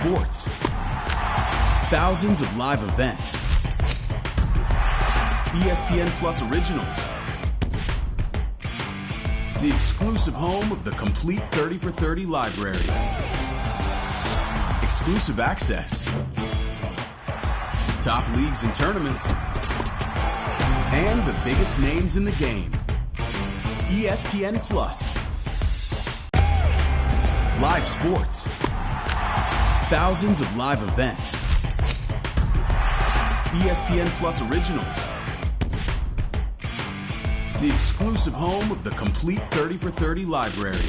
sports. Thousands of live events. ESPN Plus Originals. The exclusive home of the complete 30 for 30 library. Exclusive access. Top leagues and tournaments. And the biggest names in the game. ESPN Plus. Live sports. Thousands of live events. ESPN Plus Originals. The exclusive home of the complete 30 for 30 library.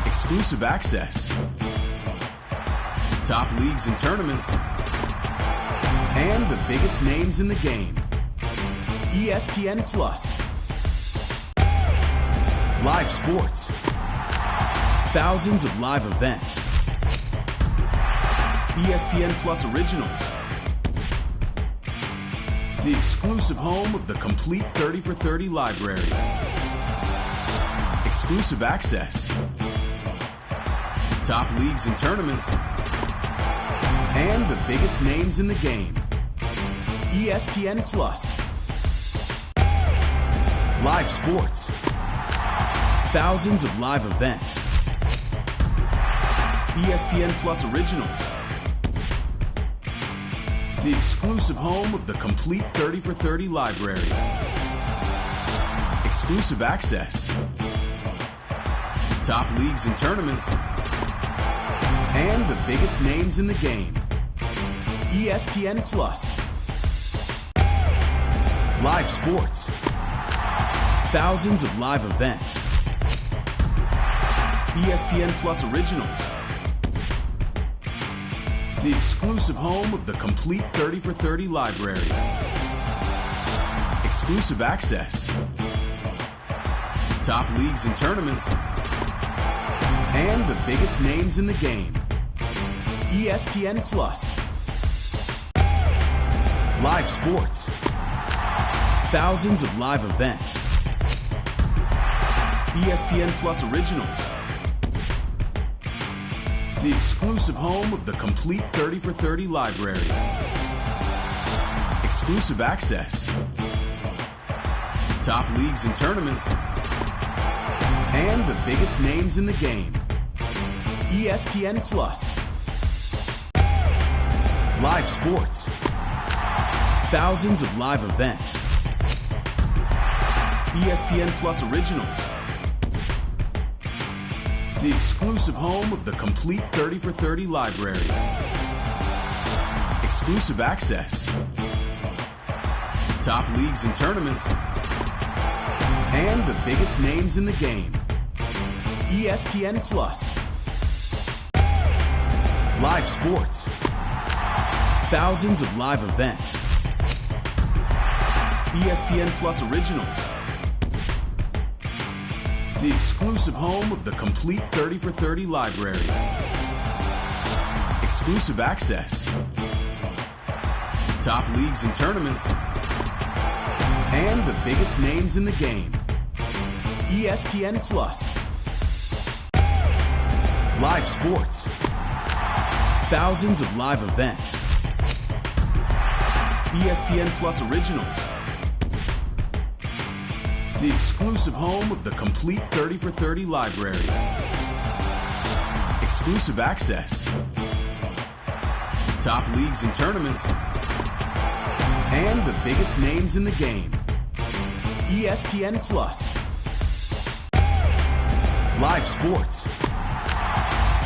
Exclusive access. Top leagues and tournaments. And the biggest names in the game. ESPN Plus. Live sports. Thousands of live events. ESPN Plus Originals. The exclusive home of the complete 30 for 30 library. Exclusive access. Top leagues and tournaments. And the biggest names in the game. ESPN Plus. Live sports. Thousands of live events. ESPN Plus Originals. The exclusive home of the complete 30 for 30 library. Exclusive access. Top leagues and tournaments. And the biggest names in the game. ESPN Plus. Live sports. Thousands of live events. ESPN Plus Originals. The exclusive home of the complete 30 for 30 library. Exclusive access. Top leagues and tournaments. And the biggest names in the game. ESPN Plus. Live sports. Thousands of live events. ESPN Plus Originals. The exclusive home of the complete 30 for 30 library. Exclusive access. Top leagues and tournaments. And the biggest names in the game. ESPN Plus. Live sports. Thousands of live events. ESPN Plus Originals. The exclusive home of the complete 30 for 30 library. Exclusive access. Top leagues and tournaments. And the biggest names in the game. ESPN Plus. Live sports. Thousands of live events. ESPN Plus Originals. The exclusive home of the complete 30 for 30 library. Exclusive access. Top leagues and tournaments. And the biggest names in the game. ESPN Plus. Live sports. Thousands of live events. ESPN Plus Originals. The exclusive home of the complete 30 for 30 library. Exclusive access. Top leagues and tournaments. And the biggest names in the game. ESPN Plus. Live sports.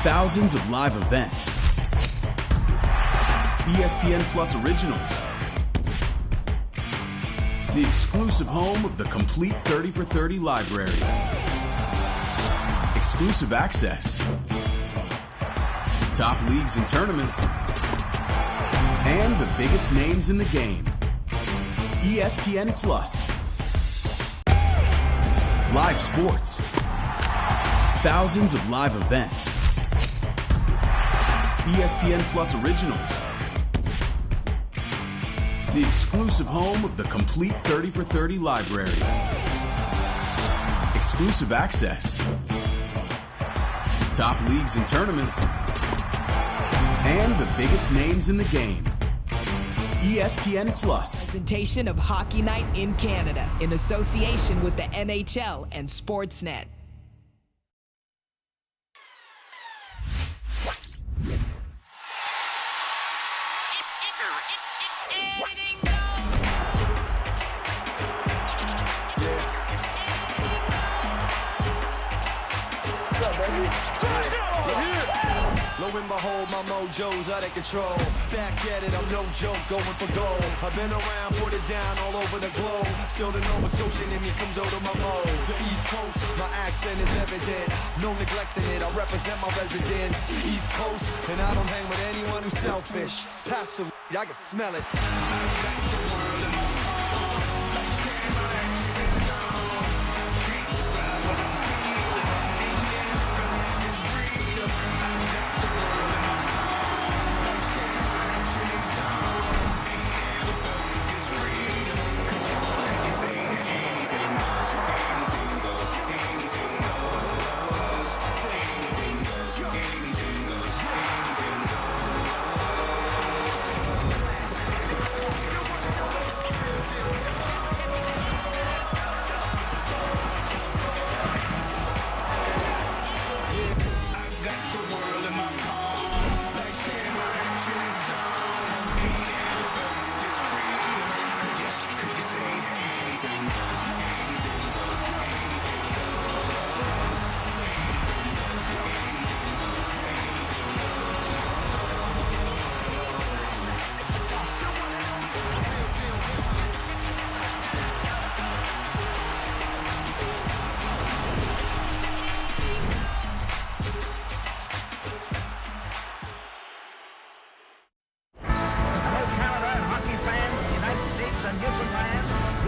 Thousands of live events. ESPN Plus Originals. The exclusive home of the complete 30 for 30 library. Exclusive access. Top leagues and tournaments. And the biggest names in the game. ESPN Plus. Live sports. Thousands of live events. ESPN Plus Originals. The exclusive home of the complete 30 for 30 library. Exclusive access. Top leagues and tournaments. and the biggest names in the game. ESPN Plus. Presentation of Hockey Night in Canada in association with the NHL and Sportsnet. Lo and behold, my mojo's out of control. Back at it, I'm no joke, going for gold. I've been around, put it down all over the globe. Still the Nova Scotian in me comes out of my mode. The East Coast, my accent is evident. No neglecting it, I represent my residents. East Coast, and I don't hang with anyone who's selfish. Pass the I can smell it.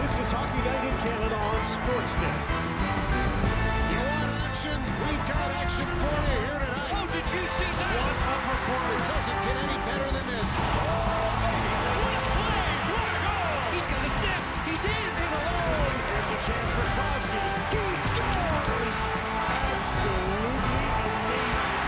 This is Hockey Night in Canada on Sportsnet. You want action? We've got action for you here tonight. Oh, did you see that? What a performance. Doesn't get any better than this. What a play! What a goal! He's got a step. He's in alone. There's a chance for Crosby. He scores! Absolutely amazing.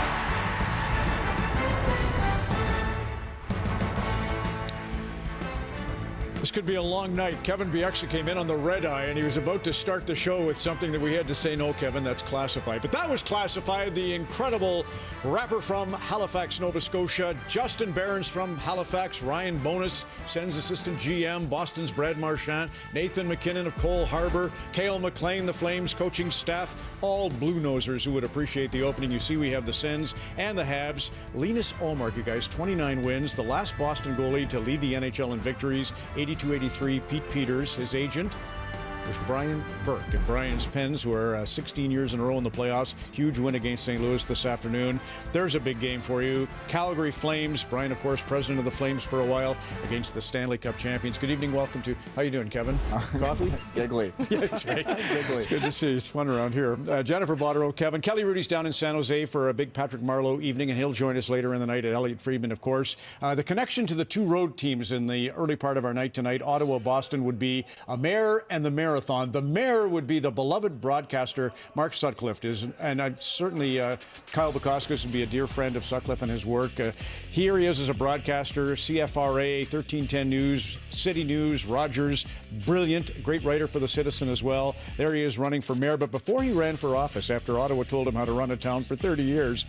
This could be a long night. Kevin Bieksa came in on the red eye, and he was about to start the show with something that we had to say, no, Kevin, that's classified. But that was classified. The incredible rapper from Halifax, Nova Scotia, Justin Behrens from Halifax, Ryan Bonus, Sens assistant GM, Boston's Brad Marchand, Nathan McKinnon of Cole Harbour, Cale McLean, the Flames coaching staff, all Blue Nosers who would appreciate the opening. You see we have the Sens and the Habs. Linus Ullmark, you guys, 29 wins, the last Boston goalie to lead the NHL in victories, 82-83, Pete Peters, his agent. There's Brian Burke and Brian's Pens, who are 16 years in a row in the playoffs. Huge win against St. Louis this afternoon. There's a big game for you. Calgary Flames. Brian, of course, president of the Flames for a while, against the Stanley Cup champions. Good evening. Welcome to. How you doing, Kevin? Coffee? Giggly. Yeah, that's right. Giggly. It's good to see you. It's fun around here. Jennifer Botterill, Kevin. Kelly Rudy's down in San Jose for a big Patrick Marleau evening, and he'll join us later in the night at Elliot Friedman, of course. The connection to the two road teams in the early part of our night tonight, Ottawa, Boston, would be a mare and the marathon. The mare would be the beloved broadcaster Mark Sutcliffe, and I'd certainly Kyle Bukauskas would be a dear friend of Sutcliffe and his work. Here he is as a broadcaster, CFRA, 1310 News, City News, Rogers, brilliant, great writer for the Citizen as well. There he is running for mayor, but before he ran for office, after Ottawa told him how to run a town for 30 years,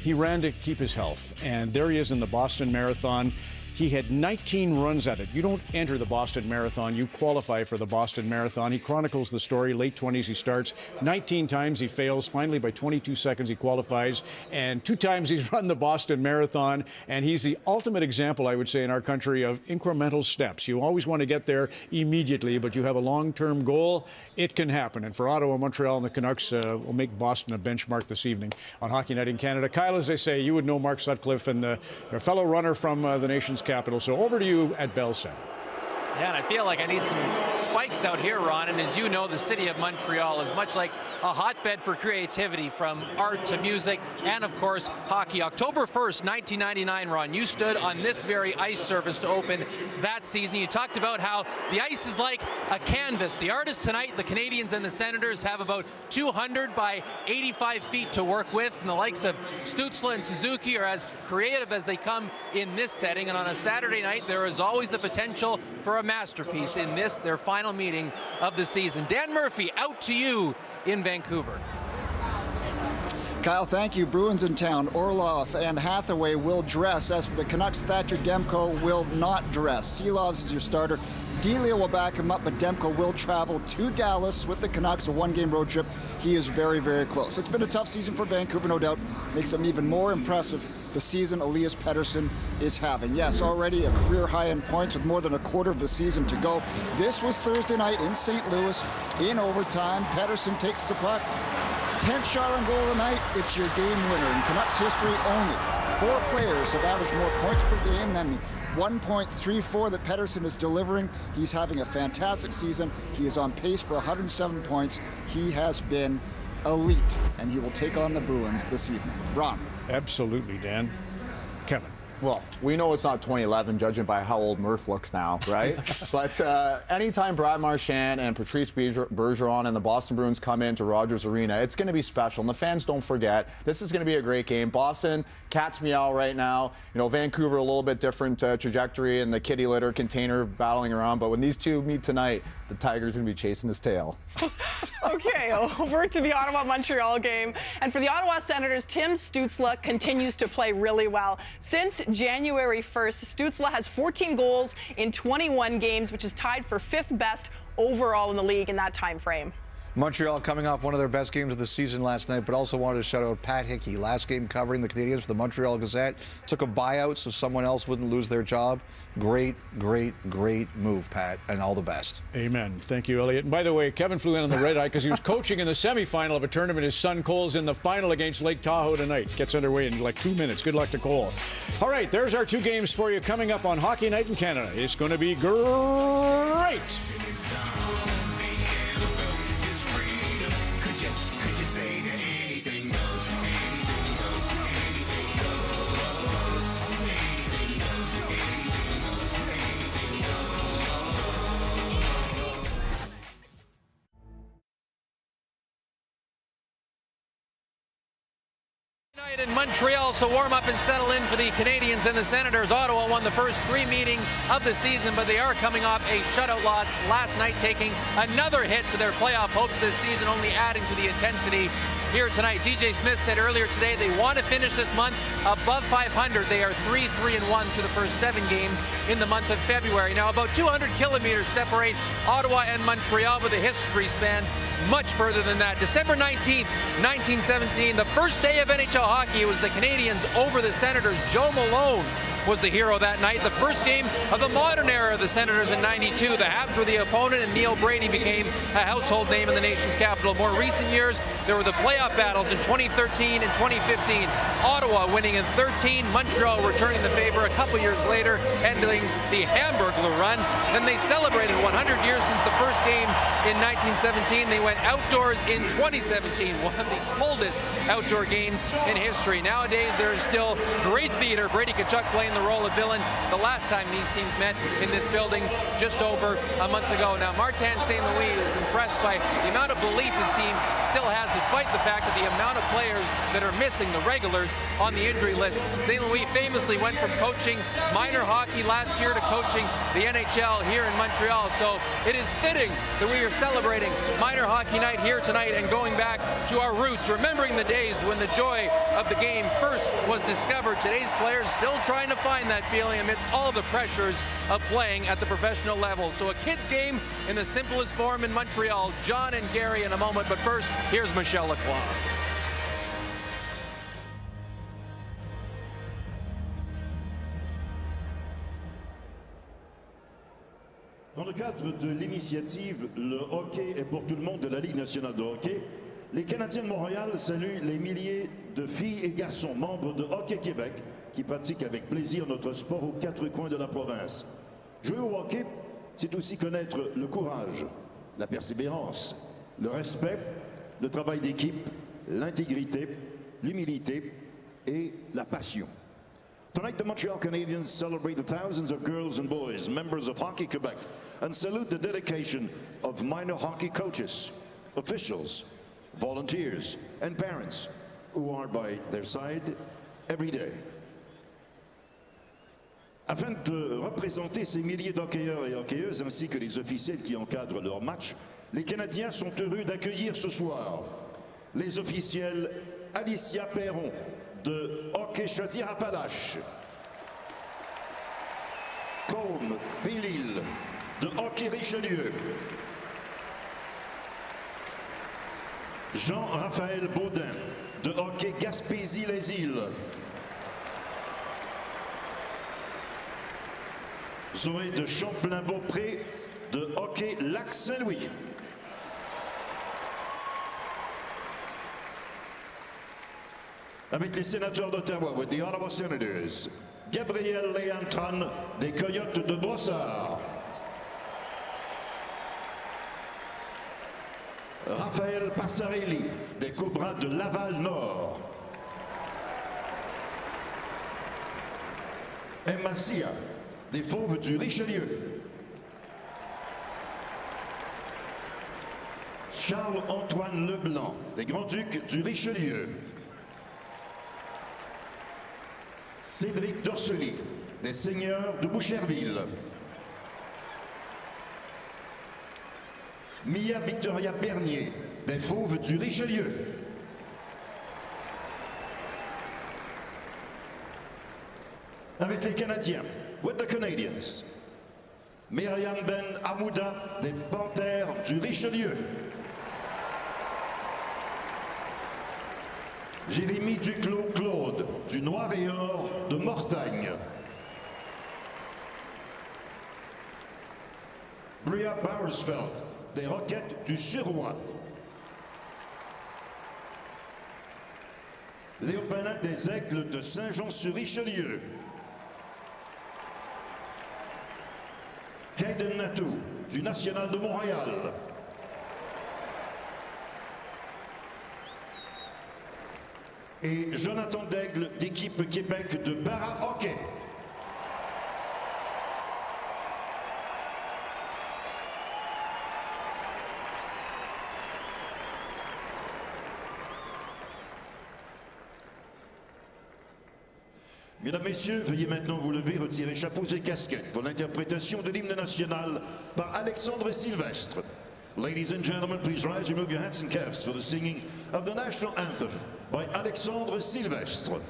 he ran to keep his health, and there he is in the Boston Marathon. He had 19 runs at it. You don't enter the Boston Marathon, you qualify for the Boston Marathon. He chronicles the story. Late 20s he starts. 19 times he fails. Finally, by 22 seconds he qualifies. And 2 times he's run the Boston Marathon. And he's the ultimate example, I would say, in our country of incremental steps. You always want to get there immediately, but you have a long-term goal. It can happen. And for Ottawa, Montreal, and the Canucks, will make Boston a benchmark this evening on Hockey Night in Canada. Kyle, as they say, you would know Mark Sutcliffe and your fellow runner from the nation's capital. So over to you at Bell Center. Yeah, and I feel like I need some spikes out here, Ron. And as you know, the city of Montreal is much like a hotbed for creativity, from art to music and, of course, hockey. October 1st, 1999, Ron, you stood on this very ice surface to open that season. You talked about how the ice is like a canvas. The artists tonight, the Canadiens and the Senators, have about 200 by 85 feet to work with, and the likes of Stützle and Suzuki are as creative as they come in this setting. And on a Saturday night, there is always the potential for a masterpiece in this, their final meeting of the season. Dan Murphy, out to you in Vancouver. Kyle, thank you. Bruins in town. Orlov and Hathaway will dress. As for the Canucks, Thatcher Demko will not dress. Seelovs is your starter. Delia will back him up, but Demko will travel to Dallas with the Canucks, a one-game road trip. He is very, very close. It's been a tough season for Vancouver, no doubt. Makes them even more impressive the season Elias Pettersson is having. Yes, already a career high in points with more than a quarter of the season to go. This was Thursday night in St. Louis in overtime. Pettersson takes the puck. 10th shot on goal of the night, it's your game winner. In Canucks history, only 4 players have averaged more points per game than the 1.34 that Pettersson is delivering. He's having a fantastic season. He is on pace for 107 points. He has been elite, and he will take on the Bruins this evening. Ron. Absolutely, Dan. Kevin. Well, we know it's not 2011, judging by how old Murph looks now, right? But anytime Brad Marchand and Patrice Bergeron and the Boston Bruins come into Rogers Arena, it's going to be special. And the fans don't forget, this is going to be a great game. Boston, cat's meow right now. You know, Vancouver, a little bit different trajectory and the kitty litter container battling around. But when these two meet tonight, the Tiger's going to be chasing his tail. Okay, over to the Ottawa-Montreal game. And for the Ottawa Senators, Tim Stützle continues to play really well. Since January 1st, Stützle has 14 goals in 21 games, which is tied for 5th best overall in the league in that time frame. Montreal coming off one of their best games of the season last night, but also wanted to shout out Pat Hickey. Last game covering the Canadiens for the Montreal Gazette. Took a buyout so someone else wouldn't lose their job. Great, great, great move, Pat, and all the best. Amen. Thank you, Elliot. And by the way, Kevin flew in on the red eye because he was coaching in the semifinal of a tournament. His son Cole's in the final against Lake Tahoe tonight. Gets underway in like 2 minutes. Good luck to Cole. All right, there's our 2 games for you coming up on Hockey Night in Canada. It's going to be great. In Montreal, so warm up and settle in for the Canadiens and the Senators. Ottawa won the first 3 meetings of the season, but they are coming off a shutout loss last night, taking another hit to their playoff hopes this season, only adding to the intensity here tonight. DJ Smith said earlier today they want to finish this month above 500. They are 3-3-1 through the first 7 games in the month of February. Now, about 200 kilometers separate Ottawa and Montreal, but the history spans much further than that. December 19th, 1917, the first day of NHL hockey, it was the Canadiens over the Senators. Joe Malone was the hero that night. The first game of the modern era of the Senators in '92. The Habs were the opponent, and Neil Brady became a household name in the nation's capital. More recent years, there were the playoff battles in 2013 and 2015. Ottawa winning in 13, Montreal returning the favor a couple years later, ending the Hamburglar run. Then they celebrated 100 years since the first game in 1917. They went outdoors in 2017, one of the coldest outdoor games in history. Nowadays, there is still great theater. Brady Tkachuk playing the role of villain the last time these teams met in this building just over a month ago. Now, Martin St. Louis is impressed by the amount of belief his team still has, despite the fact that the amount of players that are missing, the regulars, on the injury list. St. Louis famously went from coaching minor hockey last year to coaching the NHL here in Montreal. So it is fitting that we are celebrating minor hockey night here tonight and going back to our roots, remembering the days when the joy of the game first was discovered. Today's players still trying to find that feeling amidst all the pressures of playing at the professional level. So a kids game in the simplest form in Montreal. John and Gary in a moment, but first, here's Michel Lacroix. Dans le cadre de l'initiative Le hockey est pour tout le monde de la Ligue nationale de hockey, les Canadiens de Montréal saluent les milliers de filles et garçons membres de Hockey Québec qui pratiquent avec plaisir notre sport aux 4 coins de la province. Jouer au hockey, c'est aussi connaître le courage, la persévérance, le respect, le travail d'équipe, l'intégrité, l'humilité et la passion. Tonight, the Montreal Canadiens celebrate the thousands of girls and boys, members of Hockey Quebec, and salute the dedication of minor hockey coaches, officials, volunteers, and parents who are by their side every day. Afin de représenter ces milliers d'hockeyeurs et hockeyeuses ainsi que les officiels qui encadrent leurs matchs, les Canadiens sont heureux d'accueillir ce soir les officiels Alicia Perron de Hockey Chaudière-Appalaches, Côme Belle-Île de Hockey Richelieu, Jean-Raphaël Baudin de Hockey Gaspésie-les-Îles, Zoé de Champlain-Beaupré de Hockey Lac-Saint-Louis, avec les sénateurs d'Ottawa, with the Ottawa Senators, Gabriel Léantran des Coyotes de Brossard, Raphaël Passarelli des Cobras de Laval-Nord, Emma Sia des Fauves du Richelieu, Charles-Antoine Leblanc des Grands-Ducs du Richelieu, Cédric Dorsely des Seigneurs de Boucherville, Mia Victoria Bernier des Fauves du Richelieu, avec les Canadiens, with the Canadians, Myriam Ben Amouda des Panthères du Richelieu, Jérémy Duclos-Claude du Noir et Or de Mortagne, Bria Bowersfeld des Roquettes du Suroît, Léopoldin des Aigles de Saint-Jean-sur-Richelieu, Kaden Natou du National de Montréal, et Jonathan Daigle d'équipe Québec de para-hockey. Mesdames, Messieurs, veuillez maintenant vous lever, retirer chapeaux et casquettes pour l'interprétation de l'hymne national par Alexandre Sylvestre. Ladies and gentlemen, please rise, remove your hats and caps for the singing of the national anthem by Alexandre Sylvestre.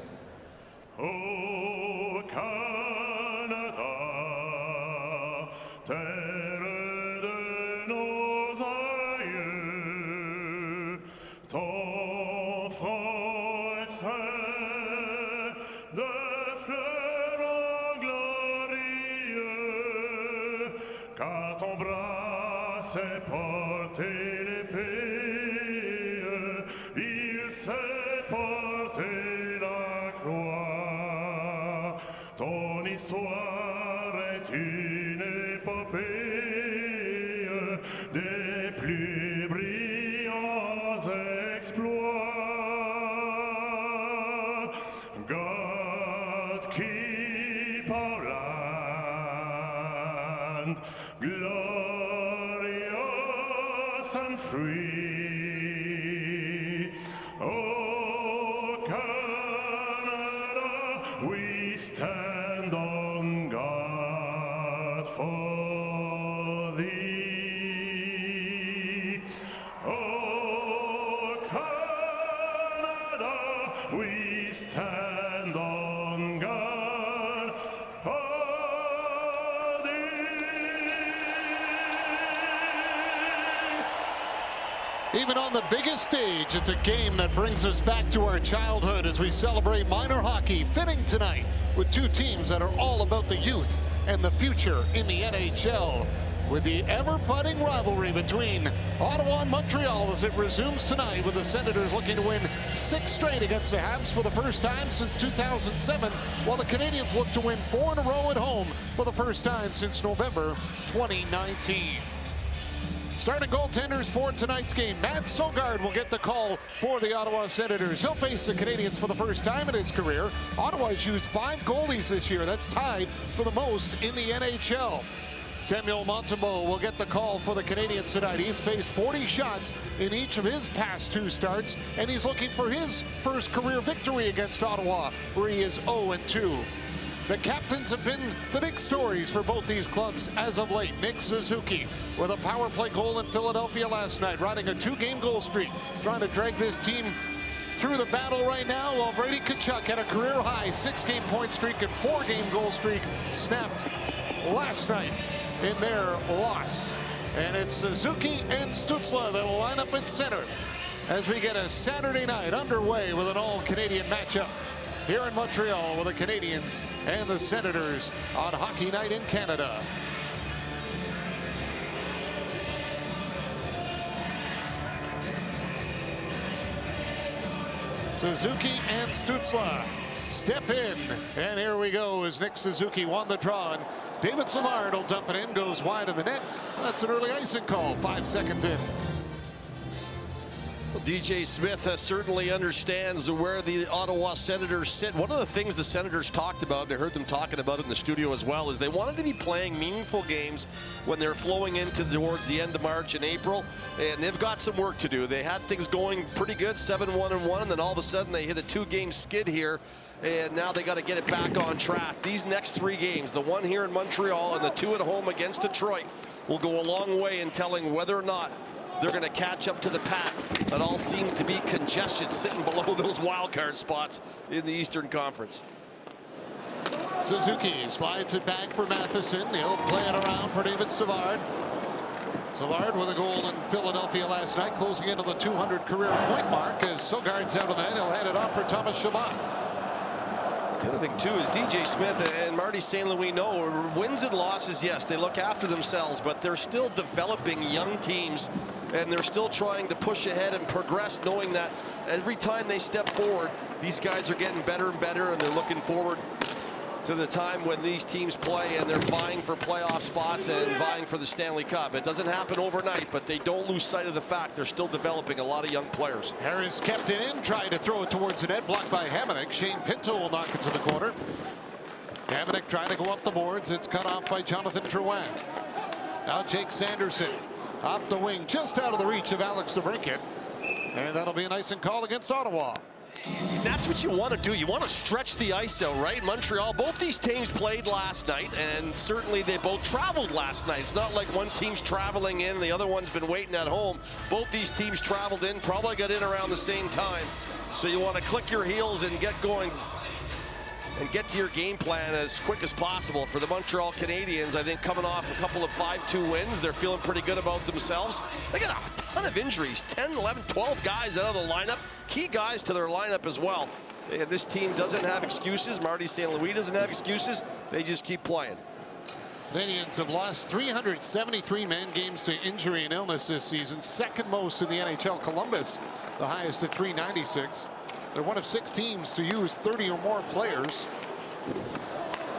Ô Canada, terre de nos aïeux, ton front est ceint de fleurs glorieux, car ton bras s'est porté l'épée, il s'est porté la croix. Ton histoire est une épopée des plus brillants exploits. God keep our land glorious and free. Oh, Canada, we stand on guard for thee. Oh, Canada, we stand on guard for Even on the biggest stage, it's a game that brings us back to our childhood as we celebrate minor hockey, fitting tonight with two teams that are all about the youth and the future in the NHL. with the ever-budding rivalry between Ottawa and Montreal as it resumes tonight, with the Senators looking to win 6 straight against the Habs for the first time since 2007, while the Canadiens look to win 4 in a row at home for the first time since November 2019. Starting goaltenders for tonight's game. Matt Sogaard will get the call for the Ottawa Senators. He'll face the Canadiens for the first time in his career. Ottawa's used 5 goalies this year. That's tied for the most in the NHL. Samuel Montembeault will get the call for the Canadiens tonight. He's faced 40 shots in each of his past 2 starts, and he's looking for his first career victory against Ottawa, where he is 0-2. The captains have been the big stories for both these clubs as of late. Nick Suzuki with a power play goal in Philadelphia last night, riding a 2-game goal streak, trying to drag this team through the battle right now, while Brady Tkachuk had a career-high 6-game point streak and 4-game goal streak snapped last night in their loss. And it's Suzuki and Stützle that'll line up at center as we get a Saturday night underway with an all-Canadian matchup here in Montreal with the Canadiens and the Senators on Hockey Night in Canada. Suzuki and Stützle step in, and here we go as Nick Suzuki won the draw, and David Savard will dump it in, goes wide of the net. That's an early icing call, 5 seconds in. Well, DJ Smith certainly understands where the Ottawa Senators sit. One of the things the Senators talked about, and I heard them talking about it in the studio as well, is they wanted to be playing meaningful games when they're flowing into towards the end of March and April, and they've got some work to do. They had things going pretty good, 7-1-1, and then all of a sudden they hit a 2-game skid here, and now they got to get it back on track. These next 3 games, the one here in Montreal and the 2 at home against Detroit, will go a long way in telling whether or not they're going to catch up to the pack that all seem to be congested, sitting below those wild card spots in the Eastern Conference. Suzuki slides it back for Matheson. He'll play it around for David Savard. Savard with a goal in Philadelphia last night, closing into the 200 career point mark as Sogaard's out of the net. He'll hand it off for Thomas Chabot. The other thing, too, is DJ Smith and Marty St. Louis know wins and losses, yes, they look after themselves, but they're still developing young teams, and they're still trying to push ahead and progress, knowing that every time they step forward, these guys are getting better and better, and they're looking forward to the time when these teams play and they're vying for playoff spots and vying for the Stanley Cup. It doesn't happen overnight, but they don't lose sight of the fact they're still developing a lot of young players. Harris kept it in, tried to throw it towards the net, blocked by Hamonic. Shane Pinto will knock it to the corner. Hamonic trying to go up the boards. It's cut off by Jonathan Drouin. Now Jake Sanderson up the wing, just out of the reach of Alex DeBrincat. And that'll be an icing call against Ottawa. That's what you want to do. You want to stretch the ice out, right? Montreal, both these teams played last night, and certainly they both traveled last night. It's not like one team's traveling in and the other one's been waiting at home. Both these teams traveled in, probably got in around the same time. So you want to click your heels and get going and get to your game plan as quick as possible. For the Montreal Canadiens, I think coming off a couple of 5-2 wins, they're feeling pretty good about themselves. They got a ton of injuries, 10, 11, 12 guys out of the lineup, key guys to their lineup as well. And this team doesn't have excuses. Marty St. Louis doesn't have excuses. They just keep playing. Canadiens have lost 373 man games to injury and illness this season, second most in the NHL. Columbus, the highest at 396. They're one of 6 teams to use 30 or more players.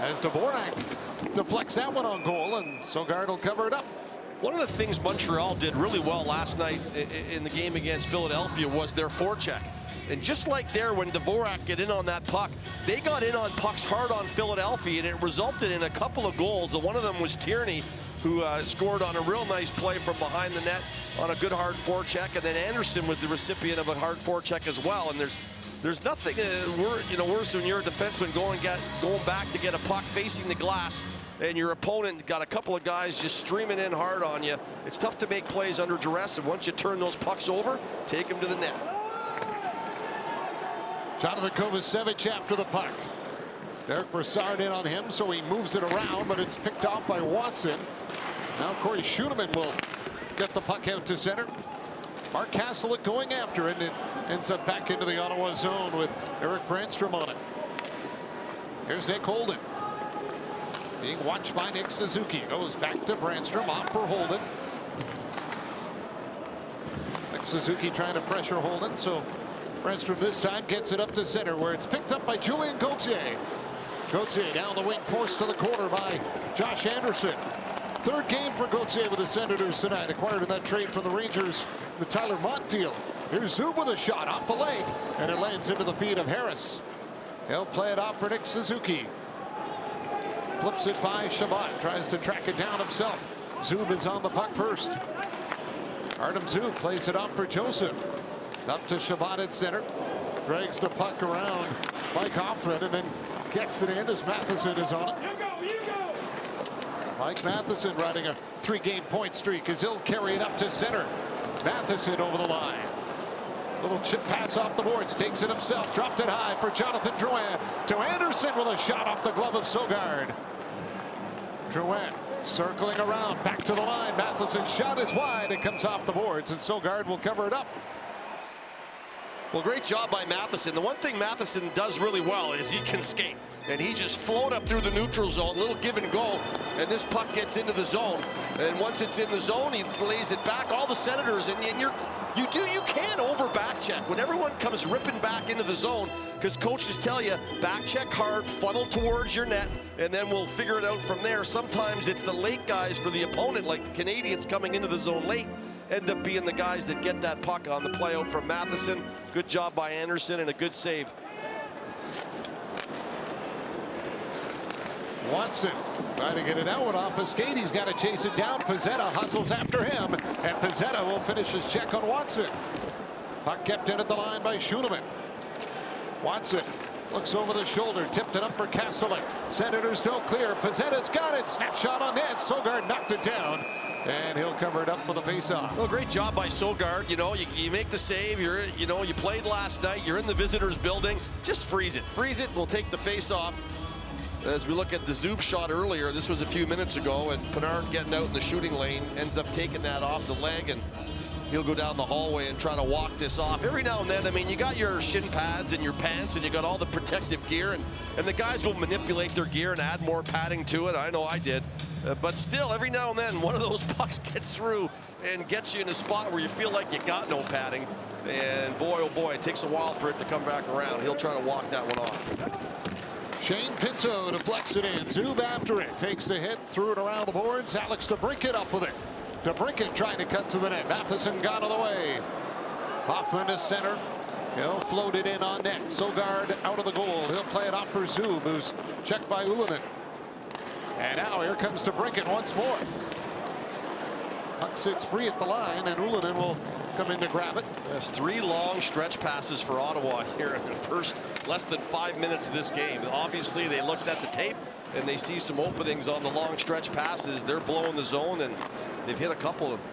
As Dvorak deflects that one on goal, and Sogaard will cover it up. One of the things Montreal did really well last night in the game against Philadelphia was their forecheck. And just like there, when Dvorak get in on that puck, they got in on pucks hard on Philadelphia, and it resulted in a couple of goals. One of them was Tierney, who scored on a real nice play from behind the net on a good hard forecheck, and then Anderson was the recipient of a hard forecheck as well. And there's nothing worse when you're a defenseman going back to get a puck facing the glass, and your opponent got a couple of guys just streaming in hard on you. It's tough to make plays under duress, and once you turn those pucks over, take them to the net. Jonathan Kovacevic after the puck. Derek Brassard in on him, so he moves it around, but it's picked off by Watson. Now Corey Schueneman will get the puck out to center. Mark Kastelik going after it, and it ends up back into the Ottawa zone with Eric Brandstrom on it. Here's Nick Holden. Being watched by Nick Suzuki. Goes back to Brandstrom, off for Holden. Nick Suzuki trying to pressure Holden, so Brandstrom this time gets it up to center, where it's picked up by Julien Gauthier. Gauthier down the wing, forced to the corner by Josh Anderson. Third game for Gauthier with the Senators tonight, acquired in that trade from the Rangers, the Tyler Mott deal. Here's Zub with a shot off the leg, and it lands into the feet of Harris. He'll play it off for Nick Suzuki. Flips it by Shabbat, tries to track it down himself. Zub is on the puck first. Artem Zub plays it off for Joseph. Up to Shabbat at center. Drags the puck around Mike Hoffman and then gets it in as Matheson is on it. Mike Matheson riding a 3-game point streak as he'll carry it up to center. Matheson over the line. Little chip pass off the boards, takes it himself, dropped it high for Jonathan Drouin. To Anderson with a shot off the glove of Sogard. Drouin circling around, back to the line. Matheson's shot is wide, it comes off the boards, and Sogard will cover it up. Well, great job by Matheson. The one thing Matheson does really well is he can skate. And he just float up through the neutral zone, little give and go, and this puck gets into the zone. And once it's in the zone, he lays it back. All the Senators, and you can over back check when everyone comes ripping back into the zone, because coaches tell you back check hard, funnel towards your net, and then we'll figure it out from there. Sometimes it's the late guys for the opponent, like the Canadians coming into the zone late, end up being the guys that get that puck on the play out from Matheson. Good job by Anderson and a good save. Watson trying to get it out off a skate. He's got to chase it down. Pezzetta hustles after him, and Pezzetta will finish his check on Watson. Puck kept in at the line by Schuneman. Watson looks over the shoulder, tipped it up for Kastelik. Senators don't clear. Pezzetta's got it. Snapshot on net. Sogard knocked it down, and he'll cover it up for the faceoff. Well, great job by Sogard. You know, you make the save. You played last night. You're in the visitors' building. Just freeze it. Freeze it. We'll take the faceoff. As we look at the Zub shot earlier, this was a few minutes ago, and Pinard getting out in the shooting lane ends up taking that off the leg, and he'll go down the hallway and try to walk this off. Every now and then, I mean, you got your shin pads and your pants, and you got all the protective gear, and the guys will manipulate their gear and add more padding to it. I know I did. But still, every now and then, one of those pucks gets through and gets you in a spot where you feel like you got no padding. And boy, oh boy, it takes a while for it to come back around. He'll try to walk that one off. Shane Pinto deflects it in. Zub after it. Takes the hit, threw it around the boards. Alex DeBrincat up with it. DeBrincat trying to cut to the net. Matheson got out of the way. Hoffman to center. He'll float it in on net. Sogard out of the goal. He'll play it off for Zub, who's checked by Ullinen. And now here comes DeBrincat once more. Puck sits free at the line, and Ullinen will come in to grab it. There's 3 long stretch passes for Ottawa here in the first less than 5 minutes of this game. Obviously, they looked at the tape, and they see some openings on the long stretch passes. They're blowing the zone, and they've hit a couple of them.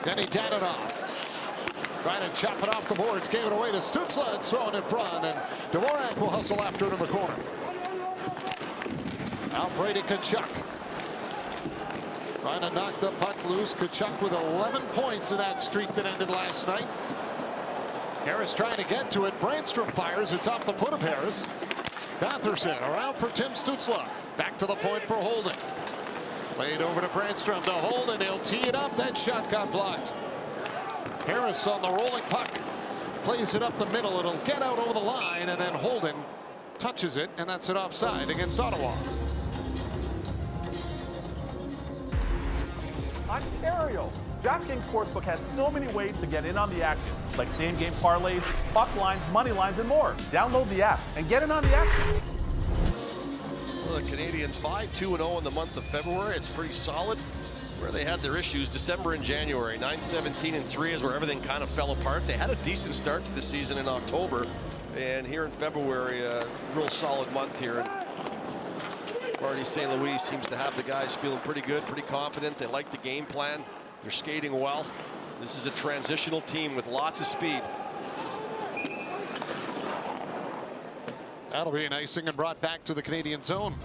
Denny Dadonov trying to chop it off the boards, gave it away to Stützle. It's thrown in front, and Dvorak will hustle after it in the corner. Now Brady Tkachuk trying to knock the puck loose. Tkachuk with 11 points in that streak that ended last night. Harris trying to get to it. Brandstrom fires. It's off the foot of Harris. Batherson around for Tim Stützle. Back to the point for Holden. Played over to Brandstrom to Holden. He'll tee it up. That shot got blocked. Harris on the rolling puck. Plays it up the middle. It'll get out over the line, and then Holden touches it, and that's an offside against Ottawa. Ontario. DraftKings Sportsbook has so many ways to get in on the action, like same-game parlays, buck lines, money lines, and more. Download the app and get in on the action. Well, the Canadians 5-2-0 in the month of February. It's pretty solid. Where they had their issues, December and January. 9-17-3 is where everything kind of fell apart. They had a decent start to the season in October, and here in February, a real solid month here. Marty St. Louis seems to have the guys feeling pretty good, pretty confident. They like the game plan. They're skating well. This is a transitional team with lots of speed. That'll be an icing and brought back to the Canadian zone.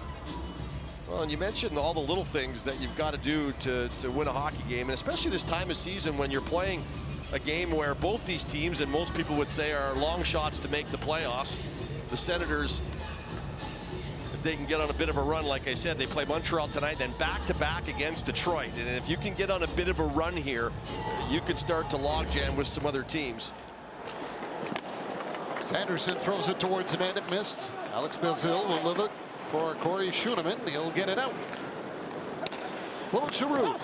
Well, and you mentioned all the little things that you've got to do to win a hockey game, and especially this time of season when you're playing a game where both these teams, and most people would say, are long shots to make the playoffs. The Senators, if they can get on a bit of a run. Like I said, they play Montreal tonight, then back-to-back against Detroit. And if you can get on a bit of a run here, you could start to logjam with some other teams. Sanderson throws it towards the net. It missed. Alex Belzile will live it for Corey Schoeneman. He'll get it out. Claude Giroux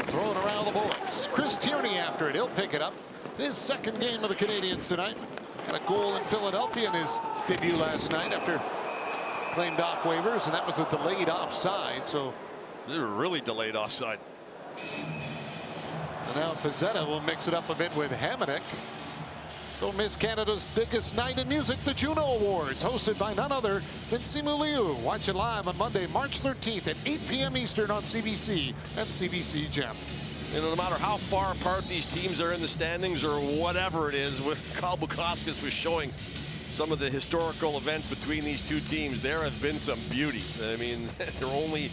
throw it around the boards. Chris Tierney after it. He'll pick it up. His second game of the Canadiens tonight. Got a goal in Philadelphia in his debut last night after claimed off waivers, and that was a delayed offside. So they were really delayed offside. And now Pezzetta will mix it up a bit with Hamonic. Don't miss Canada's biggest night in music, the Juno Awards, hosted by none other than Simu Liu. Watch it live on Monday, March 13th at 8 p.m. Eastern on CBC and CBC Gem. You know, no matter how far apart these teams are in the standings or whatever it is, Kyle Bukauskas was showing some of the historical events between these two teams. There have been some beauties. I mean, they're only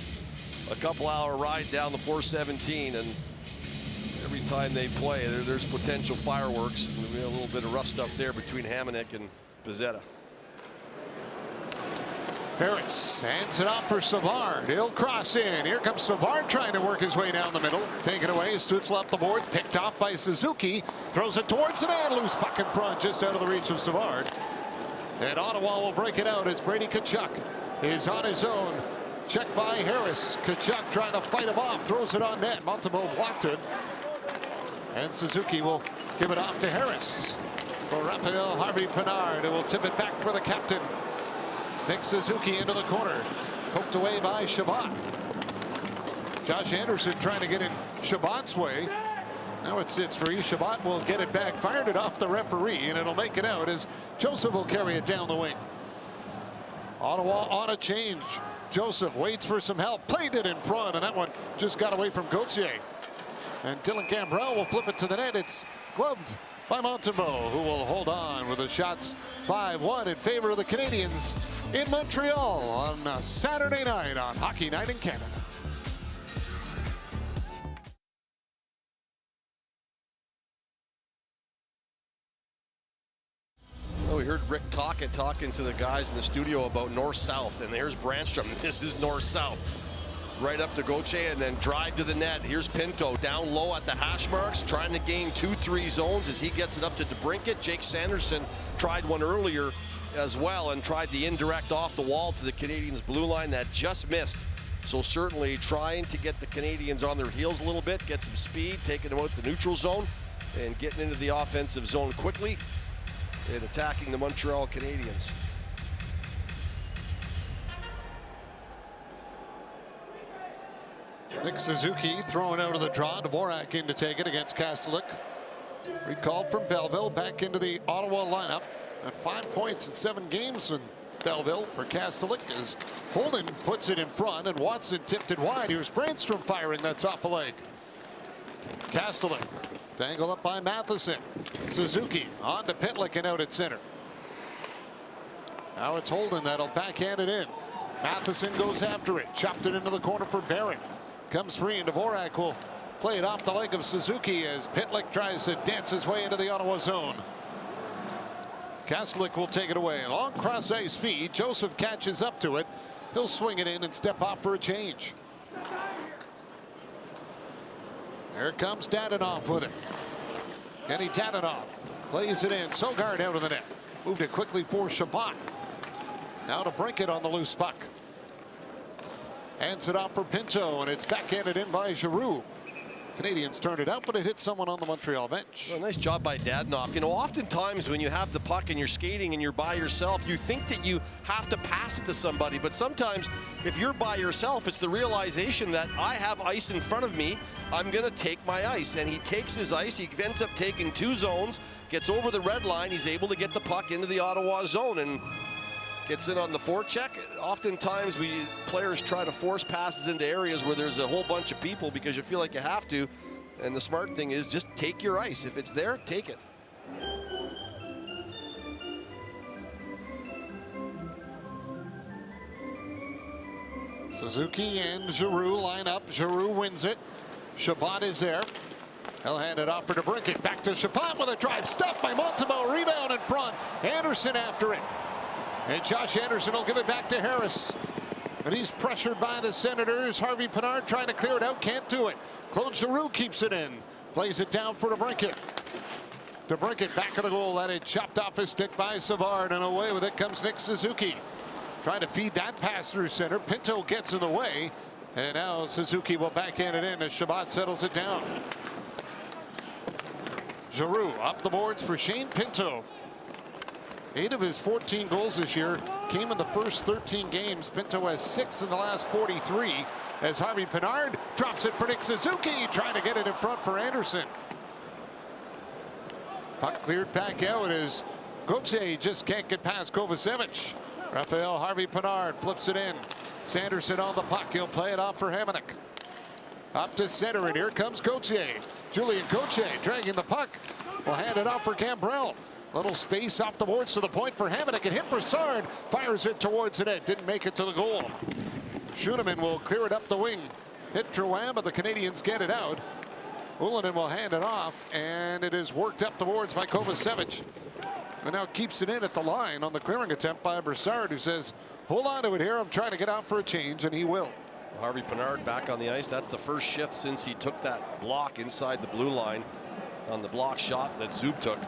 a couple-hour ride down the 417, and every time they play, there's potential fireworks. And a little bit of rough stuff there between Hamonic and Pezzetta. Harris hands it off for Savard. He'll cross in. Here comes Savard trying to work his way down the middle. Taken away. Stützle up the boards. Picked off by Suzuki. Throws it towards the net. Loose puck in front, just out of the reach of Savard. And Ottawa will break it out as Brady Tkachuk is on his own. Checked by Harris. Tkachuk trying to fight him off. Throws it on net. Montembeault blocked it. And Suzuki will give it off to Harris. For Raphael Harvey-Pinard, who will tip it back for the captain. Nick Suzuki into the corner. Poked away by Chabot. Josh Anderson trying to get in Chabot's way. Now it sits free. Chabot will get it back. Fired it off the referee, and it'll make it out as Joseph will carry it down the wing. Ottawa on a change. Joseph waits for some help. Played it in front, and that one just got away from Gauthier. And Dylan Gambrell will flip it to the net. It's gloved by Montembeault, who will hold on with the shots 5-1 in favor of the Canadiens in Montreal on a Saturday night on Hockey Night in Canada. Well, we heard Rick Tocchet talking to the guys in the studio about north-south, and there's Brandstrom. This is north-south. Right up to Gauthier and then drive to the net. Here's Pinto down low at the hash marks, trying to gain 2-3 zones as he gets it up to DeBrincat. Jake Sanderson tried one earlier as well and tried the indirect off the wall to the Canadiens' blue line that just missed. So certainly trying to get the Canadiens on their heels a little bit, get some speed, taking them out the neutral zone and getting into the offensive zone quickly and attacking the Montreal Canadiens. Nick Suzuki throwing out of the draw. Dvorak in to take it against Kastelik. Recalled from Belleville back into the Ottawa lineup at 5 points in 7 games in Belleville for Kastelik as Holden puts it in front and Watson tipped it wide. Here's Brandstrom firing. That's off the leg. Kastelik dangled up by Matheson. Suzuki on to Pitlick and out at center. Now it's Holden that'll backhand it in. Matheson goes after it. Chopped it into the corner for Barron. Comes free, and Dvorak will play it off the leg of Suzuki as Pitlick tries to dance his way into the Ottawa zone. Kastelik will take it away. Long cross ice feed. Joseph catches up to it. He'll swing it in and step off for a change. Here comes Dadonov with it. Kenny Dadonov plays it in. Sogard out of the net. Moved it quickly for Chabot. Now to break it on the loose puck. Hands it off for Pinto, and it's backhanded in by Giroux. Canadiens turned it out, but it hit someone on the Montreal bench. Well, nice job by Dadonov. You know, oftentimes when you have the puck and you're skating and you're by yourself, you think that you have to pass it to somebody. But sometimes if you're by yourself, it's the realization that I have ice in front of me. I'm going to take my ice. And he takes his ice. He ends up taking 2 zones, gets over the red line. He's able to get the puck into the Ottawa zone and gets in on the forecheck. Oftentimes players try to force passes into areas where there's a whole bunch of people because you feel like you have to. And the smart thing is just take your ice. If it's there, take it. Suzuki and Giroux line up. Giroux wins it. Chabot is there. He'll hand it off for DeBrincat. Back to Chabot with a drive. Stopped by Montembeault. Rebound in front. Anderson after it. And Josh Anderson will give it back to Harris. And he's pressured by the Senators. Harvey Pinard trying to clear it out, can't do it. Claude Giroux keeps it in. Plays it down for DeBrincat. DeBrincat back of the goal. That it chopped off his stick by Savard, and away with it comes Nick Suzuki. Trying to feed that pass through center. Pinto gets in the way. And now Suzuki will backhand it in as Chabot settles it down. Giroux up the boards for Shane Pinto. 8 of his 14 goals this year came in the first 13 games. Pinto has 6 in the last 43 as Harvey Pinard drops it for Nick Suzuki, trying to get it in front for Anderson. Puck cleared back out as Gauthier just can't get past Kovacevic. Raphael Harvey Pinard flips it in. Sanderson on the puck. He'll play it off for Hamonic. Up to center, and here comes Gauthier. Julien Gauthier dragging the puck. Will hand it off for Gambrell. Little space off the boards to the point for Hamonic. It hit Brassard. Fires it towards the net. Didn't make it to the goal. Schuenemann will clear it up the wing. Hit Drouin, but the Canadians get it out. Ullinen will hand it off, and it is worked up the boards by Kovacevic. And now keeps it in at the line on the clearing attempt by Brassard, who says, hold on to it here. I'm trying to get out for a change, and he will. Harvey Pinard back on the ice. That's the first shift since he took that block inside the blue line on the block shot that Zub took.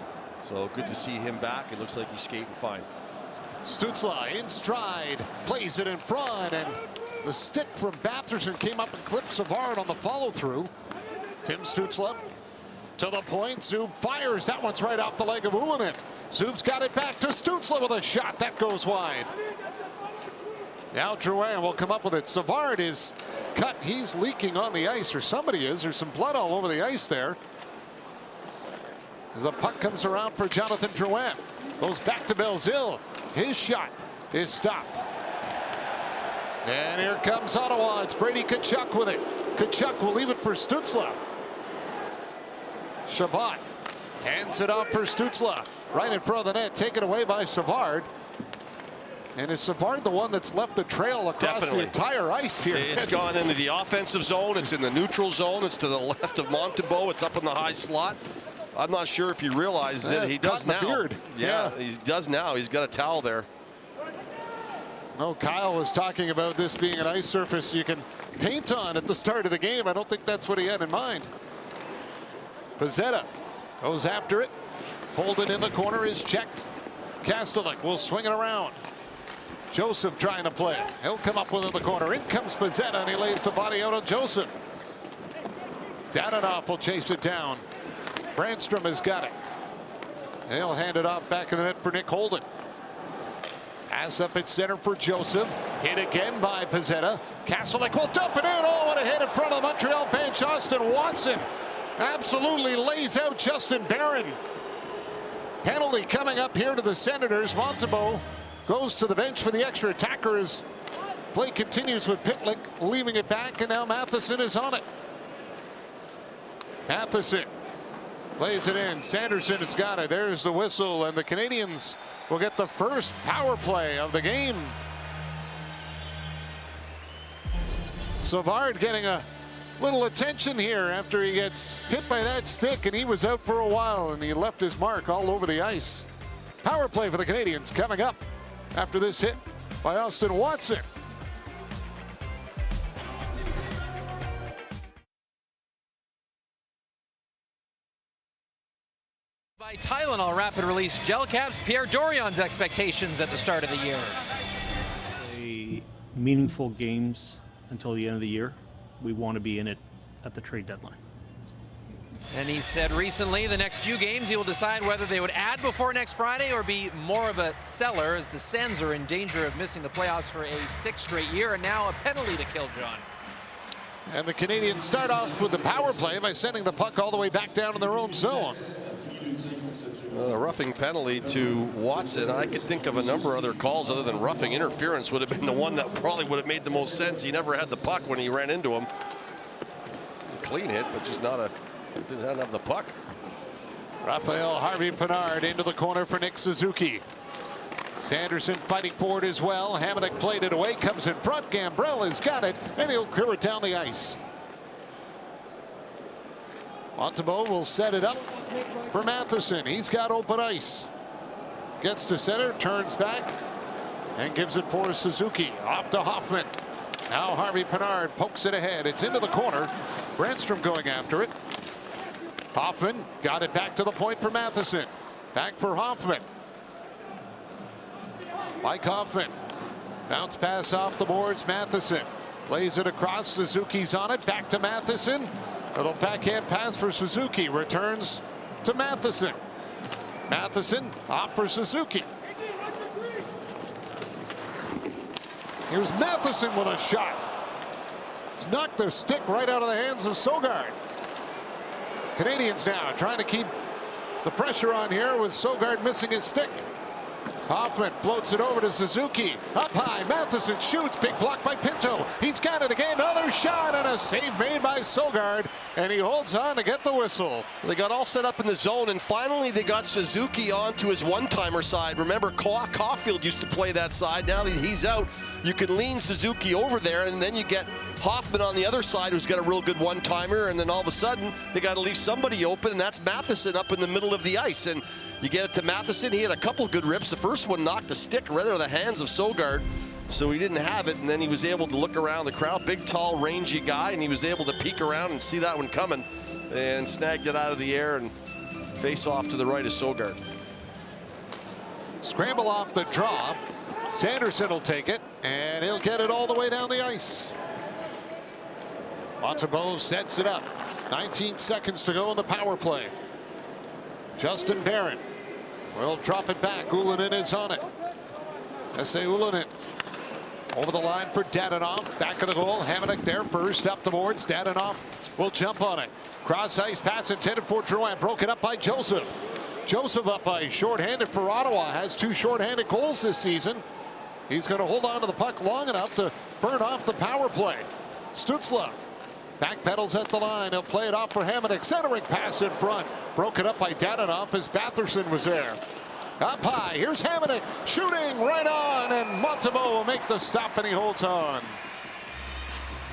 So good to see him back. It looks like he's skating fine. Stützle in stride, plays it in front, and the stick from Batherson came up and clipped Savard on the follow-through. Tim Stützle to the point. Zub fires. That one's right off the leg of Ullinen. Zub's got it back to Stützle with a shot. That goes wide. Now Drouin will come up with it. Savard is cut. He's leaking on the ice, or somebody is. There's some blood all over the ice there. As the puck comes around for Jonathan Drouin. Goes back to Belzile. His shot is stopped. And here comes Ottawa. It's Brady Tkachuk with it. Tkachuk will leave it for Stützle. Chabot hands it off for Stützle. Right in front of the net. Taken away by Savard. And is Savard the one that's left the trail across the entire ice here? It's gone into the offensive zone. It's in the neutral zone. It's to the left of Montembeault. It's up in the high slot. I'm not sure if he realizes it. He does now. Beard. Yeah, he does now. He's got a towel there. No, Kyle was talking about this being an ice surface you can paint on at the start of the game. I don't think that's what he had in mind. Pezzetta goes after it. Holden in the corner is checked. Kastelik will swing it around. Joseph trying to play it. He'll come up within the corner. In comes Pezzetta, and he lays the body out on Joseph. Dadonov will chase it down. Brandstrom has got it. He'll hand it off back in the net for Nick Holden. Pass up at center for Joseph. Hit again by Pezzetta. Kastelik will dump it in. Oh, what a hit in front of the Montreal bench. Austin Watson absolutely lays out Justin Barron. Penalty coming up here to the Senators. Montembeault goes to the bench for the extra attacker as play continues with Pitlick leaving it back, and now Matheson is on it. Matheson plays it in. Sanderson has got it. There's the whistle, and the Canadians will get the first power play of the game. Savard getting a little attention here after he gets hit by that stick, and he was out for a while, and he left his mark all over the ice. Power play for the Canadians coming up after this hit by Austin Watson. By Tylenol rapid release gel caps, Pierre Dorion's expectations at the start of the year. Meaningful games until the end of the year. We want to be in it at the trade deadline. And he said recently the next few games he will decide whether they would add before next Friday or be more of a seller, as the Sens are in danger of missing the playoffs for a 6th straight year, and now a penalty to kill John. And the Canadians start off with the power play by sending the puck all the way back down in their own zone. A roughing penalty to Watson. I could think of a number of other calls other than roughing. Interference would have been the one that probably would have made the most sense. He never had the puck when he ran into him. A clean hit, but just not a, didn't have the puck. Raphael Harvey Pinard into the corner for Nick Suzuki. Sanderson fighting for it as well. Hamonic played it away, comes in front. Gambrell has got it, and he'll clear it down the ice. Montembeault will set it up for Matheson. He's got open ice. Gets to center, turns back. and gives it for Suzuki. Off to Hoffman. Now Harvey Pinard pokes it ahead. It's into the corner. Brandstrom going after it. Hoffman got it back to the point for Matheson. Back for Hoffman. Mike Hoffman. Bounce pass off the boards. Matheson lays it across. Suzuki's on it. Back to Matheson. Little backhand pass for Suzuki. Returns to Matheson. Matheson off for Suzuki. Here's Matheson with a shot. It's knocked the stick right out of the hands of Sogard. Canadians now trying to keep the pressure on here with Sogard missing his stick. Hoffman floats it over to Suzuki. Up high, Matheson shoots. Big block by Pinto. He's got it again. Another shot and a save made by Sogard. And he holds on to get the whistle. They got all set up in the zone, and finally they got Suzuki onto his one-timer side. Remember, Caulfield used to play that side. Now that he's out, you can lean Suzuki over there, and then you get Hoffman on the other side, who's got a real good one-timer, and then all of a sudden they got to leave somebody open, and that's Matheson up in the middle of the ice. And you get it to Matheson. He had a couple good rips. The first one knocked the stick right out of the hands of Sogard, so he didn't have it, and then he was able to look around the crowd. Big, tall, rangy guy, and he was able to peek around and see that one coming and snagged it out of the air and face off to the right of Sogard. Scramble off the draw. Sanderson will take it, and he'll get it all the way down the ice. Montembeault sets it up. 19 seconds to go in the power play. Justin Barron will drop it back. Ullinen is on it. S.A. Ullinen over the line for Dadonov. Back of the goal. Hamonic there first. Up the boards. Dadonov will jump on it. Cross ice pass intended for Drouin. Broken up by Joseph. Joseph up ice. Shorthanded for Ottawa. Has 2 shorthanded goals this season. He's going to hold on to the puck long enough to burn off the power play. Stützle backpedals at the line. He'll play it off for Hamonic. Centering pass in front. Broken up by Dadonov as Batherson was there. Up high. Here's Hamonic shooting right on, and Montembeault will make the stop, and he holds on.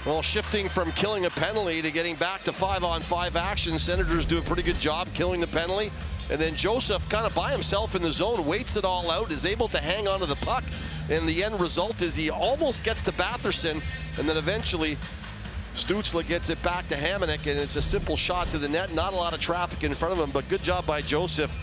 Well, shifting from killing a penalty to getting back to 5-on-5 action, Senators do a pretty good job killing the penalty. And then Joseph, kind of by himself in the zone, waits it all out, is able to hang on to the puck. And the end result is he almost gets to Batherson, and then eventually Stützle gets it back to Hamonic, and it's a simple shot to the net. Not a lot of traffic in front of him, but good job by Joseph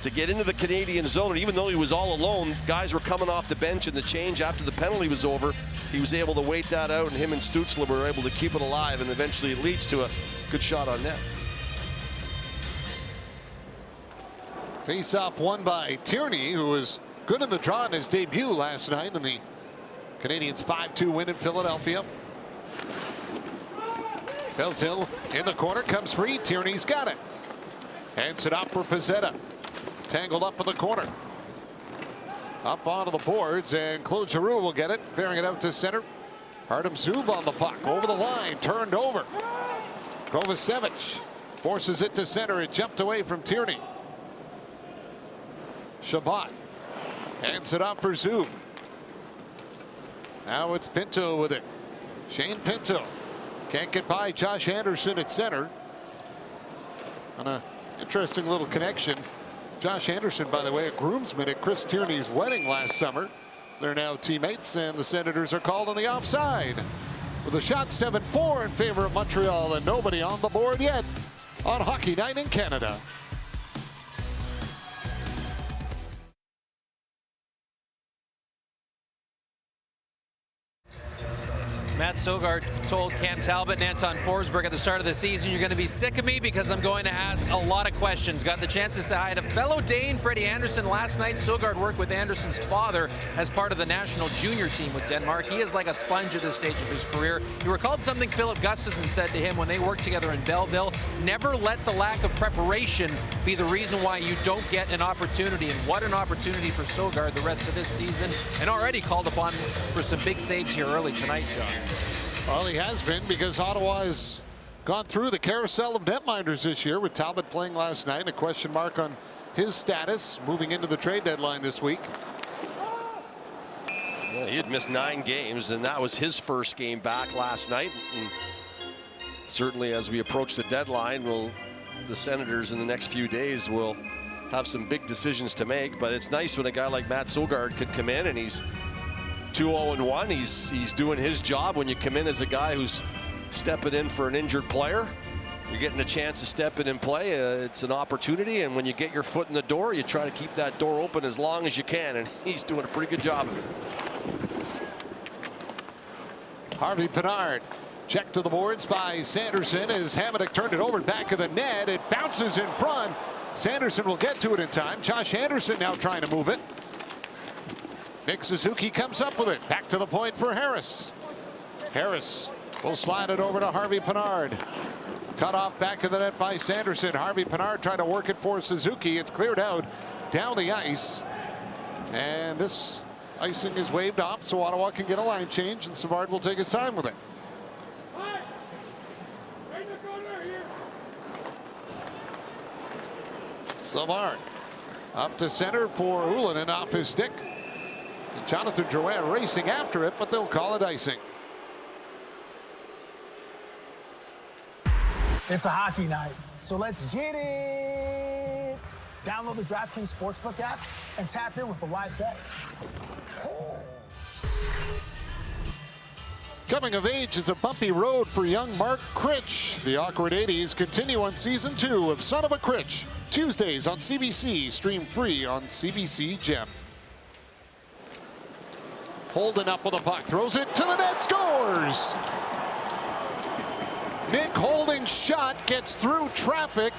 to get into the Canadian zone. And even though he was all alone, guys were coming off the bench in the change after the penalty was over. He was able to wait that out, and him and Stützle were able to keep it alive, and eventually it leads to a good shot on net. Face-off won by Tierney, who was good in the draw in his debut last night in the Canadiens' 5-2 win in Philadelphia. Belzil in the corner, comes free. Tierney's got it. Hands it up for Pezzetta. Tangled up in the corner. Up onto the boards, and Claude Giroux will get it, clearing it out to center. Artem Zub on the puck, over the line, turned over. Kovacevic forces it to center. It jumped away from Tierney. Chabot hands it off for Zub. Now it's Pinto with it. Shane Pinto can't get by Josh Anderson at center. On an interesting little connection. Josh Anderson, by the way, a groomsman at Chris Tierney's wedding last summer. They're now teammates, and the Senators are called on the offside. With a shot 7-4 in favor of Montreal, and nobody on the board yet on Hockey Night in Canada. Matt Sogard told Cam Talbot and Anton Forsberg at the start of the season, you're going to be sick of me because I'm going to ask a lot of questions. Got the chance to say hi to fellow Dane Freddie Anderson last night. Sogard worked with Anderson's father as part of the national junior team with Denmark. He is like a sponge at this stage of his career. He recalled something Philip Gustafson said to him when they worked together in Belleville. Never let the lack of preparation be the reason why you don't get an opportunity. And what an opportunity for Sogard the rest of this season, and already called upon for some big saves here early tonight, John. Well, he has been, because Ottawa has gone through the carousel of netminders this year, with Talbot playing last night. A question mark on his status moving into the trade deadline this week. Yeah, he had missed 9 games, and that was his first game back last night. And certainly as we approach the deadline, the Senators in the next few days will have some big decisions to make. But it's nice when a guy like Matt Sogard could come in, and he's 2-0-1. He's doing his job. When you come in as a guy who's stepping in for an injured player, you're getting a chance to step in and play. It's an opportunity, and when you get your foot in the door, you try to keep that door open as long as you can, and he's doing a pretty good job of it. Harvey Pinard. Check to the boards by Sanderson as Hamonic turned it over back of the net. It bounces in front. Sanderson will get to it in time. Josh Anderson now trying to move it. Nick Suzuki comes up with it. Back to the point for Harris. Harris will slide it over to Harvey Pinard. Cut off back of the net by Sanderson. Harvey Pinard trying to work it for Suzuki. It's cleared out down the ice. And this icing is waved off, so Ottawa can get a line change, and Savard will take his time with it. Savard up to center for Ullinen off his stick. And Jonathan Drouin racing after it, but they'll call it icing. It's a hockey night, so let's hit it. Download the DraftKings Sportsbook app and tap in with a live bet. Coming of age is a bumpy road for young Mark Critch. The awkward 80s continue on season 2 of Son of a Critch. Tuesdays on CBC, stream free on CBC Gem. Holden up with the puck, throws it to the net, scores! Nick Holden's shot gets through traffic.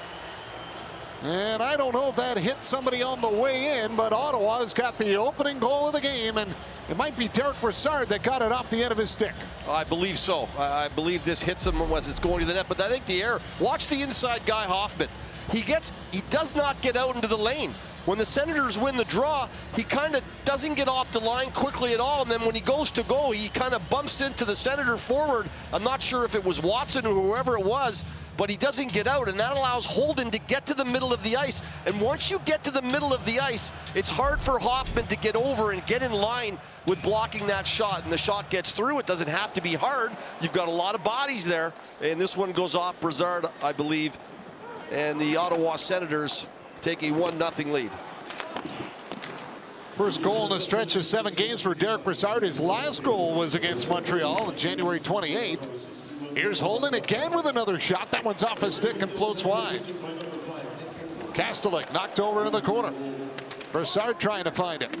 And I don't know if that hit somebody on the way in, but Ottawa's got the opening goal of the game, and it might be Derek Brassard that got it off the end of his stick. I believe so. I believe this hits him as it's going to the net, but I think the error, watch the inside guy Hoffman. He does not get out into the lane. When the Senators win the draw, he kind of doesn't get off the line quickly at all, and then when he goes to go, he kind of bumps into the Senator forward. I'm not sure if it was Watson or whoever it was, but he doesn't get out, and that allows Holden to get to the middle of the ice. And once you get to the middle of the ice, it's hard for Hoffman to get over and get in line with blocking that shot, and the shot gets through. It doesn't have to be hard. You've got a lot of bodies there, and this one goes off Brassard, I believe, and the Ottawa Senators take a 1-0 lead. First goal in a stretch of 7 games for Derek Brassard. His last goal was against Montreal on January 28th. Here's Holden again with another shot. That one's off his stick and floats wide. Kastelik knocked over in the corner. Brassard trying to find it.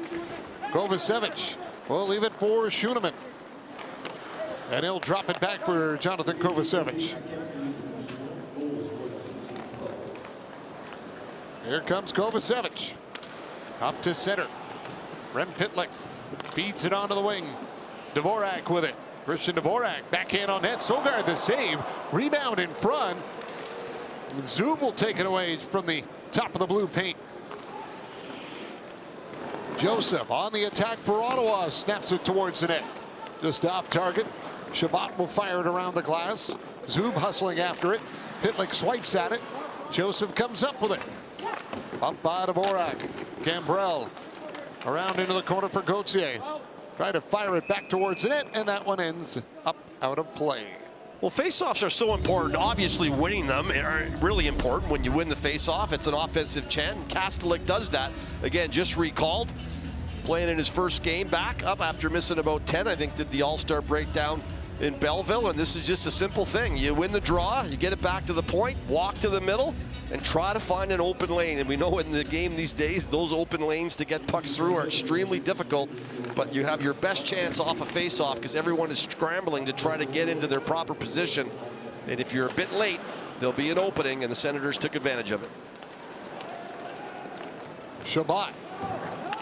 Kovacevic will leave it for Schueneman. And he'll drop it back for Jonathan Kovacevic. Here comes Kovacevic. Up to center. Rem Pitlick feeds it onto the wing. Dvorak with it. Christian Dvorak backhand on net. Sogard the save. Rebound in front. Zub will take it away from the top of the blue paint. Joseph on the attack for Ottawa. Snaps it towards the net. Just off target. Shabbat will fire it around the glass. Zub hustling after it. Pitlick swipes at it. Joseph comes up with it. Up by Dvorak. Gambrell around into the corner for Gauthier. Try to fire it back towards the net, and that one ends up out of play. Well, faceoffs are so important. Obviously, winning them are really important. When you win the faceoff, it's an offensive chant. Kastelik does that. Again, just recalled, playing in his first game back up after missing about 10. I think did the All-Star breakdown in Belleville, and this is just a simple thing. You win the draw, you get it back to the point, walk to the middle, and try to find an open lane. And we know in the game these days, those open lanes to get pucks through are extremely difficult, but you have your best chance off a face-off because everyone is scrambling to try to get into their proper position. And if you're a bit late, there'll be an opening, and the Senators took advantage of it. Shabbat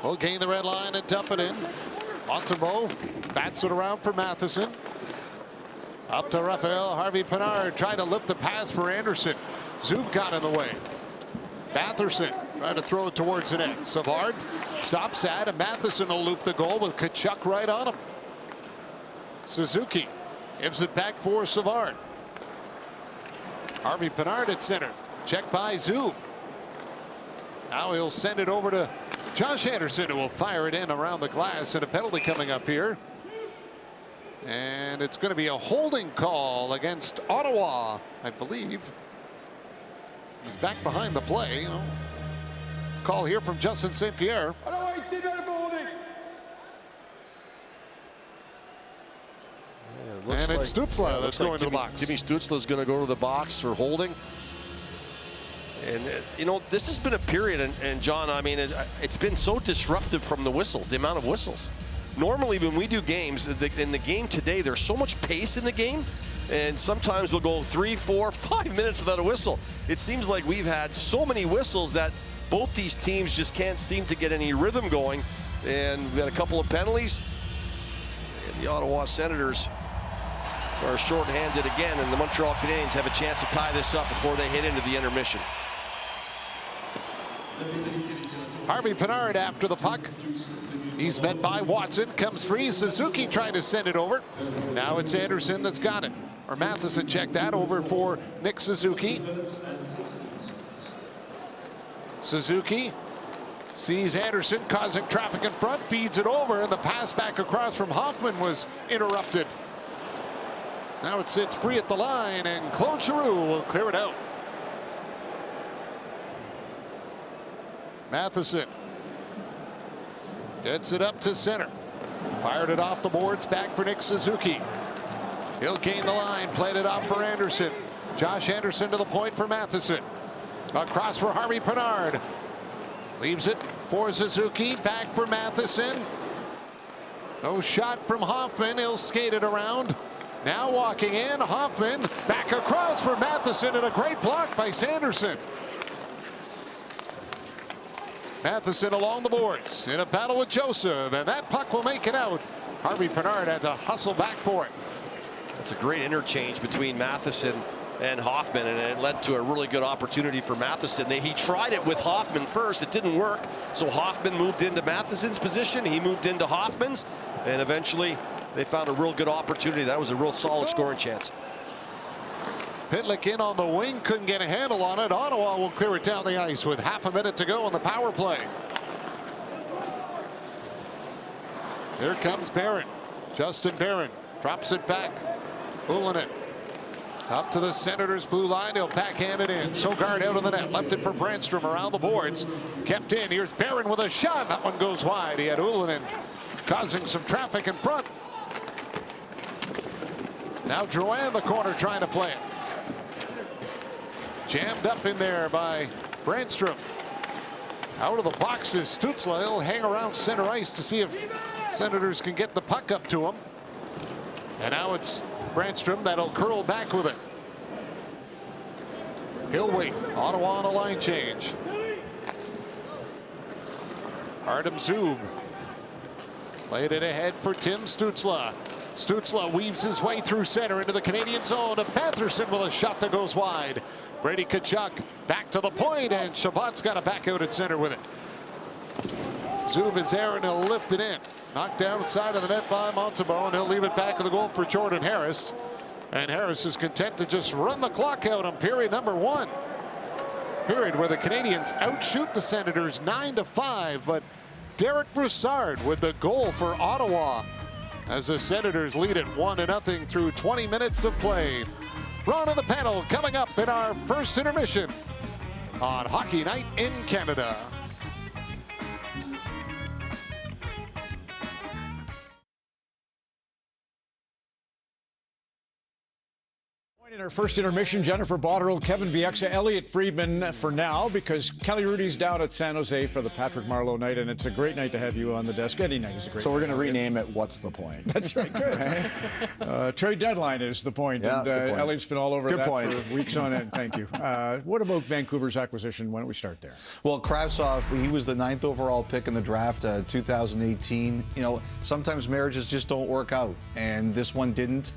will gain the red line and dump it in. Montembeault bats it around for Matheson. Up to Raphael Harvey Pinard, trying to lift the pass for Anderson. Zub got in the way. Matheson trying to throw it towards the net. Savard stops at, and Matheson will loop the goal with Tkachuk right on him. Suzuki gives it back for Savard. Harvey Pinard at center. Check by Zub. Now he'll send it over to Josh Anderson, who will fire it in around the glass, and a penalty coming up here. And it's going to be a holding call against Ottawa, I believe. He's back behind the play. You know, call here from Justin St. Pierre. And it's Stützle that's going to the box. Timmy Stützle is going to go to the box for holding. And, you know, this has been a period, and John, I mean, it's been so disruptive from the whistles, the amount of whistles. Normally, when we do games, in the game today, there's so much pace in the game, and sometimes we'll go 3, 4, 5 minutes without a whistle. It seems like we've had so many whistles that both these teams just can't seem to get any rhythm going, and we've had a couple of penalties. And the Ottawa Senators are shorthanded again, and the Montreal Canadiens have a chance to tie this up before they hit into the intermission. Harvey Pinard after the puck. He's met by Watson, comes free. Suzuki trying to send it over. Now it's Anderson that's got it. Or Matheson checked that over for Nick Suzuki. Suzuki sees Anderson causing traffic in front, feeds it over, and the pass back across from Hoffman was interrupted. Now it sits free at the line, and Claude Giroux will clear it out. Matheson gets it up to center. Fired it off the boards, back for Nick Suzuki. He'll gain the line, played it off for Anderson. Josh Anderson to the point for Matheson. Across for Harvey Pinard. Leaves it for Suzuki, back for Matheson. No shot from Hoffman, he'll skate it around. Now walking in, Hoffman, back across for Matheson, and a great block by Sanderson. Matheson along the boards in a battle with Joseph, and that puck will make it out. Harvey Pinard had to hustle back for it. That's a great interchange between Matheson and Hoffman, and it led to a really good opportunity for Matheson. He tried it with Hoffman first, it didn't work, so Hoffman moved into Matheson's position, he moved into Hoffman's, and eventually they found a real good opportunity. That was a real solid scoring chance. Pitlick in on the wing, couldn't get a handle on it. Ottawa will clear it down the ice with half a minute to go on the power play. Here comes Barron. Justin Barron drops it back. Ullinen up to the Senators' blue line. He'll backhand it in. Sogard out of the net. Left it for Brandstrom around the boards. Kept in. Here's Barron with a shot. That one goes wide. He had Ullinen causing some traffic in front. Now Drouin in the corner trying to play it. Jammed up in there by Brandstrom. Out of the box is Stützle. He'll hang around center ice to see if Senators can get the puck up to him. And now it's Brandstrom that'll curl back with it. He'll wait. Ottawa on a line change. Artem Zub played it ahead for Tim Stützle. Stützle weaves his way through center into the Canadian zone. To Patterson with a shot that goes wide. Brady Tkachuk back to the point, and Shabbat's got to back out at center with it. Zub is there, and he'll lift it in. Knocked down the side of the net by Montembeault, and he'll leave it back to the goal for Jordan Harris. And Harris is content to just run the clock out on period number 1. Period where the Canadians outshoot the Senators 9-5, but Derek Broussard with the goal for Ottawa as the Senators lead it 1-0 through 20 minutes of play. Ron and the panel coming up in our first intermission on Hockey Night in Canada. In our first intermission, Jennifer Botterill, Kevin Bieksa, Elliot Friedman for now, because Kelly Rudy's down at San Jose for the Patrick Marleau night, and it's a great night to have you on the desk. Any night is a great night. So we're going to rename it What's the Point? That's right. Good. Trade deadline is the point, yeah, and Elliot's been all over good that point. for weeks on end. Thank you. What about Vancouver's acquisition? Why don't we start there? Well, Kravtsov, he was the 9th overall pick in the draft 2018. You know, sometimes marriages just don't work out, and this one didn't.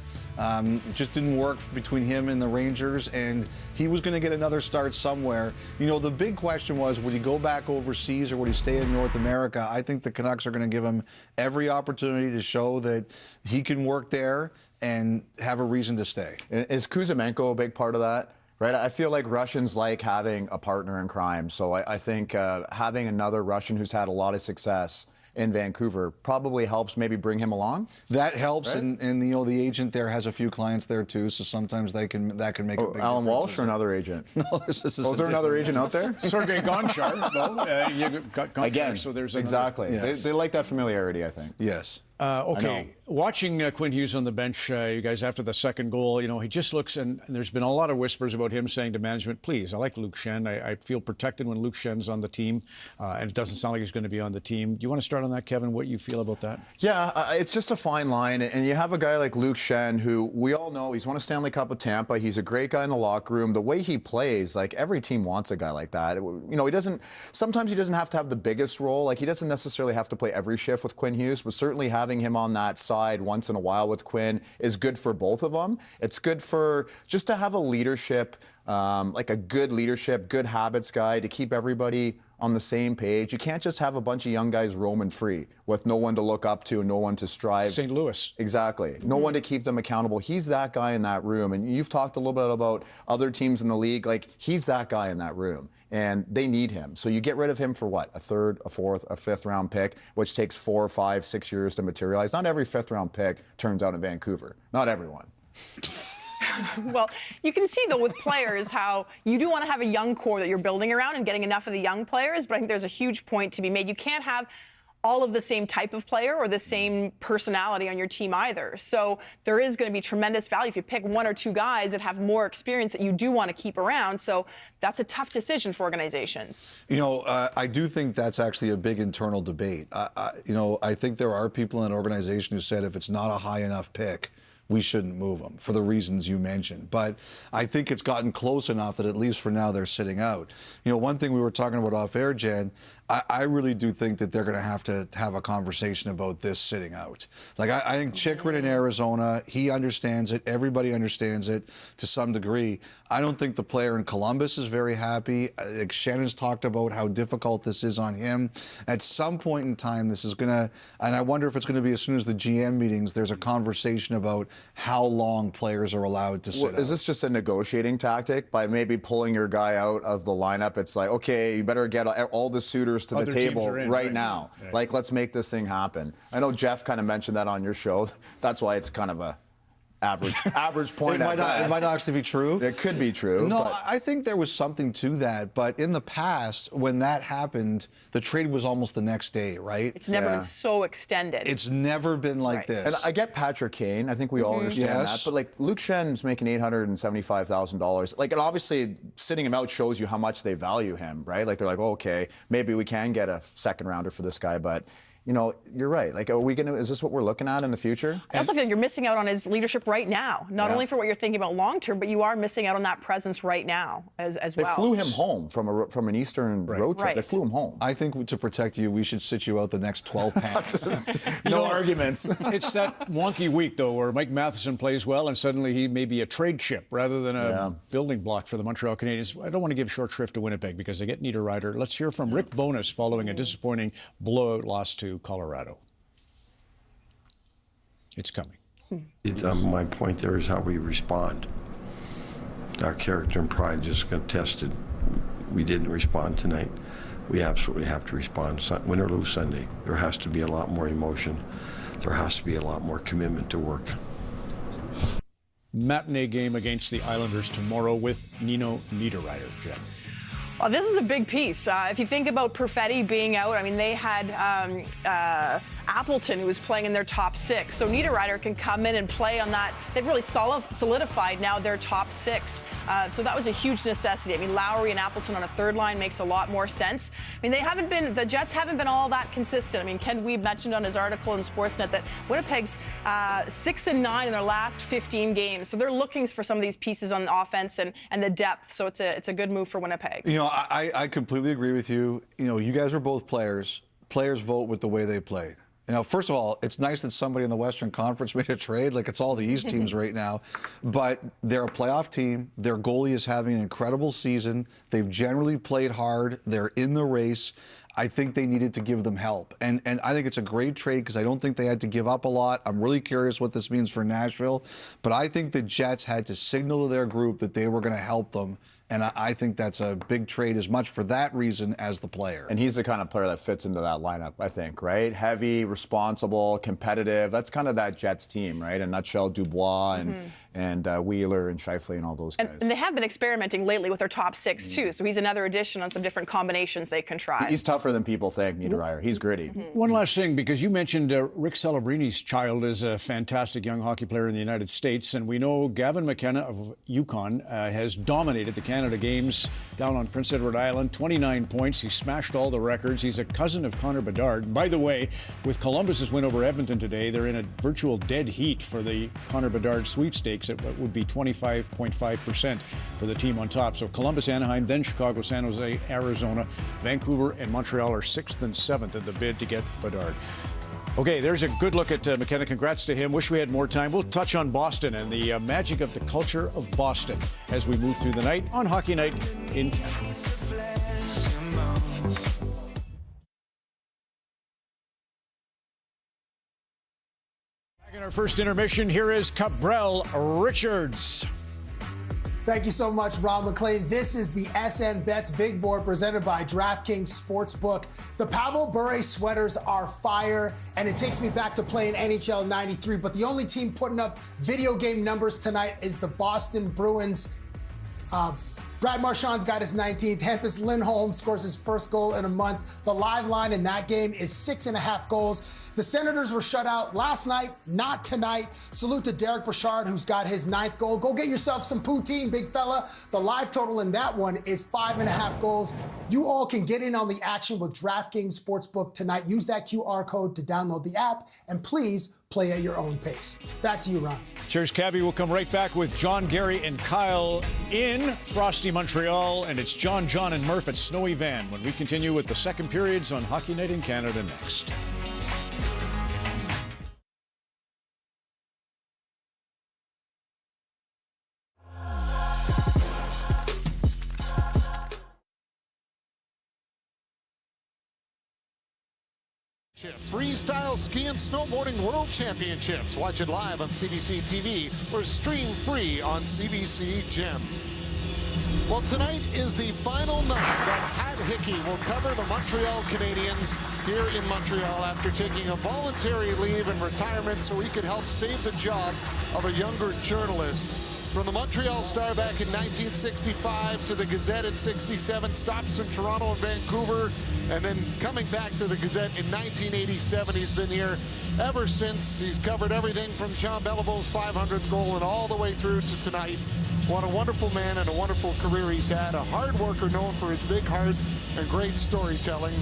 Just didn't work between him and the Rangers, and he was going to get another start somewhere. You know, the big question was, would he go back overseas or would he stay in North America? I think the Canucks are going to give him every opportunity to show that he can work there and have a reason to stay. Is Kuzmenko a big part of that? Right, I feel like Russians like having a partner in crime. So I think having another Russian who's had a lot of success in Vancouver probably helps maybe bring him along. That helps, right? and you know, the agent there has a few clients there too, so sometimes that can make a big difference. Alan Walsh or another agent? No, this is is there another agent out there? Sergei Gonchar, no? You got Gonchar, Again, so there's another. exactly. Yes. They like that familiarity, I think. Yes. Okay, watching Quinn Hughes on the bench, you guys, after the second goal, he just looks, and there's been a lot of whispers about him saying to management, please, I like Luke Schenn. I feel protected when Luke Schenn's on the team, and it doesn't sound like he's going to be on the team. Do you want to start on that, Kevin, what you feel about that? Yeah, it's just a fine line, and you have a guy like Luke Schenn, who we all know, he's won a Stanley Cup with Tampa. He's a great guy in the locker room. The way he plays, like, every team wants a guy like that. Sometimes he doesn't have to have the biggest role. Like, he doesn't necessarily have to play every shift with Quinn Hughes, but certainly having him on that side once in a while with Quinn is good for both of them. It's good for just to have a leadership, like a good leadership, good habits guy to keep everybody on the same page. You can't just have a bunch of young guys roaming free with no one to look up to, no one to strive. St. Louis. Exactly. No one to keep them accountable. He's that guy in that room. And you've talked a little bit about other teams in the league. Like, he's that guy in that room. And they need him. So you get rid of him for what? A third, a fourth, a fifth round pick, which takes 4, 5, 6 years to materialize. Not every fifth round pick turns out in Vancouver. Not everyone. Well, you can see, though, with players how you do want to have a young core that you're building around and getting enough of the young players, but I think there's a huge point to be made. You can't have all of the same type of player or the same personality on your team either. So there is going to be tremendous value if you pick 1 or 2 guys that have more experience that you do want to keep around. So that's a tough decision for organizations. I do think that's actually a big internal debate. I think there are people in an organization who said if it's not a high enough pick, we shouldn't move them for the reasons you mentioned. But I think it's gotten close enough that at least for now they're sitting out. One thing we were talking about off air, Jen, I really do think that they're going to have a conversation about this sitting out. Like, I think Chychrun in Arizona, he understands it. Everybody understands it to some degree. I don't think the player in Columbus is very happy. Like, Shannon's talked about how difficult this is on him. At some point in time, this is going to, and I wonder if it's going to be as soon as the GM meetings, there's a conversation about how long players are allowed to sit out. Is this just a negotiating tactic by maybe pulling your guy out of the lineup? It's like, okay, you better get all the suitors to the table right now. Right. Like, let's make this thing happen. I know Jeff kind of mentioned that on your show. That's why it's kind of a average point. It might not actually be true. It could be true. No, I think there was something to that. But in the past, when that happened, the trade was almost the next day, right? It's never been so extended. It's never been like this. And I get Patrick Kane. I think we all understand that. But, like, Luke Schenn's making $875,000. Like, and obviously sitting him out shows you how much they value him, right? Like, they're like, oh, okay, maybe we can get a second rounder for this guy, but you're right. Like, is this what we're looking at in the future? I also feel like you're missing out on his leadership right now. Not only for what you're thinking about long term, but you are missing out on that presence right now as well. They flew him home from an Eastern road trip. They flew him home. I think to protect you, we should sit you out the next 12 pounds. No arguments. It's that wonky week, though, where Mike Matheson plays well and suddenly he may be a trade chip rather than a building block for the Montreal Canadiens. I don't want to give short shrift to Winnipeg because they get Niederreiter. Let's hear from Rick Bowness following a disappointing blowout loss to Colorado. It's coming. My point there is how we respond. Our character and pride just got tested. We didn't respond tonight. We absolutely have to respond. Win or lose Sunday, there has to be a lot more emotion. There has to be a lot more commitment to work. Matinee game against the Islanders tomorrow with Nino Niederreiter, Jeff. Well, this is a big piece. If you think about Perfetti being out, I mean, they had Appleton, who was playing in their top 6. So Niederreiter can come in and play on that. They've really solidified now their top 6. So that was a huge necessity. I mean, Lowry and Appleton on a third line makes a lot more sense. I mean, the Jets haven't been all that consistent. I mean, Ken Wiebe mentioned on his article in Sportsnet that Winnipeg's 6-9 in their last 15 games. So they're looking for some of these pieces on the offense and the depth. So it's a good move for Winnipeg. I completely agree with you. You guys are both players. Players vote with the way they play. First of all, it's nice that somebody in the Western Conference made a trade. Like, it's all the East teams right now. But they're a playoff team. Their goalie is having an incredible season. They've generally played hard. They're in the race. I think they needed to give them help. And I think it's a great trade because I don't think they had to give up a lot. I'm really curious what this means for Nashville. But I think the Jets had to signal to their group that they were going to help them And I think that's a big trade as much for that reason as the player. And he's the kind of player that fits into that lineup, I think, right? Heavy, responsible, competitive. That's kind of that Jets team, right? In a nutshell, Dubois and Wheeler and Scheifele and all those guys. And they have been experimenting lately with their top 6, too. So he's another addition on some different combinations they can try. He's tougher than people think, Niederreiter. He's gritty. One last thing, because you mentioned Rick Celebrini's child is a fantastic young hockey player in the United States, and we know Gavin McKenna of UConn has dominated the Canada Games down on Prince Edward Island, 29 points. He smashed all the records. He's a cousin of Connor Bedard. By the way, with Columbus's win over Edmonton today, they're in a virtual dead heat for the Connor Bedard sweepstakes at what would be 25.5% for the team on top. So Columbus, Anaheim, then Chicago, San Jose, Arizona, Vancouver, and Montreal are 6th and 7th in the bid to get Bedard. Okay, there's a good look at McKenna. Congrats to him. Wish we had more time. We'll touch on Boston and the magic of the culture of Boston as we move through the night on Hockey Night in Canada. Back in our first intermission, here is Cabral Richards. Thank you so much, Rob McLean. This is the SN Bets Big Board presented by DraftKings Sportsbook. The Pavel Bure sweaters are fire, and it takes me back to playing NHL 93, but the only team putting up video game numbers tonight is the Boston Bruins. Brad Marchand's got his 19th. Hampus Lindholm scores his first goal in a month. The live line in that game is 6.5 goals. The Senators were shut out last night, not tonight. Salute to Derek Brassard, who's got his 9th goal. Go get yourself some poutine, big fella. The live total in that one is 5.5 goals. You all can get in on the action with DraftKings Sportsbook tonight. Use that QR code to download the app, and please play at your own pace. Back to you, Ron. Cheers, Cabby. We'll come right back with John, Gary, and Kyle in frosty Montreal, and it's John, and Murph at Snowy Van when we continue with the second periods on Hockey Night in Canada next. Freestyle Ski and Snowboarding World Championships. Watch it live on CBC TV or stream free on CBC Gem. Well, tonight is the final night that Pat Hickey will cover the Montreal Canadiens here in Montreal after taking a voluntary leave and retirement so he could help save the job of a younger journalist. From the Montreal Star back in 1965 to the Gazette in 67, stops in Toronto and Vancouver, and then coming back to the Gazette in 1987. He's been here ever since. He's covered everything from Jean Beliveau's 500th goal and all the way through to tonight. What a wonderful man and a wonderful career he's had. A hard worker known for his big heart and great storytelling.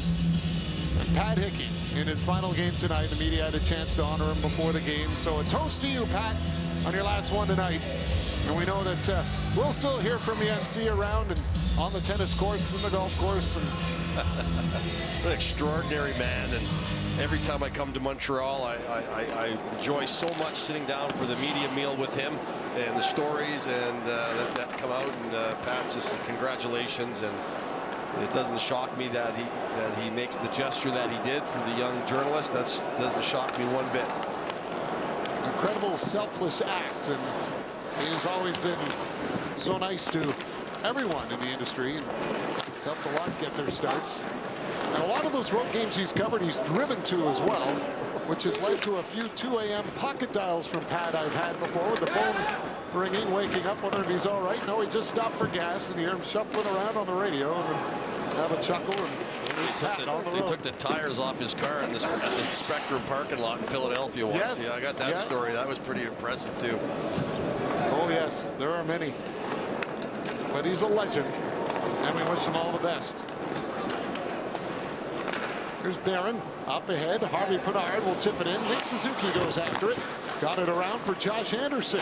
And Pat Hickey, in his final game tonight, the media had a chance to honor him before the game. So a toast to you, Pat, on your last one tonight. And we know that we'll still hear from you and see you around and on the tennis courts and the golf course. And an extraordinary man, and every time I come to Montreal, I enjoy so much sitting down for the media meal with him and the stories and that come out. And Pat, just congratulations, and it doesn't shock me that he makes the gesture that he did for the young journalist. That doesn't shock me one bit. Incredible selfless act, and he's always been so nice to everyone in the industry. It's helped a lot get their starts. And a lot of those road games he's covered, he's driven to as well, which has led to a few 2 a.m. pocket dials from Pat I've had before, with the phone ringing, waking up, wondering if he's all right. No, he just stopped for gas, and you hear him shuffling around on the radio, and then have a chuckle. And they took the tires off his car in the Spectrum parking lot in Philadelphia once. Yes. Yeah, I got that story. That was pretty impressive, too. Oh, yes, there are many. But he's a legend, and we wish him all the best. Here's Barron up ahead. Harvey Pinard will tip it in. Nick Suzuki goes after it. Got it around for Josh Anderson.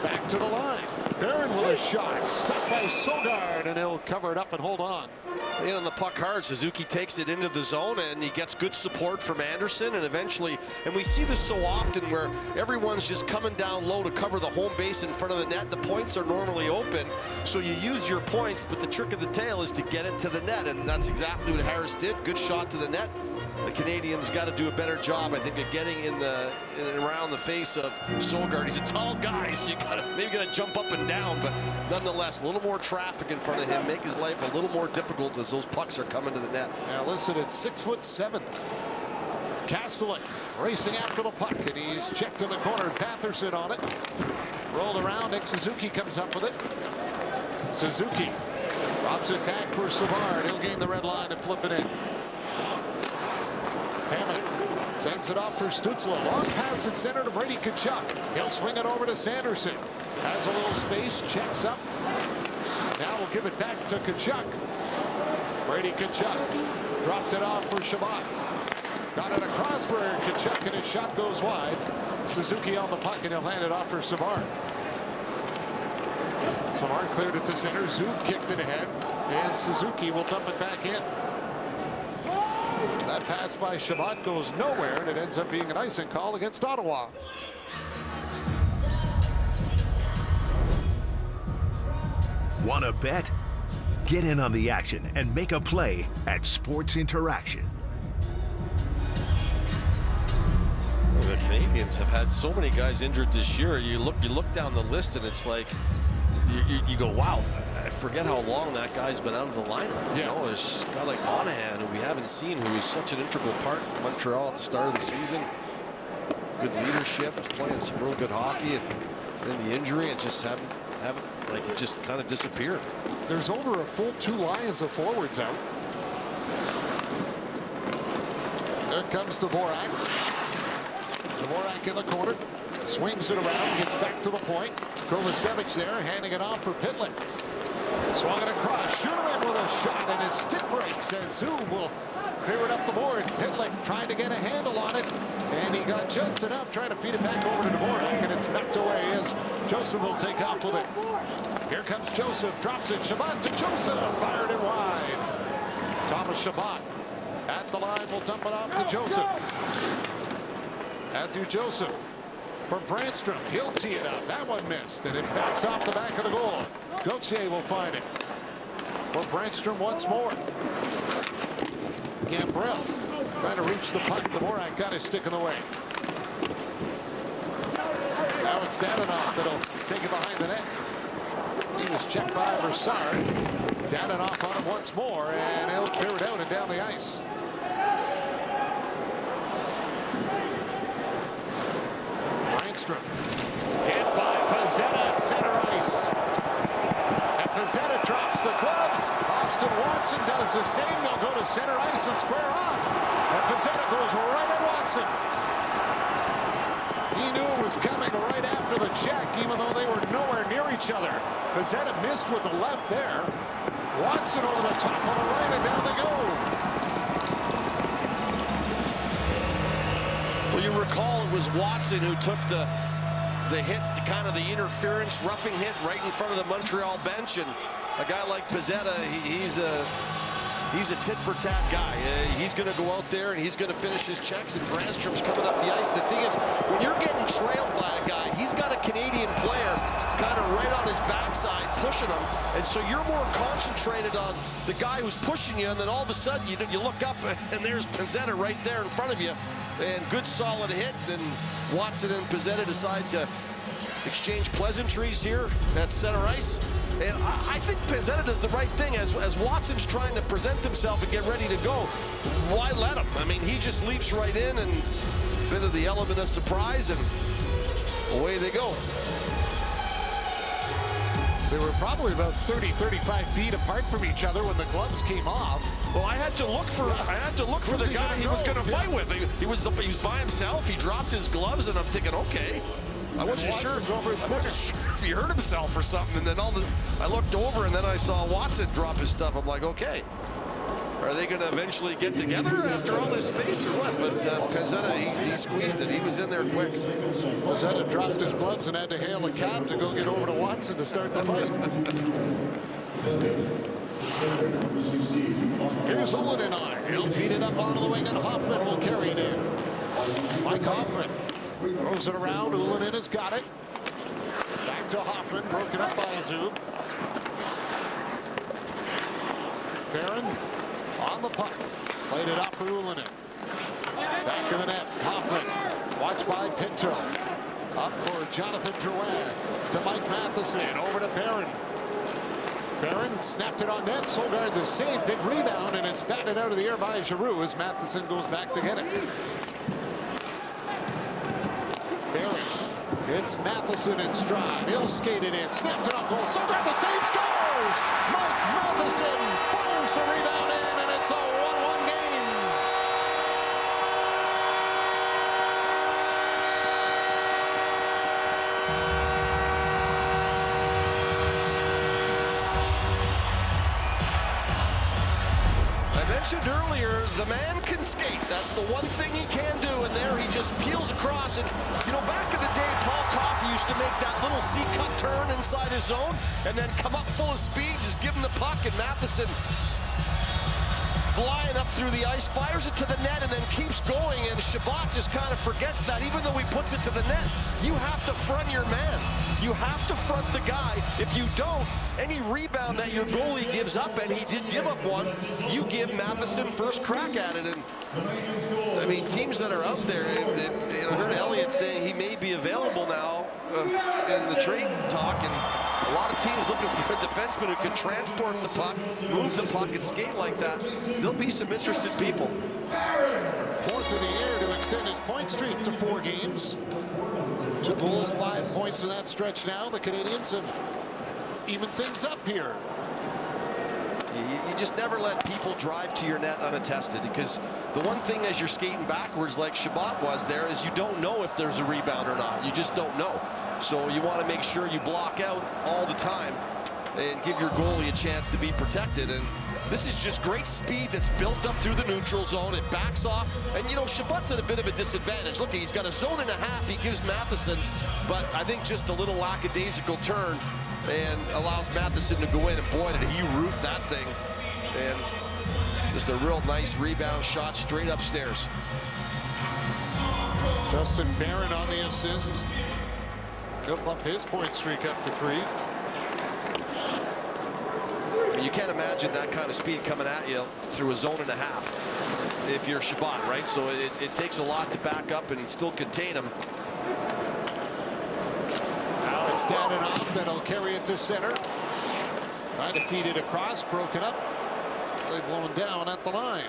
Back to the line. Barron with a shot. Stopped by Sogard, and he'll cover it up and hold on. In on the puck hard, Suzuki takes it into the zone, and he gets good support from Anderson, and eventually, and we see this so often where everyone's just coming down low to cover the home base in front of the net. The points are normally open, so you use your points, but the trick of the tail is to get it to the net, and that's exactly what Harris did. Good shot to the net. the Canadians got to do a better job, I think, of getting in and around the face of Sogaard. He's a tall guy, so you maybe got to jump up and down, but nonetheless, a little more traffic in front of him, make his life a little more difficult as those pucks are coming to the net. Now listen, it's 6'7". Kastelik racing after the puck, and he's checked in the corner. Patherson on it. Rolled around, Nick Suzuki comes up with it. Suzuki drops it back for Savard. He'll gain the red line and flip it in. Hammond sends it off for Stützle. Long pass at center to Brady Tkachuk. He'll swing it over to Sanderson. Has a little space, checks up. Now we'll give it back to Tkachuk. Brady Tkachuk dropped it off for Shabbat. Got it across for Tkachuk, and his shot goes wide. Suzuki on the puck, and he'll hand it off for Savard. Savard cleared it to center. Zub kicked it ahead, and Suzuki will dump it back in. That pass by Shabbat goes nowhere, and it ends up being an icing call against Ottawa. Want to bet? Get in on the action and make a play at Sports Interaction. The Canadians have had so many guys injured this year. You look down the list, and it's like you go, wow, I forget how long that guy's been out of the lineup. You know, there's a guy like Monahan, who we haven't seen, who is such an integral part in Montreal at the start of the season. Good leadership, was playing some real good hockey, and then the injury, and just haven't like, it just kind of disappeared. There's over a full 2 lines of forwards out. There comes Dvorak. Dvorak in the corner, swings it around, gets back to the point. Kovacevic there, handing it off for Pitlick. Swung it across, shoot him in with a shot, and his stick breaks as Zub will clear it up the boards. Pitlick trying to get a handle on it, and he got just enough, trying to feed it back over to Dvorak, and it's knocked away as Joseph will take off with it. Here comes Joseph, drops it, Shabbat to Joseph, fired it wide. Thomas Shabbat at the line, will dump it off to Joseph. Matthew Joseph for Brandstrom. He'll tee it up. That one missed, and it bounced off the back of the goal. Gauthier will find it for Brandstrom once more. Gambrell trying to reach the puck. Dvorak got his stick in the way. Now it's Dadonov that'll take it behind the net. He was checked by Broussard. Dadonov on him once more, and he'll clear it out and down the ice. Hit by Pezzetta at center ice. And Pezzetta drops the gloves. Austin Watson does the same. They'll go to center ice and square off. And Pezzetta goes right at Watson. He knew it was coming right after the check, even though they were nowhere near each other. Pezzetta missed with the left there. Watson over the top on the right, and down they go. Well, you recall it was Watson who took the hit, kind of the interference, roughing hit right in front of the Montreal bench, and a guy like Pezzetta, he's a tit-for-tat guy. He's going to go out there and he's going to finish his checks, and Brandstrom's coming up the ice. The thing is, when you're getting trailed by a guy, he's got a Canadian player kind of right on his backside pushing him, and so you're more concentrated on the guy who's pushing you, and then all of a sudden you look up and there's Pezzetta right there in front of you, and good solid hit, and Watson and Pezzetta decide to exchange pleasantries here at center ice. And I think Pezzetta does the right thing as Watson's trying to present himself and get ready to go. Why let him? I mean, he just leaps right in, and a bit of the element of surprise, and away they go. They were probably about 30, 35 feet apart from each other when the gloves came off. Well, I had to look for the guy he was going to fight with. He was by himself. He dropped his gloves, and I'm thinking, okay. I wasn't sure if he hurt himself or something, and then I looked over, and then I saw Watson drop his stuff. I'm like, okay, are they going to eventually get together after all this space or what? But Pezzetta, he squeezed it. He was in there quick. Pezzetta dropped his gloves and had to hail a cab to go get over to Watson to start the fight. Here's Ullinen on it. He'll feed it up onto the wing, and Hoffman will carry it in. Mike Hoffman throws it around. Ullinen has got it. Back to Hoffman, broken up by Zub. Barron on the puck. Played it up for Ullinen. Back of the net, Hoffman. Watched by Pinto. Up for Jonathan Drouin. To Mike Matheson. Over to Barron. Barron snapped it on net. Solgaard the save. Big rebound, and it's batted out of the air by Giroux as Matheson goes back to get it. Barron. It's Matheson in stride. He'll skate it in. Snapped it on goal. Solgaard the save. Scores! Mike Matheson fires the rebound in, and it's a 1-1 game. Mentioned earlier, the man can skate. That's the one thing he can do, and there he just peels across it. You know, back in the day, Paul Coffey used to make that little C-cut turn inside his zone and then come up full of speed, just give him the puck, and Matheson flying up through the ice, fires it to the net, and then keeps going, and Chabot just kind of forgets that. Even though he puts it to the net, you have to front your man. You have to front the guy. If you don't, any rebound that your goalie gives up, and he did give up one, you give Matheson first crack at it. And I mean, teams that are out there, I heard Elliott say he may be available now in the trade talk, and a lot of teams looking for a defenseman who can transport the puck, move the puck, and skate like that. There'll be some interested people. Fourth of the year to extend his point streak to 4 games. 2 goals, 5 points in that stretch now. The Canadians have evened things up here. You just never let people drive to your net unattested, because the one thing as you're skating backwards like Chabot was there is you don't know if there's a rebound or not. You just don't know. So you want to make sure you block out all the time and give your goalie a chance to be protected. And this is just great speed that's built up through the neutral zone. It backs off. And, you know, Chabot's at a bit of a disadvantage. Look, he's got a zone and a half. He gives Matheson, but I think just a little lackadaisical turn and allows Matheson to go in. And boy, did he roof that thing. And just a real nice rebound shot straight upstairs. Justin Barron on the assist. He'll bump his point streak up to 3. You can't imagine that kind of speed coming at you through a zone and a half if you're Chabot, right? So it takes a lot to back up and still contain him. Now it's Dadonov that'll carry it to center. Trying to feed it across, broken up. They've blown down at the line.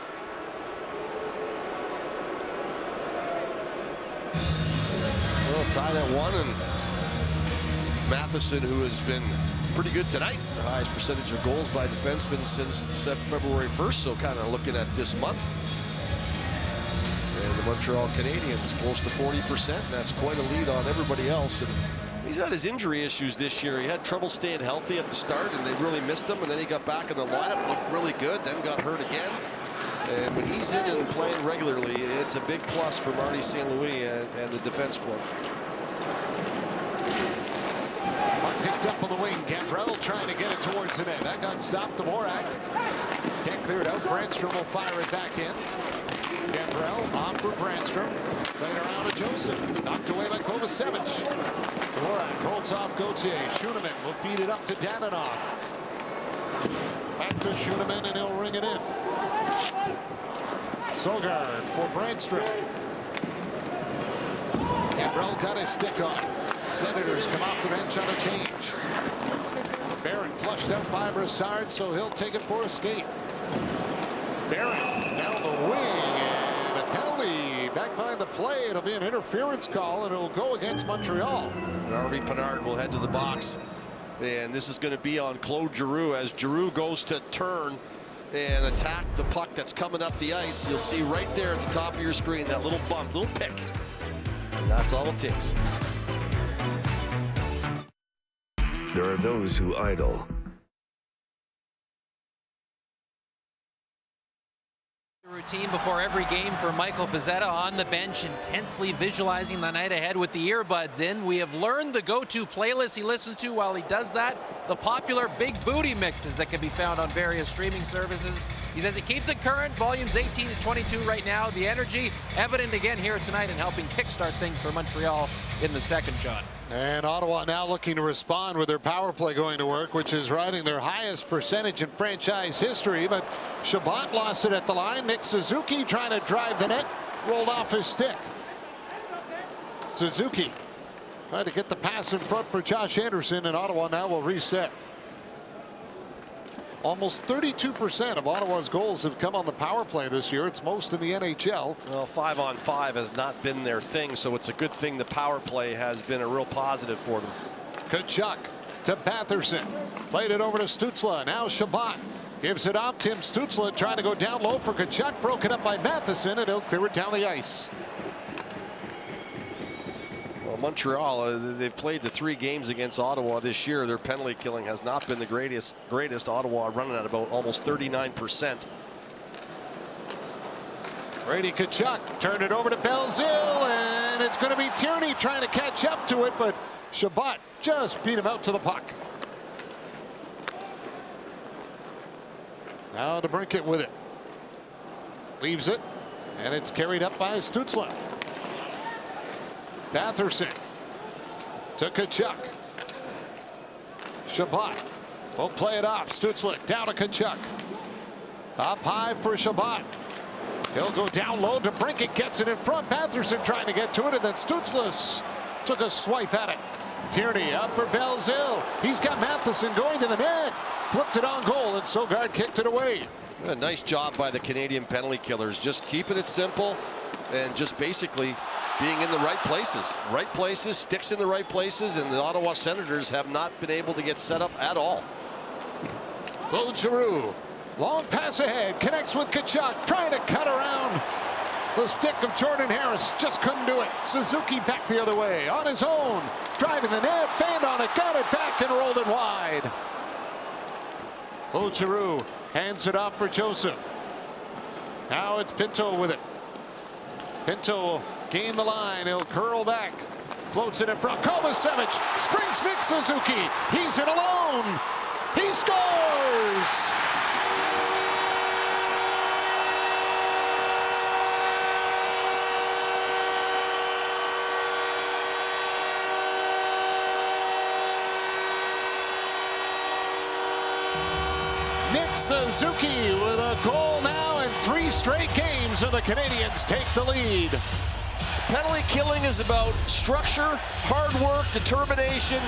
Well, tied at 1, and Matheson, who has been pretty good tonight, the highest percentage of goals by defensemen since February 1st, so kind of looking at this month. And the Montreal Canadiens close to 40%, and that's quite a lead on everybody else. And he's had his injury issues this year. He had trouble staying healthy at the start, and they really missed him, and then he got back in the lineup, looked really good, then got hurt again. And when he's in and playing regularly, it's a big plus for Marty St. Louis and the defense corps. Picked up on the wing. Gambrell trying to get it towards the net. That got stopped. Dvorak can't clear it out. Brandstrom will fire it back in. Gambrell on for Brandstrom. Later around to Joseph. Knocked away by Kovacevic. Dvorak holds off Gauthier. Schuenemann will feed it up to Dadonov. Back to Schuenemann, and he'll ring it in. Solgaard for Brandstrom. Gambrell got his stick on. Senators come off the bench on a change. Barron flushed out by Brassard, so he'll take it for a skate. Barron down the wing, and a penalty back behind the play. It'll be an interference call, and it'll go against Montreal. Harvey Pinard will head to the box, and this is going to be on Claude Giroux as Giroux goes to turn and attack the puck that's coming up the ice. You'll see right there at the top of your screen that little bump, little pick, and that's all it takes. There are those who idle. Routine before every game for Michael Pezzetta on the bench, intensely visualizing the night ahead with the earbuds in. We have learned the go-to playlist he listens to while he does that, the popular Big Booty mixes that can be found on various streaming services. He says he keeps it current, volumes 18 to 22 right now. The energy evident again here tonight and helping kickstart things for Montreal in the second shot. And Ottawa now looking to respond with their power play going to work, which is riding their highest percentage in franchise history. But Chabot lost it at the line. Nick Suzuki trying to drive the net. rolled off his stick. Suzuki tried to get the pass in front for Josh Anderson, and Ottawa now will reset. Almost 32% of Ottawa's goals have come on the power play this year. It's most in the NHL. Well, 5-on-5 has not been their thing, so it's a good thing the power play has been a real positive for them. Kachuk to Batherson. Played it over to Stützle. Now Shabbat gives it off. Tim Stützle trying to go down low for Kachuk. Broken up by Matheson, and he'll clear it down the ice. Well, Montreal, they've played the 3 games against Ottawa this year. Their penalty killing has not been the greatest. Ottawa running at about almost 39%. Brady Kachuk turned it over to Belzile, and it's going to be Tierney trying to catch up to it, but Shabbat just beat him out to the puck. Now DeBrincat with it. Leaves it, and it's carried up by Stützle. Batherson to Kachuk. Shabbat will play it off. Stützle down to Kachuk. Up high for Shabbat. He'll go down low. DeBrincat gets it in front. Batherson trying to get to it, and then Stützle took a swipe at it. Tierney up for Belzile. He's got Matheson going to the net. Flipped it on goal, and Sogard kicked it away. A nice job by the Canadian penalty killers, just keeping it simple and just basically being in the right places. Right places, sticks in the right places, and the Ottawa Senators have not been able to get set up at all. Claude Giroux, long pass ahead, connects with Kachuk, trying to cut around the stick of Jordan Harris. Just couldn't do it. Suzuki back the other way, on his own, driving the net, fanned on it, got it back, and rolled it wide. Claude Giroux hands it off for Joseph. Now it's Pinto with it. Pinto gain the line. He'll curl back. Floats it in front. Kovacevic springs Nick Suzuki. He's in alone. He scores! Nick Suzuki with a goal now in 3 straight games, and the Canadians take the lead. Penalty killing is about structure, hard work, determination,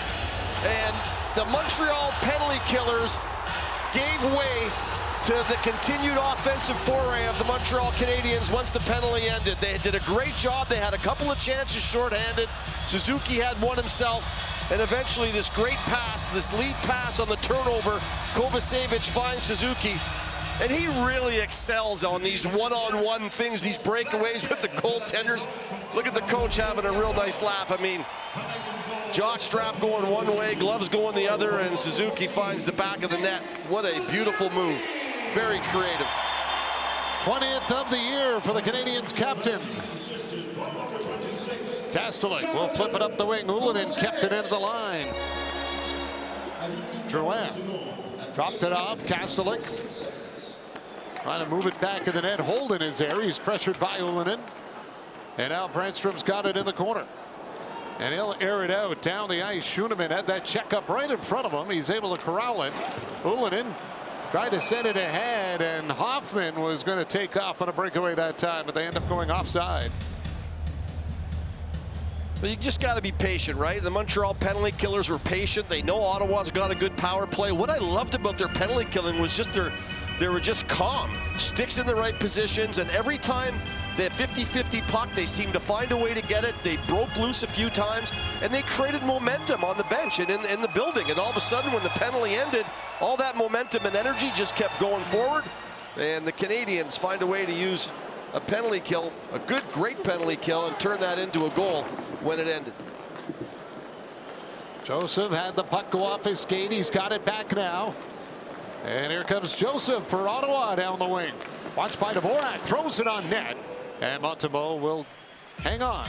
and the Montreal penalty killers gave way to the continued offensive foray of the Montreal Canadiens once the penalty ended. They did a great job. They had a couple of chances shorthanded. Suzuki had one himself, and eventually this great pass, this lead pass on the turnover, Kovacevic finds Suzuki. And he really excels on these one-on-one things, these breakaways with the goaltenders. Look at the coach having a real nice laugh. I mean, jockstrap going one way, gloves going the other, and Suzuki finds the back of the net. What a beautiful move. Very creative. 20th of the year for the Canadiens captain. Kastelik will flip it up the wing. Ullinen kept it into the line. Drouin dropped it off. Kastelik trying to move it back in the net. Holden is there. He's pressured by Ullinen. And now Brandstrom's got it in the corner. And he'll air it out down the ice. Schoenemann had that checkup right in front of him. He's able to corral it. Ullinen tried to send it ahead, and Hoffman was going to take off on a breakaway that time, but they end up going offside. But you just got to be patient, right? The Montreal penalty killers were patient. They know Ottawa's got a good power play. What I loved about their penalty killing was just they were just calm. Sticks in the right positions, and every time they had 50-50 puck, they seemed to find a way to get it. They broke loose a few times, and they created momentum on the bench and in the building. And all of a sudden, when the penalty ended, all that momentum and energy just kept going forward. And the Canadiens find a way to use a penalty kill, a good, great penalty kill, and turn that into a goal when it ended. Joseph had the puck go off his skate. He's got it back now. And here comes Joseph for Ottawa down the wing. Watched by Dvorak, throws it on net. And Montembeault will hang on.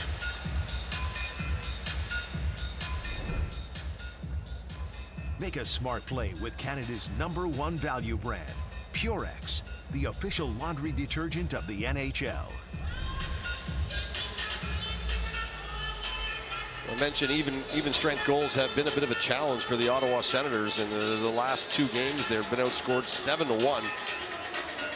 Make a smart play with Canada's #1 value brand, Purex, the official laundry detergent of the NHL. I mentioned even strength goals have been a bit of a challenge for the Ottawa Senators. In the last 2 games, they've been outscored 7-1.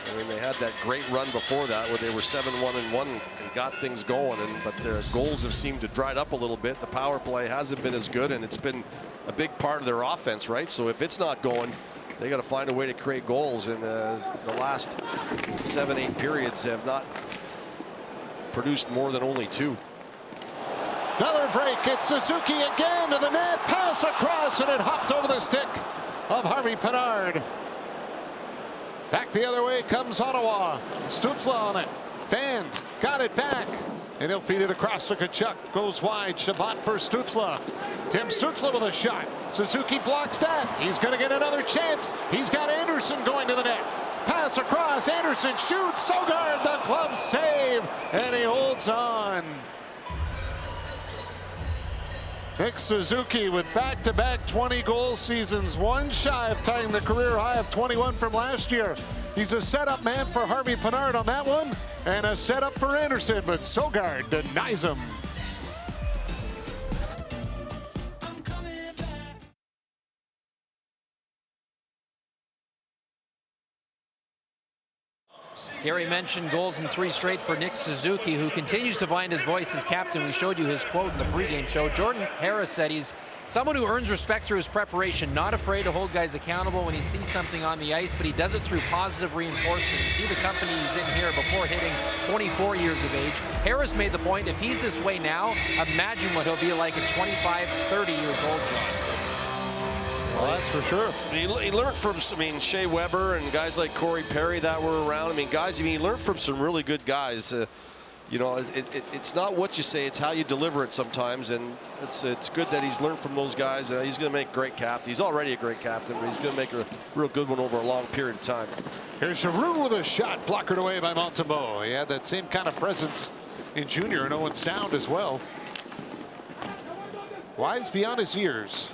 I mean, they had that great run before that where they were 7-1-1 and got things going, but their goals have seemed to dried up a little bit. The power play hasn't been as good, and it's been a big part of their offense, right? So if it's not going, they got to find a way to create goals, and the last 7-8 periods have not produced more than only 2. Another break. It's Suzuki again to the net. Pass across, and it hopped over the stick of Harvey Pinard. Back the other way comes Ottawa. Stützle on it. Fan got it back, and he'll feed it across to Tkachuk. Goes wide. Chabot for Stützle. Tim Stützle with a shot. Suzuki blocks that. He's going to get another chance. He's got Anderson going to the net. Pass across. Anderson shoots. Sogard, the glove save, and he holds on. Nick Suzuki with back-to-back 20-goal seasons, one shy of tying the career high of 21 from last year. He's a setup man for Harvey Pinard on that one, and a setup for Anderson, but Sogard denies him. Gary mentioned goals in 3 straight for Nick Suzuki, who continues to find his voice as captain. We showed you his quote in the pregame show. Jordan Harris said he's someone who earns respect through his preparation, not afraid to hold guys accountable when he sees something on the ice, but he does it through positive reinforcement. You see the company he's in here before hitting 24 years of age. Harris made the point, if he's this way now, imagine what he'll be like at 25, 30 years old, John. Well, that's for sure. He learned from, Shea Weber and guys like Corey Perry that were around. He learned from some really good guys. It's not what you say, it's how you deliver it sometimes, and it's good that he's learned from those guys. He's going to make a great captain. He's already a great captain, but he's going to make a real good one over a long period of time. Here's Giroux with a shot, blockered away by Montembeault. He had that same kind of presence in junior, and Owen Sound as well. Wise beyond his years.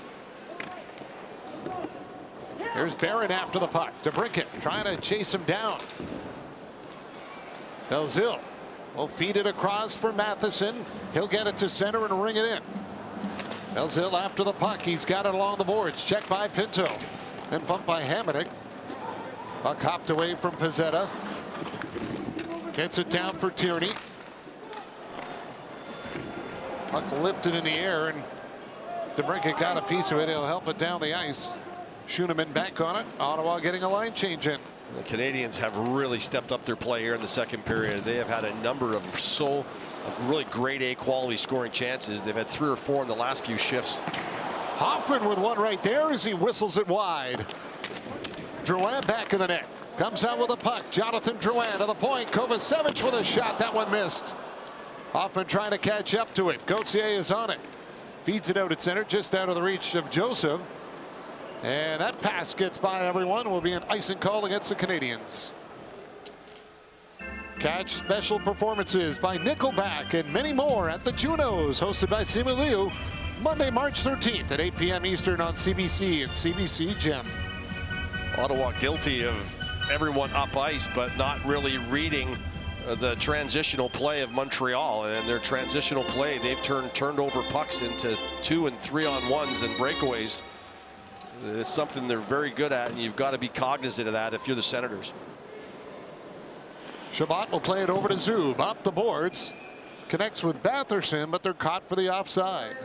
Here's Barron after the puck. DeBrincat trying to chase him down. Belzile will feed it across for Matheson. He'll get it to center and ring it in. Belzile after the puck. He's got it along the boards. Checked by Pinto. Then bumped by Hamonic. Puck hopped away from Pezzetta. Gets it down for Tierney. Puck lifted in the air, and DeBrincat got a piece of it. He'll help it down the ice. Schoenemann back on it. Ottawa getting a line change in. The Canadians have really stepped up their play here in the second period. They have had a number of really grade A quality scoring chances. They've had 3 or 4 in the last few shifts. Hoffman with one right there as he whistles it wide. Drouin back in the net. Comes out with a puck. Jonathan Drouin to the point. Kovacevic with a shot. That one missed. Hoffman trying to catch up to it. Gauthier is on it. Feeds it out at center, just out of the reach of Joseph. And that pass gets by everyone. Will be an icing call against the Canadians. Catch special performances by Nickelback and many more at the Junos, hosted by Simu Liu, Monday, March 13th at 8 p.m. Eastern on CBC and CBC Gem. Ottawa guilty of everyone up ice, but not really reading the transitional play of Montreal. And their transitional play, they've turned over pucks into 2- and 3-on-1s and breakaways. It's something they're very good at, and you've got to be cognizant of that if you're the Senators. Chabot will play it over to Zub. Up the boards. Connects with Batherson, but they're caught for the offside.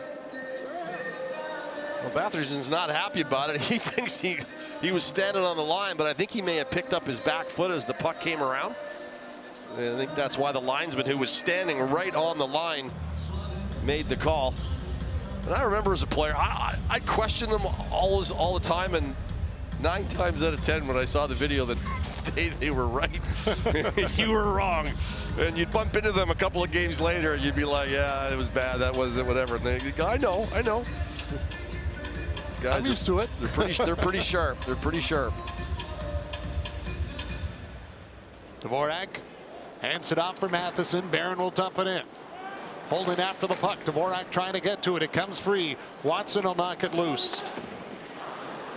Well, Batherson's not happy about it. He thinks he was standing on the line, but I think he may have picked up his back foot as the puck came around. And I think that's why the linesman, who was standing right on the line, made the call. And I remember as a player, I questioned them all the time, and 9 times out of 10 when I saw the video the next day, they were right. You were wrong. And you'd bump into them a couple of games later, and you'd be like, yeah, it was bad, that wasn't, whatever. And they go, I know. These guys I'm used to it. They're pretty sharp. They're pretty sharp. Dvorak hands it off for Matheson. Barron will dump it in. Holding after the puck. Dvorak trying to get to it. It comes free. Watson will knock it loose.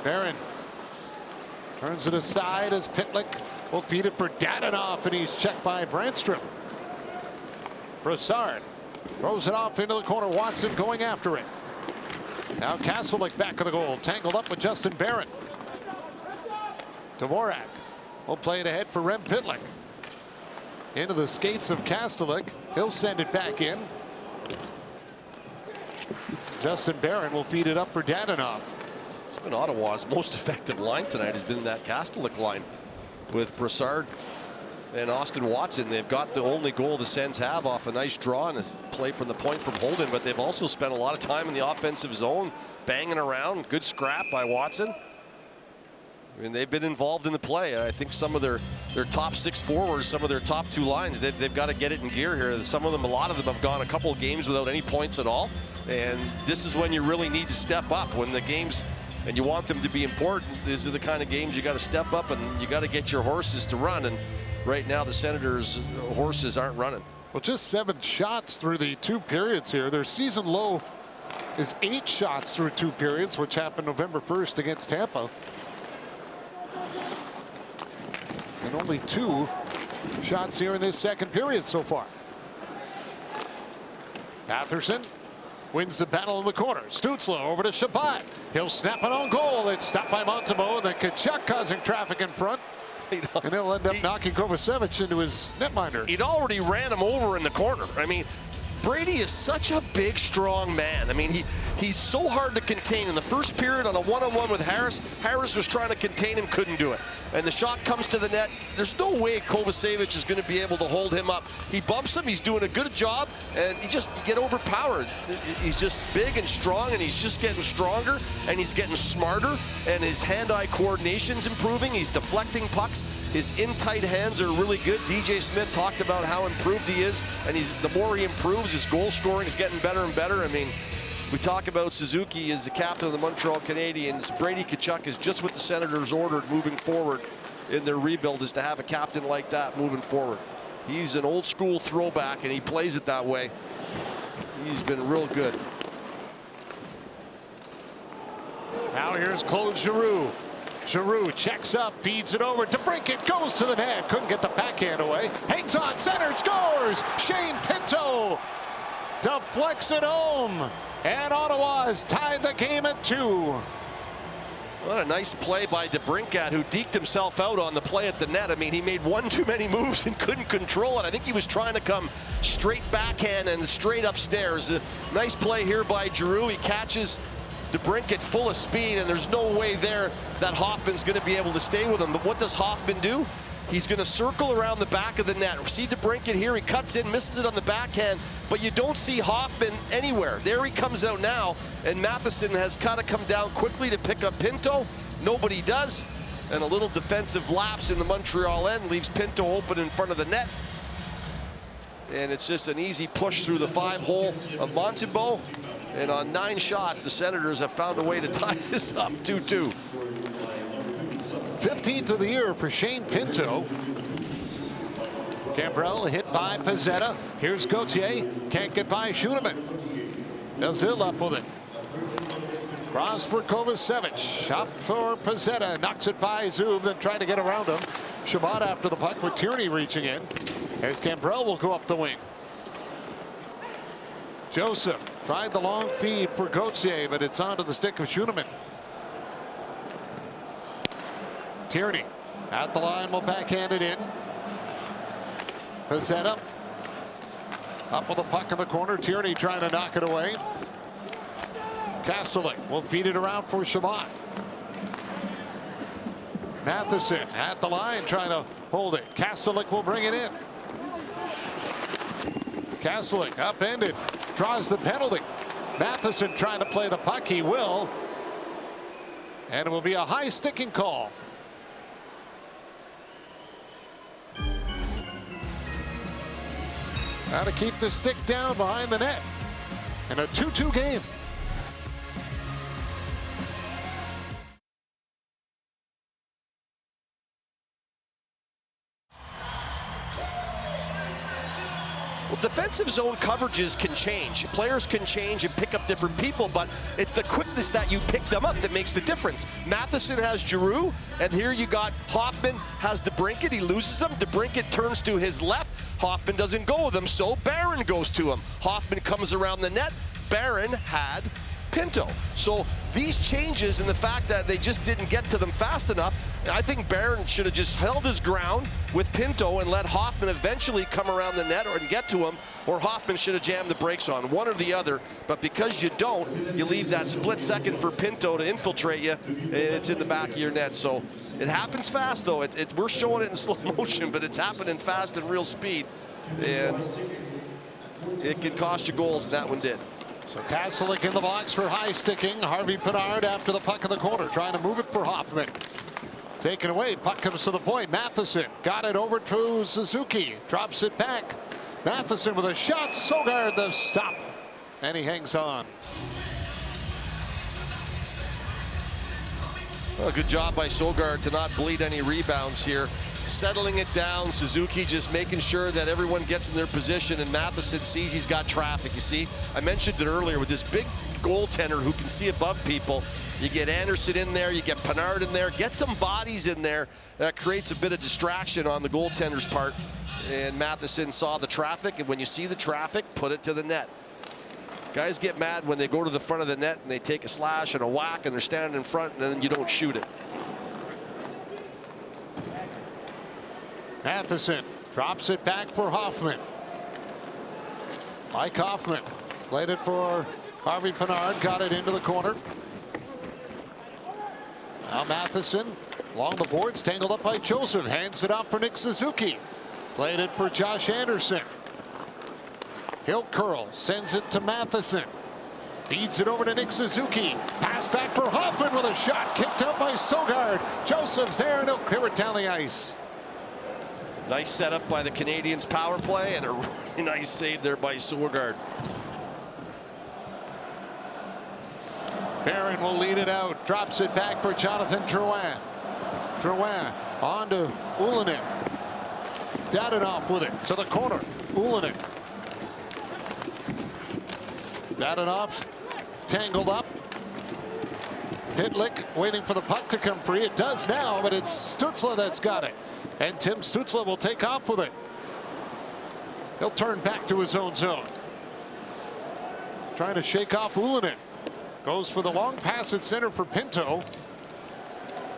Barron turns it aside as Pitlick will feed it for Dadonov, and he's checked by Brandstrom. Broussard throws it off into the corner. Watson going after it. Now Kastelik back of the goal. Tangled up with Justin Barron. Dvorak will play it ahead for Rem Pitlick. Into the skates of Kastelik. He'll send it back in. Justin Barron will feed it up for Dadonov. It's been Ottawa's most effective line tonight has been that Kastelik line with Brassard and Austin Watson. They've got the only goal the Sens have off a nice draw and a play from the point from Holden, but they've also spent a lot of time in the offensive zone banging around. Good scrap by Watson. And they've been involved in the play. I think some of their top 6 forwards, some of their top 2 lines, they've got to get it in gear here. Some of them, a lot of them have gone a couple of games without any points at all. And this is when you really need to step up. When the games, and you want them to be important, these are the kind of games you got to step up and you got to get your horses to run. And right now the Senators' horses aren't running. Well, just 7 shots through the 2 periods here. Their season low is 8 shots through 2 periods, which happened November 1st against Tampa. And only 2 shots here in this second period so far. Patterson wins the battle in the corner. Stützle over to Shabbat. He'll snap it on goal. It's stopped by Montembeault, and then Tkachuk causing traffic in front. And he'll end up knocking Kovacevic into his netminder. He'd already ran him over in the corner. I mean, Brady is such a big, strong man. I mean, he's so hard to contain. In the first period on a one-on-one with Harris, Harris was trying to contain him, couldn't do it. And the shot comes to the net. There's no way Kovacevic is going to be able to hold him up. He bumps him. He's doing a good job, and you get overpowered. He's just big and strong, and he's just getting stronger, and he's getting smarter, and his hand-eye coordination's improving. He's deflecting pucks. His in-tight hands are really good. DJ Smith talked about how improved he is, and the more he improves, his goal scoring is getting better and better. I mean, we talk about Suzuki as the captain of the Montreal Canadiens. Brady Tkachuk is just what the Senators ordered moving forward in their rebuild, is to have a captain like that moving forward. He's an old school throwback, and he plays it that way. He's been real good. Now here's Claude Giroux. Giroux checks up, feeds it over. DeBrincat goes to the net. Couldn't get the backhand away. Hangs on, centered, scores! Shane Pinto deflects it home. And Ottawa has tied the game at 2. What a nice play by DeBrincat, who deked himself out on the play at the net. I mean, he made one too many moves and couldn't control it. I think he was trying to come straight backhand and straight upstairs. A nice play here by Giroux. He catches DeBrincat full of speed, and there's no way there that Hoffman's going to be able to stay with him. But what does Hoffman do? He's going to circle around the back of the net. See DeBrincat here. He cuts in, misses it on the backhand, but you don't see Hoffman anywhere. There he comes out now, and Matheson has kind of come down quickly to pick up Pinto. Nobody does, and a little defensive lapse in the Montreal end leaves Pinto open in front of the net. And it's just an easy push through the 5-hole of Montembeault. And on 9 shots, the Senators have found a way to tie this up 2-2. 15th of the year for Shane Pinto. Gambrell hit by Pezzetta. Here's Gauthier. Can't get by Schuneman. Belzil up with it. Cross for Kovacevic. Up for Pezzetta. Knocks it by Zub, then trying to get around him. Shabbat after the puck with Tierney reaching in. As Gambrell will go up the wing. Joseph tried the long feed for Gauthier, but it's onto the stick of Schuneman. Tierney at the line, will backhand it in. Pezzetta up with the puck in the corner. Tierney trying to knock it away. Kastelik will feed it around for Shabbat. Matheson at the line trying to hold it. Kastelik will bring it in. Kastelik upended, draws the penalty. Matheson trying to play the puck. He will. And it will be a high sticking call. How to keep the stick down behind the net in a 2-2 game. Well, defensive zone coverages can change. Players can change and pick up different people, but it's the quickness that you pick them up that makes the difference. Matheson has Giroux, and here you got Hoffman has DeBrincat. He loses him. DeBrincat turns to his left. Hoffman doesn't go with him, so Barron goes to him. Hoffman comes around the net. Barron had Pinto. So these changes and the fact that they just didn't get to them fast enough I think Barron should have just held his ground with Pinto and let Hoffman eventually come around the net and get to him, or Hoffman should have jammed the brakes on, one or the other. But because you don't, you leave that split second for Pinto to infiltrate you, and it's in the back of your net. So it happens fast, though. We're showing it in slow motion, but it's happening fast and real speed, and it can cost you goals, and that one did. So Kastelik in the box for high sticking. Harvey Pinard after the puck in the corner, trying to move it for Hoffman. Taken away, puck comes to the point. Matheson got it over to Suzuki, drops it back. Matheson with a shot, Sogard the stop, and he hangs on. Well, good job by Sogard to not bleed any rebounds here. Settling it down, Suzuki just making sure that everyone gets in their position, and Matheson sees he's got traffic. You see, I mentioned it earlier with this big goaltender who can see above people. You get Anderson in there, you get Pinard in there, get some bodies in there. That creates a bit of distraction on the goaltender's part. And Matheson saw the traffic, and when you see the traffic, put it to the net. Guys get mad when they go to the front of the net and they take a slash and a whack and they're standing in front and then you don't shoot it. Matheson drops it back for Hoffman. Mike Hoffman played it for Harvey Pinard, got it into the corner. Now Matheson along the boards, tangled up by Joseph, hands it off for Nick Suzuki. Played it for Josh Anderson. Hilkerl sends it to Matheson. Feeds it over to Nick Suzuki. Pass back for Hoffman with a shot kicked out by Sogard. Joseph's there and he'll clear it down the ice. Nice setup by the Canadiens power play and a really nice save there by Sogard. Barron will lead it out. Drops it back for Jonathan Drouin. Drouin on to Ullinen. Dadonov with it to the corner. Ullinen. Dadonov tangled up. Pitlick waiting for the puck to come free. It does now, but it's Stützle that's got it. And Tim Stützle will take off with it. He'll turn back to his own zone. Trying to shake off Ullinen. Goes for the long pass at center for Pinto.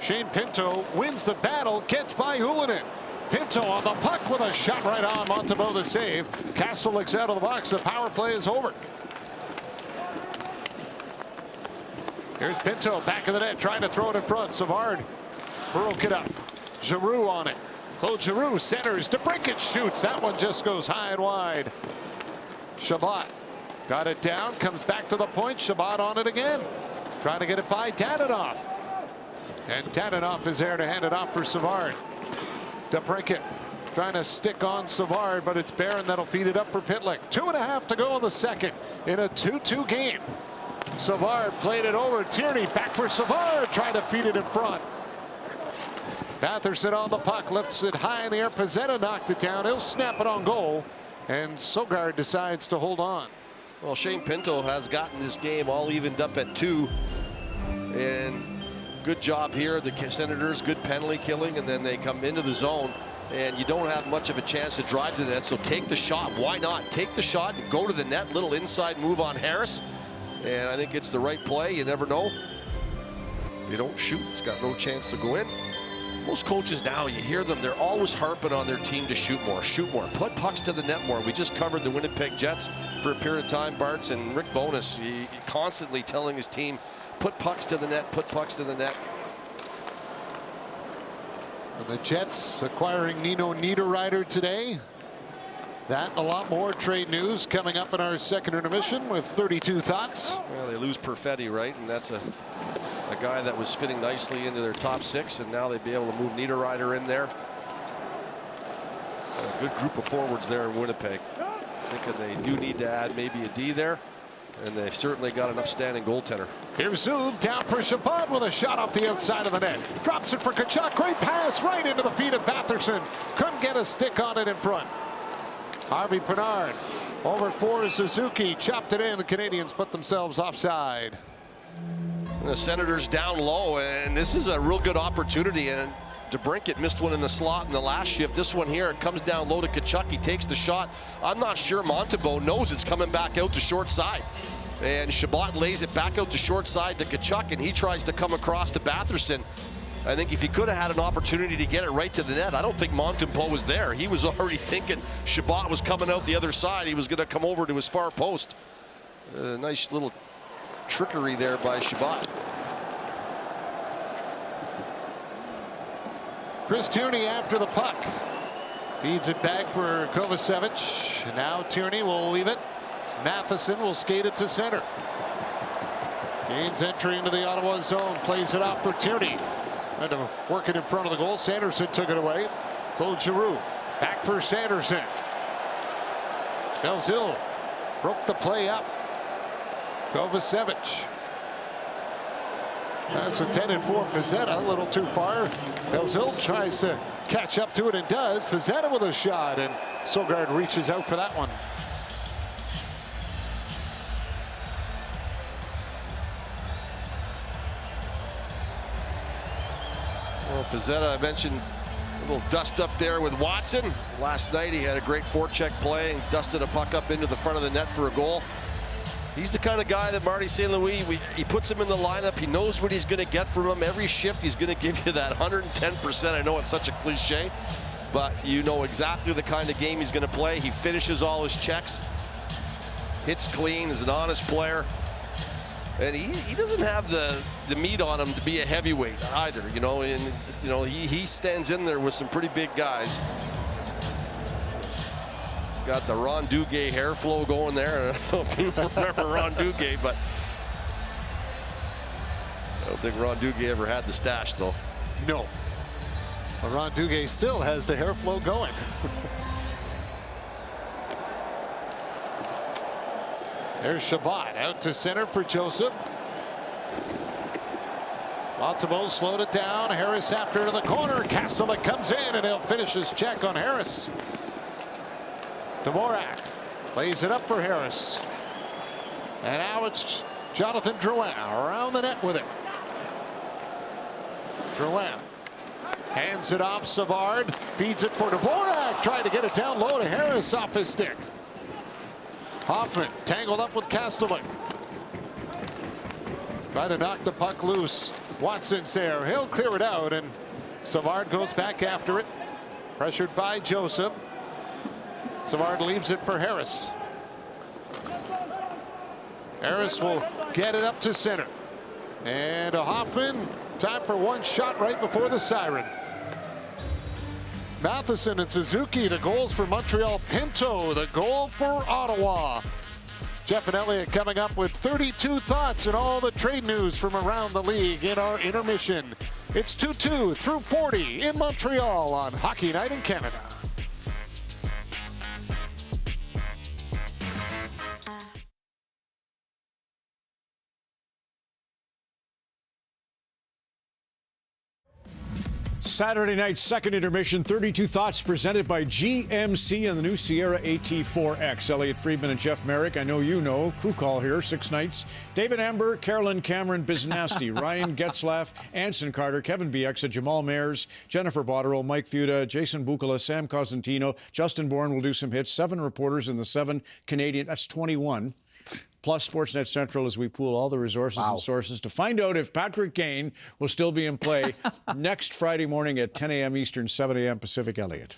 Shane Pinto wins the battle, gets by Ullinen. Pinto on the puck with a shot right on. Montembeault the save. Kastelik's out of the box. The power play is over. Here's Pinto back of the net trying to throw it in front. Savard broke it up. Giroux on it. Claude Giroux centers. DeBrincat shoots. That one just goes high and wide. Chabot got it down. Comes back to the point. Chabot on it again. Trying to get it by Dadonov. And Dadonov is there to hand it off for Savard. DeBrincat trying to stick on Savard, but it's Barron that'll feed it up for Pitlick. 2.5 to go in the second in a 2-2 game. Savard played it over. Tierney back for Savard, trying to feed it in front. Batherson on the puck, lifts it high in the air. Pezzetta knocked it down. He'll snap it on goal, and Sogard decides to hold on. Well, Shane Pinto has gotten this game all evened up at 2, and good job here. The Senators, good penalty killing, and then they come into the zone, and you don't have much of a chance to drive to the net, so take the shot. Why not? Take the shot, go to the net, little inside move on Harris, and I think it's the right play. You never know. If you don't shoot, it's got no chance to go in. Most coaches now, you hear them, they're always harping on their team to shoot more, put pucks to the net more. We just covered the Winnipeg Jets for a period of time, Bartz, and Rick Bowness, he constantly telling his team, put pucks to the net, put pucks to the net. The Jets acquiring Nino Niederreiter today. That and a lot more trade news coming up in our second intermission with 32 Thoughts. Well, they lose Perfetti, right? And that's a guy that was fitting nicely into their top 6, and now they'd be able to move Niederreiter in there. A good group of forwards there in Winnipeg. I think they do need to add maybe a D there, and they've certainly got an upstanding goaltender. Here's Zub down for Chabot with a shot off the outside of the net. Drops it for Tkachuk. Great pass right into the feet of Batherson. Couldn't get a stick on it in front. Harvey Pinard over for Suzuki. Chopped it in. The Canadiens put themselves offside. The Senators down low, and this is a real good opportunity. And DeBrincat missed one in the slot in the last shift. This one here, it comes down low to Tkachuk. He takes the shot. I'm not sure Montembeault knows it's coming back out to short side. And Chabot lays it back out to short side to Tkachuk, and he tries to come across to Batherson. I think if he could have had an opportunity to get it right to the net, I don't think Montembeault was there. He was already thinking Chabot was coming out the other side. He was going to come over to his far post. Nice little trickery there by Chabot. Chris Tierney after the puck. Feeds it back for Kovacevic. And now Tierney will leave it. Matheson will skate it to center. Gains entry into the Ottawa zone. Plays it out for Tierney. Had to work it in front of the goal. Sanderson took it away. Claude Giroux. Back for Sanderson. Belzile broke the play up. Kovacevic. That's intended for Pezzetta. A little too far. Belzile tries to catch up to it and does. Pezzetta with a shot, and Sogard reaches out for that one. Well, Pezzetta, I mentioned a little dust up there with Watson. Last night he had a great forecheck play and dusted a puck up into the front of the net for a goal. He's the kind of guy that Marty St. Louis, he puts him in the lineup. He knows what he's going to get from him. Every shift he's going to give you that 110%. I know it's such a cliche, but you know exactly the kind of game he's going to play. He finishes all his checks, hits clean, is an honest player. And he doesn't have the meat on him to be a heavyweight either, you know. And you know he stands in there with some pretty big guys. He's got the Ron Duguay hair flow going there. I don't know if people remember Ron Duguay, but I don't think Ron Duguay ever had the stash, though. No. But Ron Duguay still has the hair flow going. There's Chabot out to center for Joseph. Montembeault slowed it down. Harris after to the corner. Kastelik comes in and he'll finish his check on Harris. Dvorak lays it up for Harris. And now it's Jonathan Drouin around the net with it. Drouin hands it off. Savard feeds it for Dvorak. Trying to get it down low to Harris off his stick. Hoffman tangled up with Kastelik. Trying to knock the puck loose. Watson's there. He'll clear it out, and Savard goes back after it. Pressured by Joseph. Savard leaves it for Harris. Harris will get it up to center. And a Hoffman. Time for one shot right before the siren. Matheson and Suzuki, the goals for Montreal. Pinto, the goal for Ottawa. Jeff and Elliott coming up with 32 thoughts and all the trade news from around the league in our intermission. It's 2-2 through 40 in Montreal on Hockey Night in Canada. Saturday night's second intermission, 32 Thoughts presented by GMC and the new Sierra AT4X. Elliott Friedman and Jeff Merrick, I know you know. Crew call here, 6 nights. David Amber, Carolyn Cameron, Biznasty, Ryan Getzlaff, Anson Carter, Kevin Bieksa, Jamal Mayers, Jennifer Botterill, Mike Fuda, Jason Bukala, Sam Cosentino, Justin Bourne will do some hits. 7 reporters in the 7 Canadian, that's 21. Plus Sportsnet Central as we pool all the resources and sources to find out if Patrick Kane will still be in play next Friday morning at 10 a.m. Eastern, 7 a.m. Pacific. Elliott.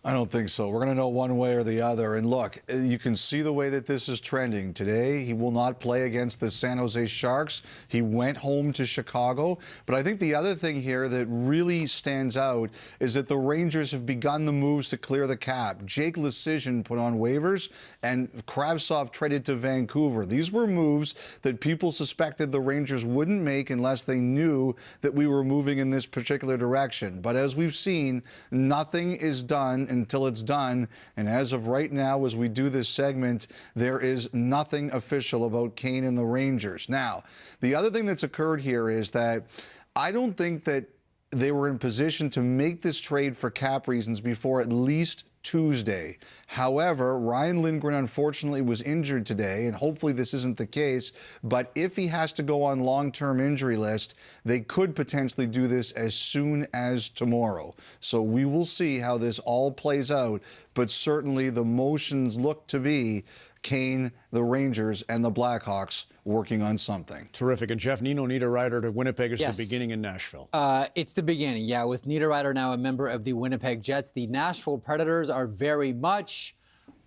I don't think so. We're going to know one way or the other. And look, you can see the way that this is trending. Today, he will not play against the San Jose Sharks. He went home to Chicago. But I think the other thing here that really stands out is that the Rangers have begun the moves to clear the cap. Jake Leschyshyn put on waivers, and Kravtsov traded to Vancouver. These were moves that people suspected the Rangers wouldn't make unless they knew that we were moving in this particular direction. But as we've seen, nothing is done until it's done. And as of right now, as we do this segment, there is nothing official about Kane and the Rangers. Now, the other thing that's occurred here is that I don't think that they were in position to make this trade for cap reasons before at least Tuesday. However, Ryan Lindgren unfortunately was injured today, and hopefully this isn't the case, but if he has to go on long-term injury list, they could potentially do this as soon as tomorrow. So we will see how this all plays out, but certainly the motions look to be Kane, the Rangers, and the Blackhawks working on something. Terrific. And Jeff, Nino Niederreiter to Winnipeg is Yes. the beginning in Nashville. It's the beginning, yeah, with Niederreiter now a member of the Winnipeg Jets. The Nashville Predators are very much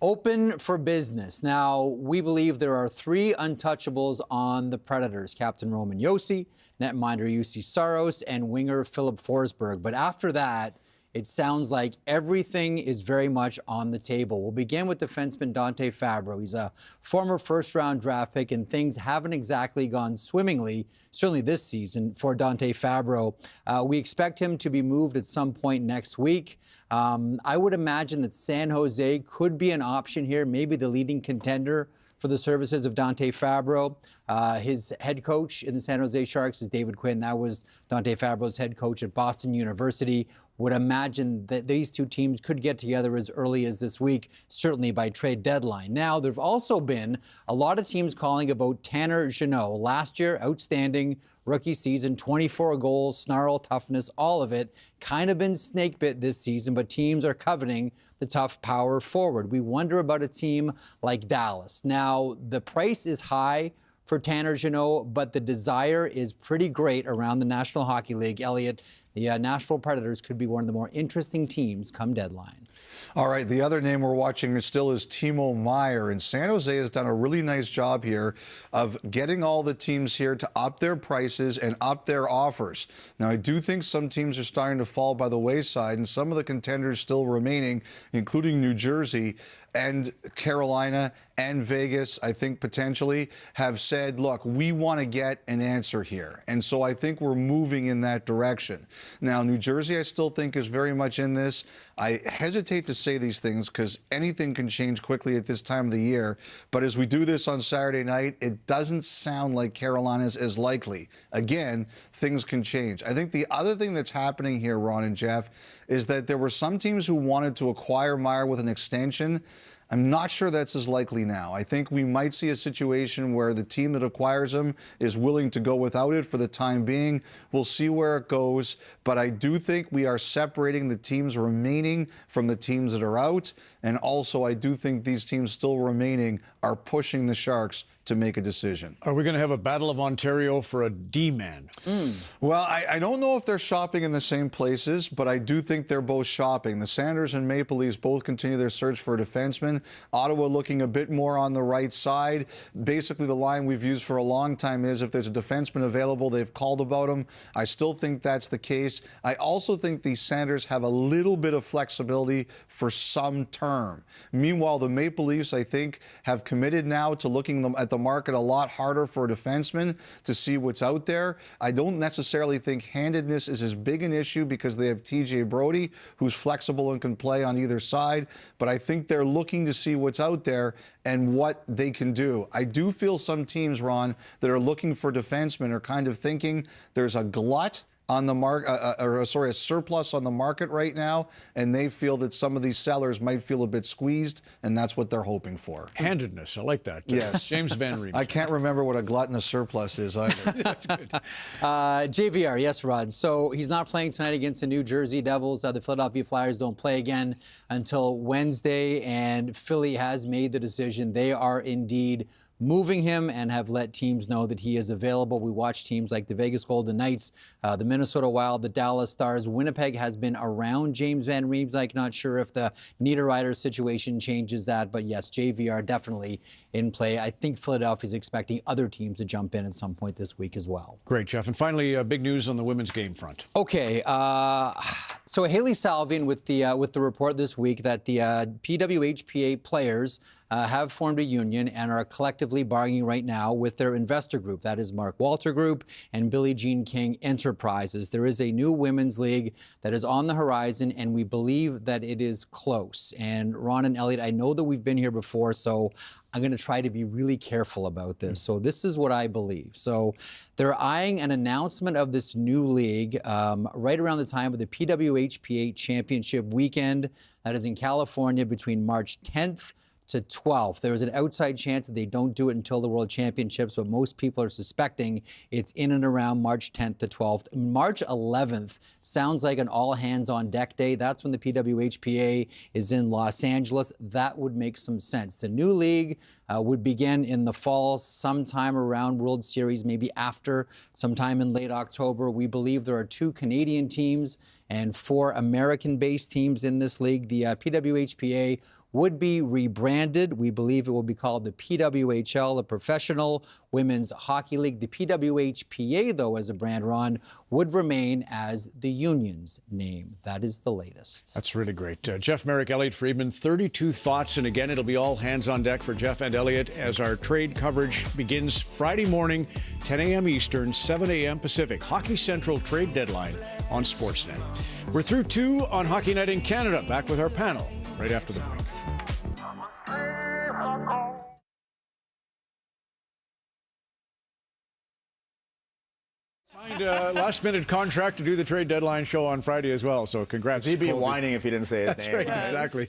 open for business. Now, we believe there are 3 untouchables on the Predators: Captain Roman Josi, netminder Jussi Saros, and winger Philip Forsberg. But after that, it sounds like everything is very much on the table. We'll begin with defenseman Dante Fabro. He's a former first-round draft pick, and things haven't exactly gone swimmingly, certainly this season, for Dante Fabro. We expect him to be moved at some point next week. I would imagine that San Jose could be an option here, maybe the leading contender for the services of Dante Fabro. His head coach in the San Jose Sharks is David Quinn. That was Dante Fabro's head coach at Boston University. Would imagine that these 2 teams could get together as early as this week, certainly by trade deadline. Now, there have also been a lot of teams calling about Tanner Jeannot. Last year, outstanding rookie season, 24 goals, snarl, toughness, all of it. Kind of been snake bit this season, but teams are coveting the tough power forward. We wonder about a team like Dallas. Now, the price is high for Tanner Jeannot, but the desire is pretty great around the National Hockey League. Elliot, the Nashville Predators could be one of the more interesting teams come deadline. All right, the other name we're watching still is Timo Meier, and San Jose has done a really nice job here of getting all the teams here to up their prices and up their offers. Now, I do think some teams are starting to fall by the wayside, and some of the contenders still remaining, including New Jersey and Carolina and Vegas, I think potentially have said, look, we want to get an answer here. And so I think we're moving in that direction. Now, New Jersey, I still think is very much in this. I hesitate to say these things because anything can change quickly at this time of the year. But as we do this on Saturday night, it doesn't sound like Carolina's as likely. Again, things can change. I think the other thing that's happening here, Ron and Jeff, is that there were some teams who wanted to acquire Meier with an extension. I'm not sure that's as likely now. I think we might see a situation where the team that acquires him is willing to go without it for the time being. We'll see where it goes. But I do think we are separating the teams remaining from the teams that are out. And also, I do think these teams still remaining are pushing the Sharks to make a decision. Are we going to have a Battle of Ontario for a D-man? Well, I don't know if they're shopping in the same places, but I do think they're both shopping. The Sanders and Maple Leafs both continue their search for a defenseman. Ottawa looking a bit more on the right side. Basically, the line we've used for a long time is if there's a defenseman available, they've called about him. I still think that's the case. I also think the Sanders have a little bit of flexibility for some term. Meanwhile, the Maple Leafs, I think, have committed now to looking at the market a lot harder for a defenseman to see what's out there. I don't necessarily think handedness is as big an issue because they have TJ Brody, who's flexible and can play on either side. But I think they're looking to see what's out there and what they can do. I do feel some teams, Ron, that are looking for defensemen are kind of thinking there's a glut on the a surplus on the market right now, and they feel that some of these sellers might feel a bit squeezed, and that's what they're hoping for. Handedness, I like that. Yes. James Van Riemsdyk. I can't remember what a gluttonous surplus is either. That's good. JVR, yes, Rod. So he's not playing tonight against the New Jersey Devils. The Philadelphia Flyers don't play again until Wednesday, and Philly has made the decision. They are indeed moving him and have let teams know that he is available. We watch teams like the Vegas Golden Knights, the Minnesota Wild, the Dallas Stars. Winnipeg has been around James Van Riemsdyk. Not sure if the Niederreiter situation changes that, but yes, JVR definitely in play. I think Philadelphia is expecting other teams to jump in at some point this week as well. Great, Jeff. And finally, big news on the women's game front. Okay, so Haley Salvian with the report this week that the PWHPA players have formed a union and are collectively bargaining right now with their investor group. That is Mark Walter Group and Billie Jean King Enterprises. There is a new women's league that is on the horizon, and we believe that it is close. And Ron and Elliot, I know that we've been here before, so I'm going to try to be really careful about this. So this is what I believe. So they're eyeing an announcement of this new league right around the time of the PWHPA Championship weekend. That is in California between March 10th to 12th. There is an outside chance that they don't do it until the World Championships, but most people are suspecting it's in and around March 10th to 12th. March 11th sounds like an all-hands-on-deck day. That's when the PWHPA is in Los Angeles. That would make some sense. The new league would begin in the fall, sometime around World Series, maybe after, sometime in late October. We believe there are 2 Canadian teams and 4 American-based teams in this league. The PWHPA would be rebranded. We believe it will be called the PWHL, the Professional Women's Hockey League. The PWHPA, though, as a brand, Ron, would remain as the union's name. That is the latest. That's really great. Jeff Merrick, Elliot Friedman, 32 thoughts. And again, it'll be all hands on deck for Jeff and Elliot as our trade coverage begins Friday morning, 10 a.m. Eastern, 7 a.m. Pacific. Hockey Central trade deadline on Sportsnet. We're through 2 on Hockey Night in Canada. Back with our panel right after the break. Signed a last-minute contract to do the trade deadline show on Friday as well, so congrats. He'd be whining if he didn't say his That's name. right, exactly.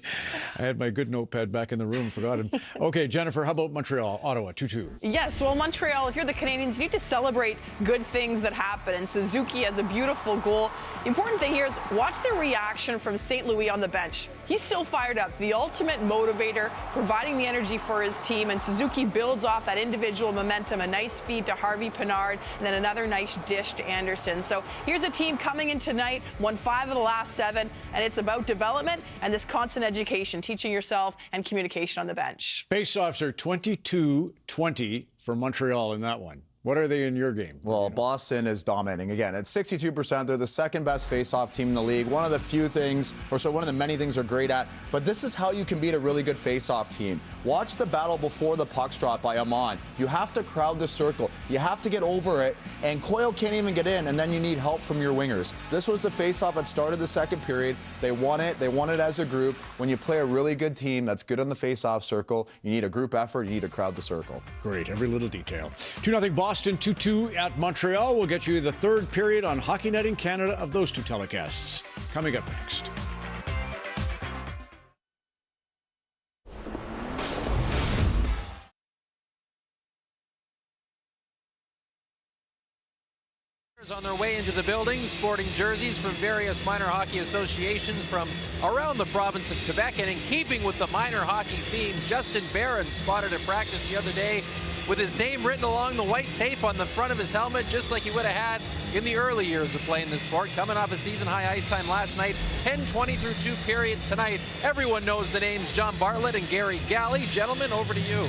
I had my good notepad back in the room, forgotten. Okay, Jennifer, how about Montreal, Ottawa, 2-2? Yes, well, Montreal, if you're the Canadiens, you need to celebrate good things that happen, and Suzuki has a beautiful goal. The important thing here is watch the reaction from St. Louis on the bench. He's still fired up, the ultimate motivator, providing the energy for his team, and Suzuki builds off that individual momentum, a nice feed to Harvey Pinard, and then another nice dish to Anderson. So here's a team coming in tonight, won 5 of the last 7, and it's about development and this constant education, teaching yourself and communication on the bench. Face-offs are 22-20 for Montreal in that one. What are they in your game? Well, Boston is dominating. Again, at 62%, they're the second best face-off team in the league. One of the few things, or so one of the many things they're great at. But this is how you can beat a really good face-off team. Watch the battle before the puck's dropped by Amon. You have to crowd the circle. You have to get over it, and Coyle can't even get in, and then you need help from your wingers. This was the face-off that started the second period. They won it. They won it as a group. When you play a really good team that's good on the face-off circle, you need a group effort. You need to crowd the circle. Great, every little detail. 2-0 Boston. 2-2 at Montreal. We'll get you the third period on Hockey Night in Canada of those 2 telecasts. Coming up next. On their way into the building, sporting jerseys from various minor hockey associations from around the province of Quebec. And in keeping with the minor hockey theme, Justin Barron spotted at practice the other day with his name written along the white tape on the front of his helmet, just like he would have had in the early years of playing the sport. Coming off a season-high ice time last night, 10-20 through 2 periods tonight. Everyone knows the names John Bartlett and Gary Galley. Gentlemen, over to you.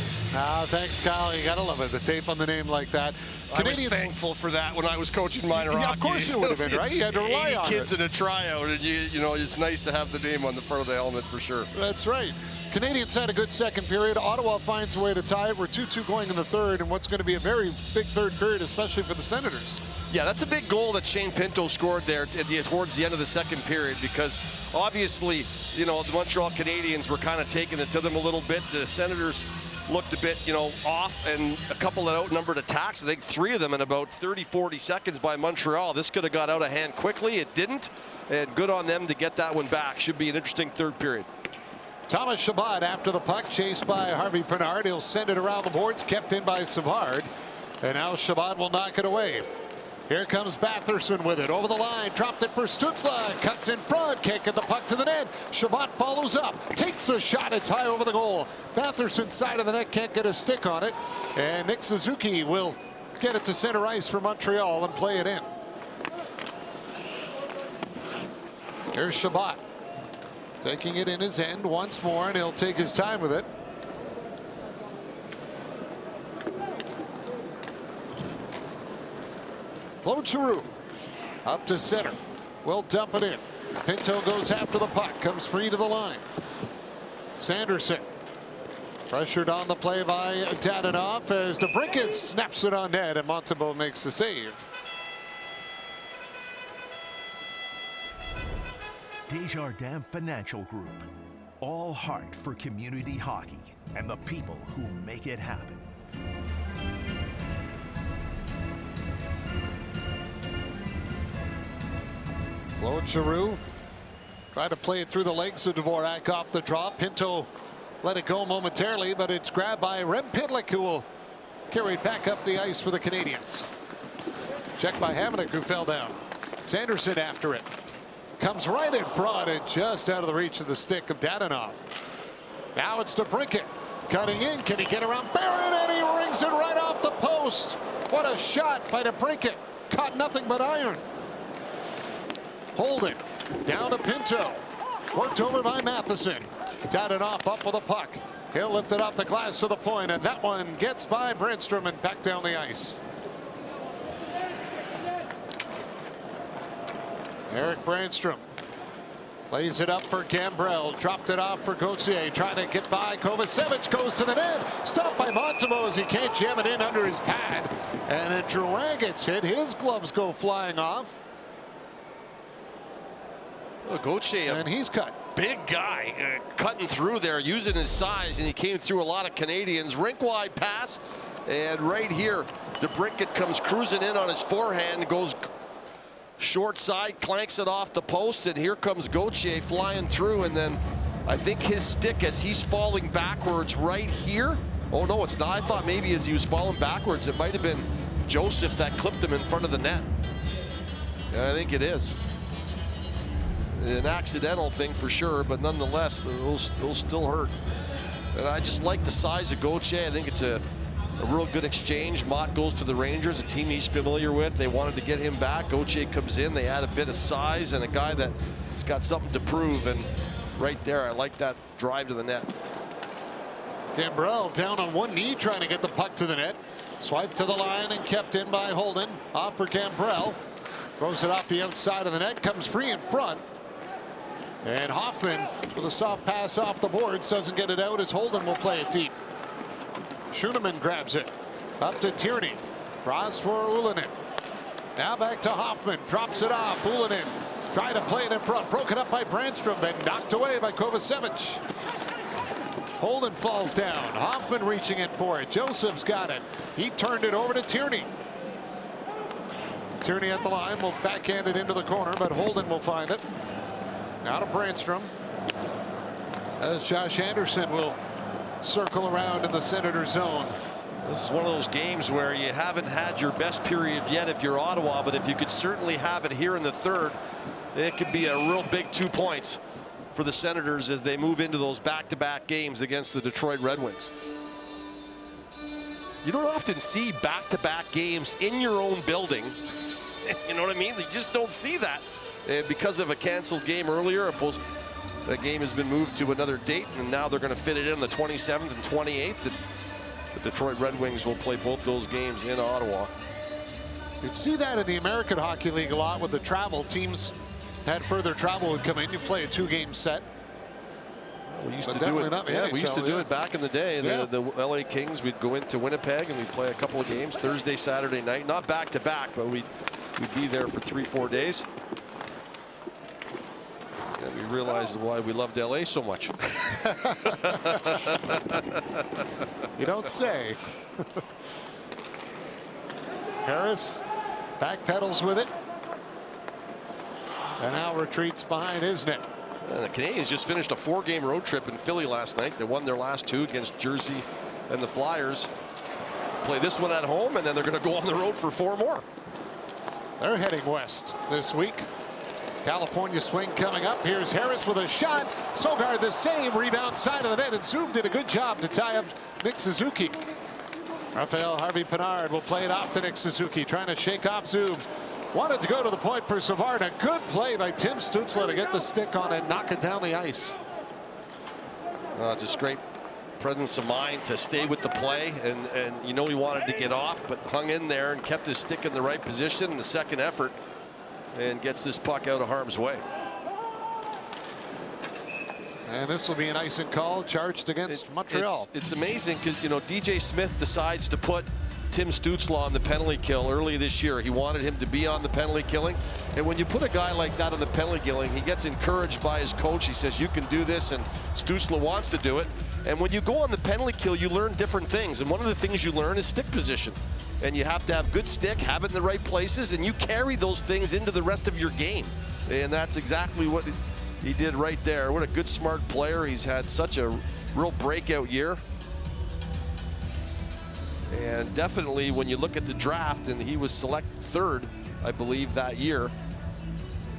Thanks, Kyle. You gotta love it. The tape on the name like that. I was thankful for that when I was coaching minor hockey. Of course you would have been, right? You had to rely on it. 80 kids in a tryout, and you know, it's nice to have the name on the front of the helmet for sure. That's right. Canadians had a good second period. Ottawa finds a way to tie it. We're 2-2 going in the third, and what's going to be a very big third period, especially for the Senators. Yeah, that's a big goal that Shane Pinto scored there towards the end of the second period, because obviously, you know, the Montreal Canadiens were kind of taking it to them a little bit. The Senators looked a bit, you know, off, and a couple of outnumbered attacks. I think 3 of them in about 30-40 seconds by Montreal. This could have got out of hand quickly. It didn't, and good on them to get that one back. Should be an interesting third period. Thomas Chabot after the puck, chased by Harvey Pinard. He'll send it around the boards, kept in by Savard. And now Chabot will knock it away. Here comes Batherson with it. Over the line, dropped it for Stützle. Cuts in front, can't get the puck to the net. Chabot follows up, takes the shot. It's high over the goal. Batherson side of the net, can't get a stick on it. And Nick Suzuki will get it to center ice for Montreal and play it in. Here's Chabot. Taking it in his end once more, and he'll take his time with it. Claude Giroux up to center. Will dump it in. Pinto goes after the puck, comes free to the line. Sanderson pressured on the play by Dadonov as DeBrincat snaps it on net, and Montembeault makes the save. Desjardins Financial Group. All heart for community hockey and the people who make it happen. Claude Giroux tried to play it through the legs of Dvorak off the draw. Pinto let it go momentarily, but it's grabbed by Rem Pitlick, who will carry it back up the ice for the Canadians. Checked by Hamonic, who fell down. Sanderson after it. Comes right in front and just out of the reach of the stick of Dadonov. Now it's DeBrincat. Cutting in. Can he get around Barron? And he rings it right off the post. What a shot by DeBrincat. Caught nothing but iron. Holden down to Pinto. Worked over by Matheson. Dadonov up with a puck. He'll lift it off the glass to the point, and that one gets by Brännström and back down the ice. Erik Brännström lays it up for Gambrell. Dropped it off for Gauthier. Trying to get by Kovacevic. Goes to the net. Stopped by Montemose. He can't jam it in under his pad. And then Drouin gets hit. His gloves go flying off. Well, Gauthier, and he's cut. Big guy cutting through there, using his size, and he came through a lot of Canadians. Rink-wide pass. And right here, DeBrincat comes cruising in on his forehand. Goes short side, clanks it off the post, and here comes Gauthier flying through, and then I think his stick as he's falling backwards right here. Oh no, it's not. I thought maybe as he was falling backwards, it might have been Joseph that clipped him in front of the net. I think it is an accidental thing for sure, but nonetheless, it'll still hurt. And I just like the size of Gauthier. I think it's a real good exchange. Mott goes to the Rangers, a team he's familiar with. They wanted to get him back. Gauthier comes in. They add a bit of size and a guy that's got something to prove. And right there, I like that drive to the net. Gambrell down on one knee trying to get the puck to the net. Swiped to the line and kept in by Holden. Off for Gambrell. Throws it off the outside of the net. Comes free in front. And Hoffman with a soft pass off the boards. Doesn't get it out as Holden will play it deep. Schoenemann grabs it. Up to Tierney. Cross for Ullinen. Now back to Hoffman. Drops it off. Ullinen trying to play it in front. Broken up by Brännström. Then knocked away by Kovacevic. Holden falls down. Hoffman reaching in for it. Joseph's got it. He turned it over to Tierney. Tierney at the line will backhand it into the corner, but Holden will find it. Now to Brännström. As Josh Anderson will circle around in the Senators zone. This is one of those games where you haven't had your best period yet if you're Ottawa, but if you could certainly have it here in the third, it could be a real big 2 points for the Senators as they move into those back-to-back games against the Detroit Red Wings. You don't often see back-to-back games in your own building. You know what I mean? You just don't see that. And because of a canceled game earlier, that game has been moved to another date, and now they're going to fit it in the 27th and 28th. The Detroit Red Wings will play both those games in Ottawa. You'd see that in the American Hockey League a lot with the travel. Teams had further travel would come in. You play a 2-game set. We used to do it. Yeah, we used to do it back in the day. Yeah. The LA Kings, we'd go into Winnipeg and we'd play a couple of games Thursday, Saturday night. Not back to back, but we'd be there for 3-4 days. And we realized why we loved LA so much. You don't say. Harris backpedals with it. And now retreats behind his net. And the Canadians just finished a 4-game road trip in Philly last night. They won their last 2 against Jersey and the Flyers. Play this one at home, and then they're going to go on the road for 4 more. They're heading west this week. California swing coming up. Here's Harris with a shot. Sogard the same. Rebound side of the net, and Zoom did a good job to tie up Nick Suzuki. Raphael Harvey-Pinard will play it off to Nick Suzuki, trying to shake off Zoom. Wanted to go to the point for Savard. A good play by Tim Stützle to get the stick on it, knock it down the ice. Just great presence of mind to stay with the play, and you know he wanted to get off, but hung in there and kept his stick in the right position in the second effort, and gets this puck out of harm's way. And this will be an icing call charged against Montreal. It's amazing because, you know, DJ Smith decides to put Tim Stützle on the penalty kill early this year. He wanted him to be on the penalty killing. And when you put a guy like that on the penalty killing, he gets encouraged by his coach. He says, you can do this, and Stützle wants to do it. And when you go on the penalty kill, you learn different things. And one of the things you learn is stick position. And you have to have good stick, have it in the right places, and you carry those things into the rest of your game. And that's exactly what he did right there. What a good, smart player. He's had such a real breakout year. And definitely when you look at the draft, and he was selected 3rd, I believe, that year,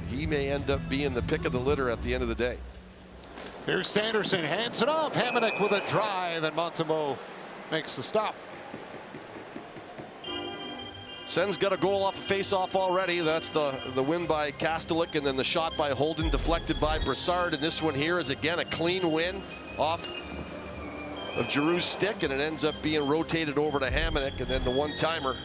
he may end up being the pick of the litter at the end of the day. Here's Sanderson, hands it off. Hamonic with a drive, and Montembeault makes the stop. Sen's got a goal off a face-off already. That's the win by Kastelik, and then the shot by Holden deflected by Brassard. And this one here is again a clean win off of Giroux's stick, and it ends up being rotated over to Hamonic, and then the one-timer,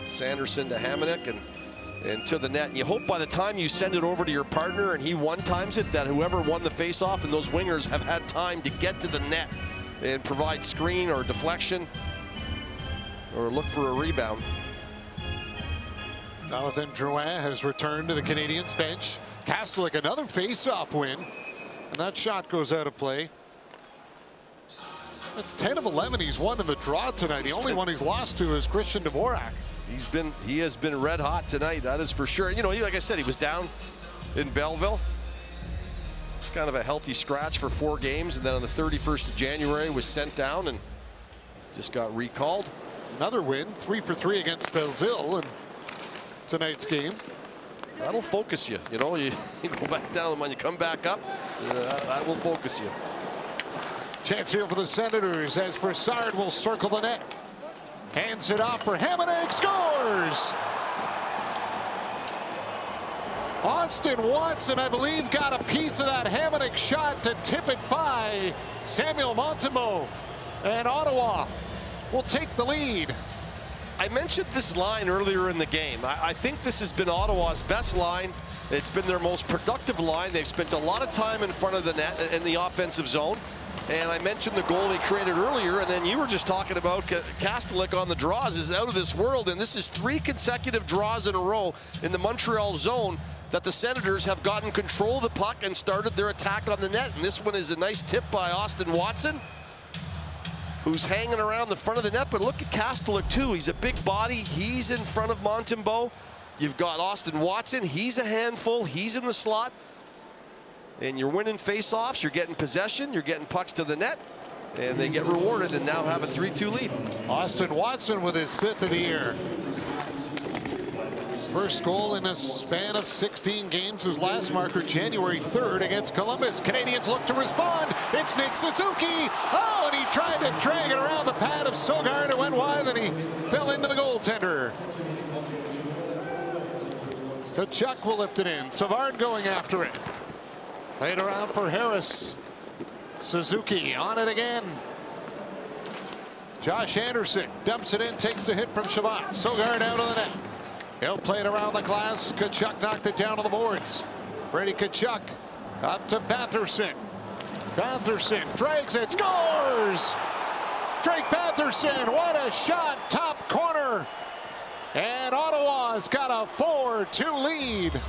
Sanderson to Hamonic and to the net. And you hope by the time you send it over to your partner and he one-times it, that whoever won the face-off and those wingers have had time to get to the net and provide screen or deflection or look for a rebound. Jonathan Drouin has returned to the Canadiens bench. Kastelik, another face-off win, and that shot goes out of play. That's 10 of 11 he's won in the draw tonight. The only one he's lost to is Christian Dvorak. He has been red hot tonight, that is for sure. You know, like I said, he was down in Belleville. It's kind of a healthy scratch for 4 games, and then on the 31st of January was sent down and just got recalled. Another win, 3 for 3 against Belzile in tonight's game. That'll focus you. You know, you go back down, and when you come back up, that will focus you. Chance here for the Senators as Brassard will circle the net. Hands it off for Hamonic, scores! Austin Watson, I believe, got a piece of that Hamonic shot to tip it by Samuel Montembeault. And Ottawa will take the lead. I mentioned this line earlier in the game. I think this has been Ottawa's best line. It's been their most productive line. They've spent a lot of time in front of the net in the offensive zone. And I mentioned the goal they created earlier, and then you were just talking about Kastelik on the draws is out of this world, and this is 3 consecutive draws in a row in the Montreal zone that the Senators have gotten control of the puck and started their attack on the net. And this one is a nice tip by Austin Watson, who's hanging around the front of the net. But look at Kastelik too. He's a big body. He's in front of Montembeault. You've got Austin Watson. He's a handful. He's in the slot. And you're winning face-offs, you're getting possession, you're getting pucks to the net, and they get rewarded and now have a 3-2 lead. Austin Watson with his 5th of the year. First goal in a span of 16 games. His last marker January 3rd against Columbus. Canadiens look to respond. It's Nick Suzuki. Oh, and he tried to drag it around the pad of Sogard. It went wide, and he fell into the goaltender. Tkachuk will lift it in. Savard going after it. Played around for Harris. Suzuki on it again. Josh Anderson dumps it in, takes the hit from Shabbat. Sogard out of the net. He'll play it around the glass. Tkachuk knocked it down on the boards. Brady Tkachuk up to Batherson. Batherson drags it, scores! Drake Batherson, what a shot, top corner. And Ottawa's got a 4-2 lead.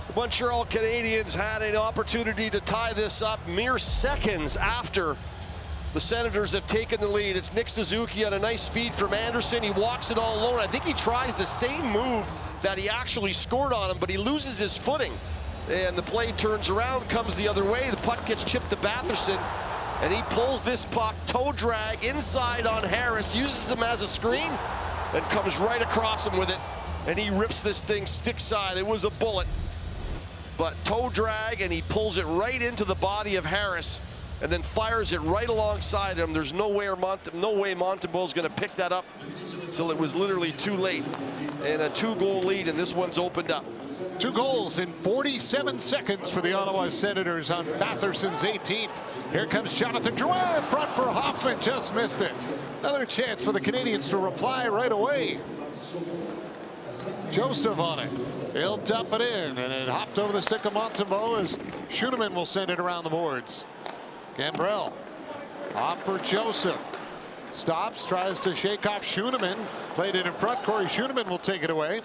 The Montreal Canadiens had an opportunity to tie this up mere seconds after the Senators have taken the lead. It's Nick Suzuki on a nice feed from Anderson. He walks it all alone. I think he tries the same move that he actually scored on him, but he loses his footing. And the play turns around, comes the other way. The puck gets chipped to Batherson, and he pulls this puck, toe drag inside on Harris, uses him as a screen, and comes right across him with it. And he rips this thing stick side. It was a bullet. But toe drag, and he pulls it right into the body of Harris and then fires it right alongside him. There's no way Montembeault's going to pick that up until it was literally too late. And a 2-goal lead, and this one's opened up. 2 goals in 47 seconds for the Ottawa Senators on Batherson's 18th. Here comes Jonathan Drouin in front for Hoffman, just missed it. Another chance for the Canadiens to reply right away. Joseph on it. He'll dump it in, and it hopped over the stick of Montembeault as Schoenemann will send it around the boards. Gambrell off for Joseph. Stops, tries to shake off Schoenemann. Played it in front. Corey Schoenemann will take it away.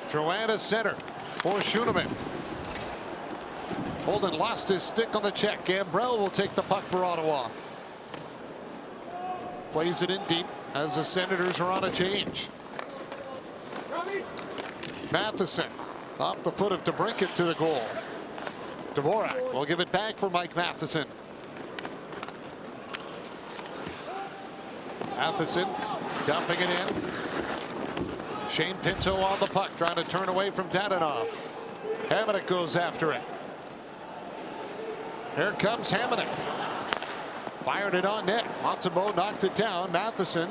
Drouin to center for Schoenemann. Holden lost his stick on the check. Gambrell will take the puck for Ottawa. Plays it in deep as the Senators are on a change. Matheson off the foot of DeBrincat to the goal. Dvorak will give it back for Mike Matheson. Matheson dumping it in. Shane Pinto on the puck, trying to turn away from Dadonov. Hamonic goes after it. Here comes Hamonic. Fired it on net. Montembeault knocked it down. Matheson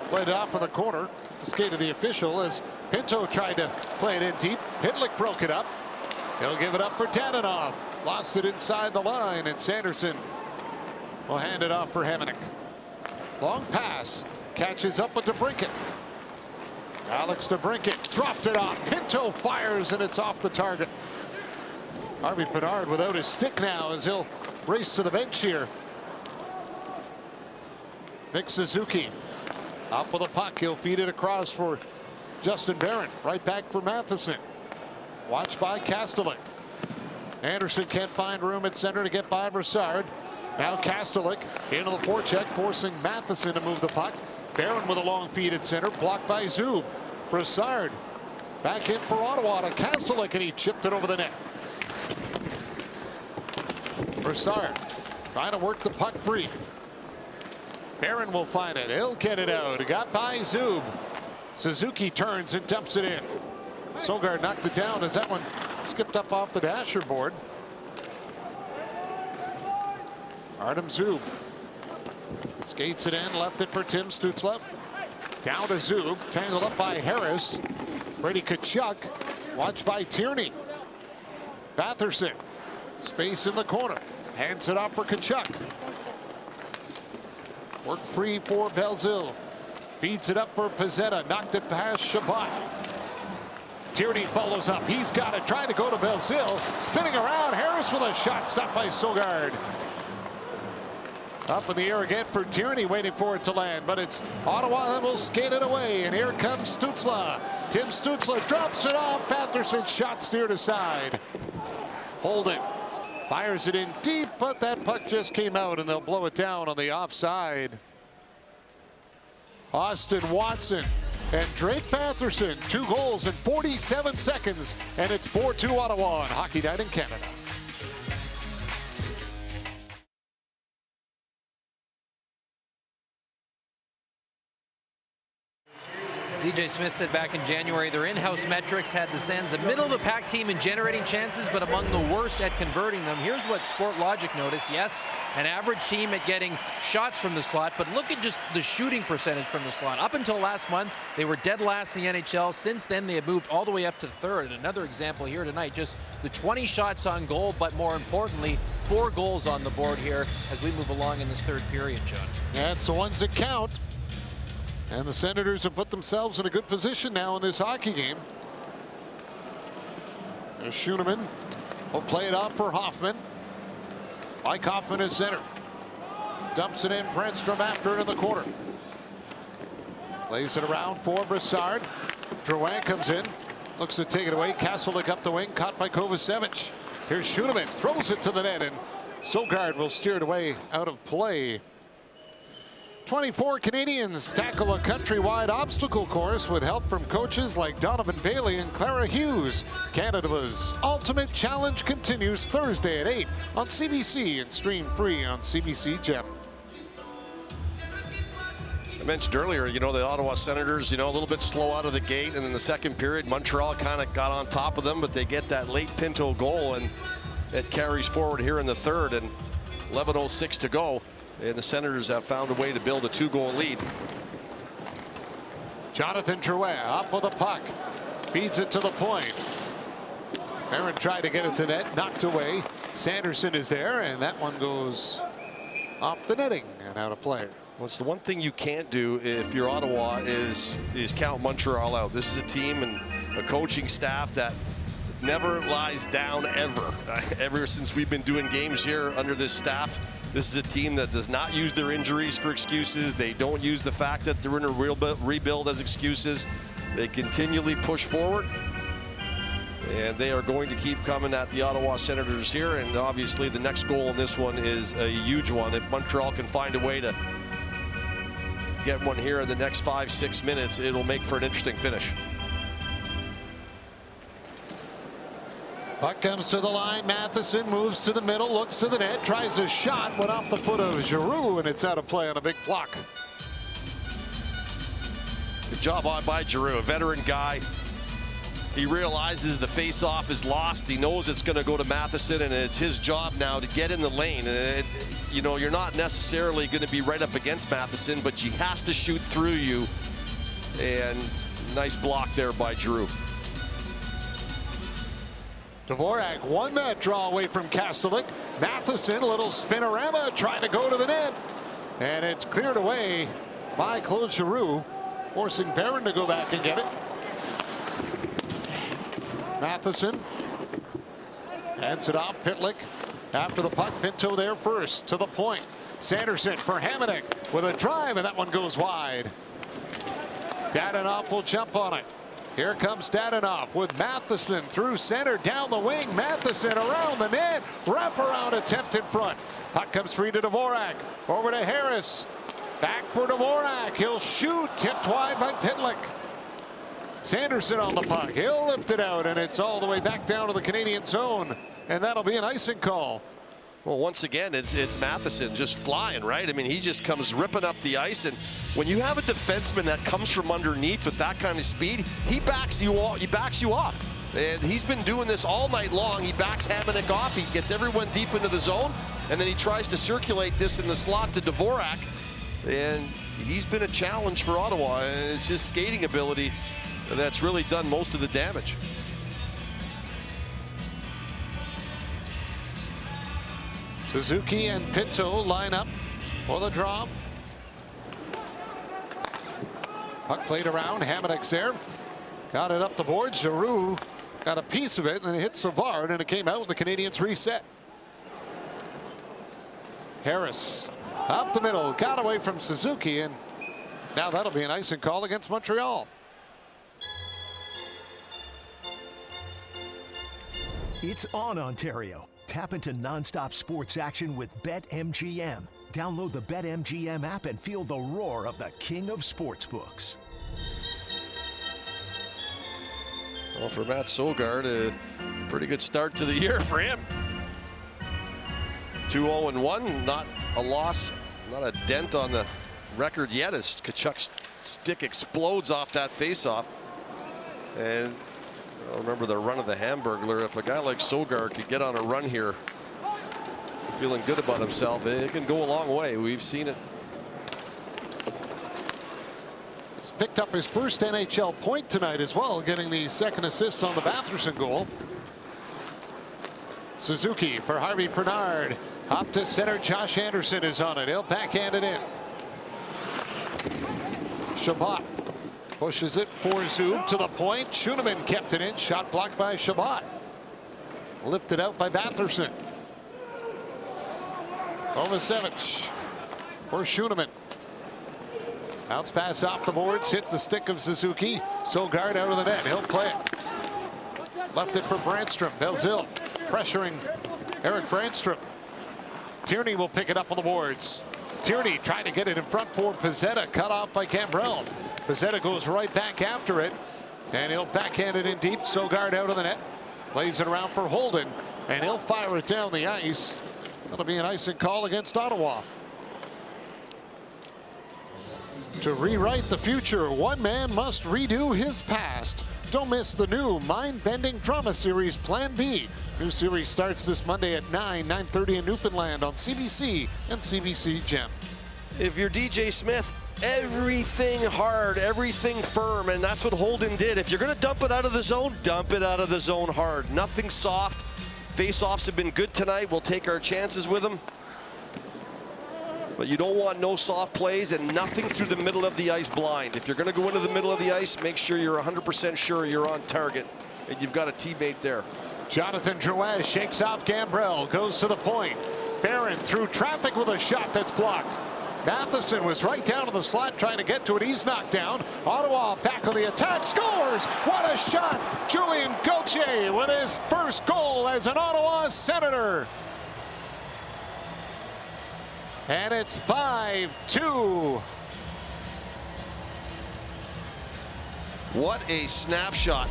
played it off in the corner. The skate of the official as Pinto tried to play it in deep. Pitlick broke it up. He'll give it up for Dadonov. Lost it inside the line, and Sanderson will hand it off for Hamonic. Long pass. Catches up with DeBrincat. Alex DeBrincat dropped it off. Pinto fires, and it's off the target. Harvey Pinard without his stick now as he'll race to the bench here. Nick Suzuki up with a puck. He'll feed it across for Justin Barron. Right back for Matheson. Watched by Kastelik. Anderson can't find room at center to get by Brassard. Now Kastelik into the forecheck, forcing Matheson to move the puck. Barron with a long feed at center, blocked by Zub. Brassard back in for Ottawa to Kastelik, and he chipped it over the net. Brassard trying to work the puck free. Barron will find it. He'll get it out. It got by Zub. Suzuki turns and dumps it in. Sogard knocked it down as that one skipped up off the dasher board. Artem Zub skates it in, left it for Tim Stützle. Down to Zub, tangled up by Harris. Brady Tkachuk, watched by Tierney. Batherson, space in the corner, hands it off for Tkachuk. Work free for Belzile. Feeds it up for Pezzetta, knocked it past Shabbat. Tierney follows up. He's got it. Trying to go to Belzile. Spinning around. Harris with a shot. Stopped by Sogard. Up in the air again for Tierney. Waiting for it to land. But it's Ottawa that will skate it away. And here comes Stützle. Tim Stützle drops it off. Batherson shot steered aside. Holden fires it in deep. But that puck just came out. And they'll blow it down on the offside. Austin Watson and Drake Batherson, 2 goals in 47 seconds, and it's 4-2 Ottawa on Hockey Night in Canada. DJ Smith said back in January their in-house metrics had the Sens a middle-of-the-pack team in generating chances, but among the worst at converting them. Here's what Sportlogiq noticed. Yes, an average team at getting shots from the slot, but look at just the shooting percentage from the slot. Up until last month, they were dead last in the NHL. Since then, they have moved all the way up to third. And another example here tonight, just the 20 shots on goal, but more importantly, 4 goals on the board here as we move along in this third period, John. Yeah, it's the ones that count. And the Senators have put themselves in a good position now in this hockey game. There's Schoenemann. Will play it off for Hoffman. Mike Hoffman is center. Dumps it in. Brännström after it in the corner. Lays it around for Brassard. Drouin comes in. Looks to take it away. Kastelik up the wing. Caught by Kovacevic. Here's Schoenemann. Throws it to the net. And Sogard will steer it away out of play. 24 Canadians tackle a countrywide obstacle course with help from coaches like Donovan Bailey and Clara Hughes. Canada's Ultimate Challenge continues Thursday at 8 on CBC and stream free on CBC Gem. I mentioned earlier, you know, the Ottawa Senators, you know, a little bit slow out of the gate, and in the second period, Montreal kind of got on top of them, but they get that late Pinto goal, and it carries forward here in the third, and 11:06 to go. And the Senators have found a way to build a 2-goal lead. Jonathan Drouin up with a puck. Feeds it to the point. Aaron tried to get it to net. Knocked away. Sanderson is there. And that one goes off the netting and out of play. Well, it's the one thing you can't do if you're Ottawa is count Montreal out. This is a team and a coaching staff that never lies down ever. Ever since we've been doing games here under this staff, this is a team that does not use their injuries for excuses. They don't use the fact that they're in a real rebuild as excuses. They continually push forward. And they are going to keep coming at the Ottawa Senators here. And obviously the next goal in this one is a huge one. If Montreal can find a way to get one here in the next 5-6 minutes, it'll make for an interesting finish. Puck comes to the line. Matheson moves to the middle, looks to the net, tries a shot, went off the foot of Giroux, and it's out of play on a big block. Good job on by Giroux, a veteran guy. He realizes the face-off is lost. He knows it's going to go to Matheson, and it's his job now to get in the lane. And you know, you're not necessarily going to be right up against Matheson, but he has to shoot through you. And nice block there by Giroux. Dvorak won that draw away from Kastelik. Matheson, a little spinorama, trying to go to the net. And it's cleared away by Claude Giroux, forcing Barron to go back and get it. Matheson hands it off. Pitlick after the puck. Pinto there first to the point. Sanderson for Hamonic with a drive, and that one goes wide. Dadonov will jump on it. Here comes Dadonov with Matheson through center, down the wing. Matheson around the net. Wraparound attempt in front. Puck comes free to Dvorak. Over to Harris. Back for Dvorak. He'll shoot. Tipped wide by Pitlick. Sanderson on the puck. He'll lift it out, and it's all the way back down to the Canadian zone. And that'll be an icing call. Well, once again, it's Matheson just flying, right? I mean, he just comes ripping up the ice. And when you have a defenseman that comes from underneath with that kind of speed, he backs you off. And he's been doing this all night long. He backs Hamonic off. He gets everyone deep into the zone. And then he tries to circulate this in the slot to Dvorak. And he's been a challenge for Ottawa. And it's just skating ability that's really done most of the damage. Suzuki and Pinto line up for the draw. Puck played around. Hamonic's there. Got it up the board. Giroux got a piece of it, and it hit Savard, and it came out, and the Canadians reset. Harris up the middle. Got away from Suzuki, and now that'll be an icing call against Montreal. It's on, Ontario. Tap into nonstop sports action with BetMGM. Download the BetMGM app and feel the roar of the king of sportsbooks. Well, for Matt Sogaard, a pretty good start to the year for him. 2-0-1, not a loss, not a dent on the record yet as Tkachuk's stick explodes off that faceoff. And I remember the run of the Hamburglar. If a guy like Sogaard could get on a run here, feeling good about himself, it can go a long way. We've seen it. He's picked up his first NHL point tonight as well, getting the second assist on the Batherson goal. Suzuki for Harvey Bernard. Up to center. Josh Anderson is on it. He'll backhand it in. Chabot pushes it for Zub to the point. Schoenemann kept it in. Shot blocked by Chabot. Lifted out by Batherson. Kovacevic for Schoenemann. Bounce pass off the boards. Hit the stick of Suzuki. Sogaard out of the net. He'll play it. Left it for Brandstrom. Belzil pressuring Eric Brandstrom. Tierney will pick it up on the boards. Tierney trying to get it in front for Pezzetta. Cut off by Gambrell. Pezzetta goes right back after it, and he'll backhand it in deep. Sogaard out of the net. Lays it around for Holden, and he'll fire it down the ice. That'll be an icing call against Ottawa. To rewrite the future, one man must redo his past. Don't miss the new mind-bending drama series Plan B. New series starts this Monday at 9:30 in Newfoundland on CBC and CBC Gem. If you're DJ Smith, everything hard, everything firm, and that's what Holden did. If you're going to dump it out of the zone, dump it out of the zone hard. Nothing soft. Face-offs have been good tonight. We'll take our chances with them. But you don't want no soft plays and nothing through the middle of the ice blind. If you're going to go into the middle of the ice, make sure you're 100% sure you're on target and you've got a teammate there. Jonathan Drouin shakes off Gambrell, goes to the point. Barron through traffic with a shot that's blocked. Matheson was right down to the slot trying to get to it. He's knocked down. Ottawa back on the attack, scores! What a shot! Julien Gauthier with his first goal as an Ottawa Senator. And it's 5-2. What a snapshot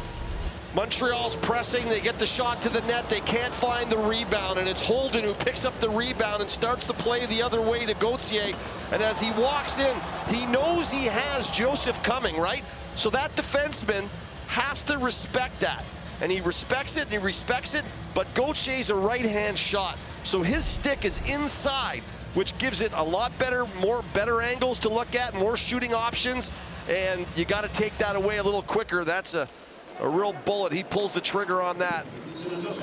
Montreal's pressing, they get the shot to the net, they can't find the rebound, and it's Holden who picks up the rebound and starts to play the other way to Gauthier. And as he walks in, he knows he has Joseph coming, right? So that defenseman has to respect that. And he respects it, and he respects it, but Gauthier's a right-hand shot. So his stick is inside, which gives it a lot better, better angles to look at, more shooting options, and you got to take that away a little quicker. That's a real bullet. He pulls the trigger on that,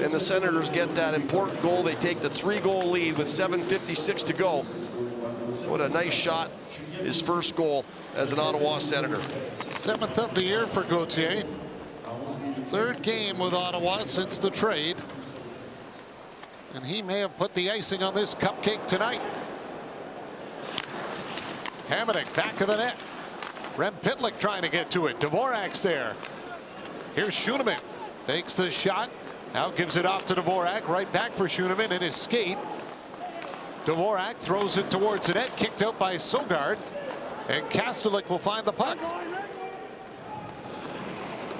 and the Senators get that important goal. They take the 3-goal lead with 7:56 to go. What a nice shot. His first goal as an Ottawa Senator. 7th of the year for Gauthier. 3rd game with Ottawa since the trade. And he may have put the icing on this cupcake tonight. Hamonic back of the net. Rem Pitlick trying to get to it. Dvorak's there. Here's Schueneman. Fakes the shot. Now gives it off to Dvorak. Right back for Schueneman in his skate. Dvorak throws it towards the net. Kicked out by Sogard. And Kastelik will find the puck.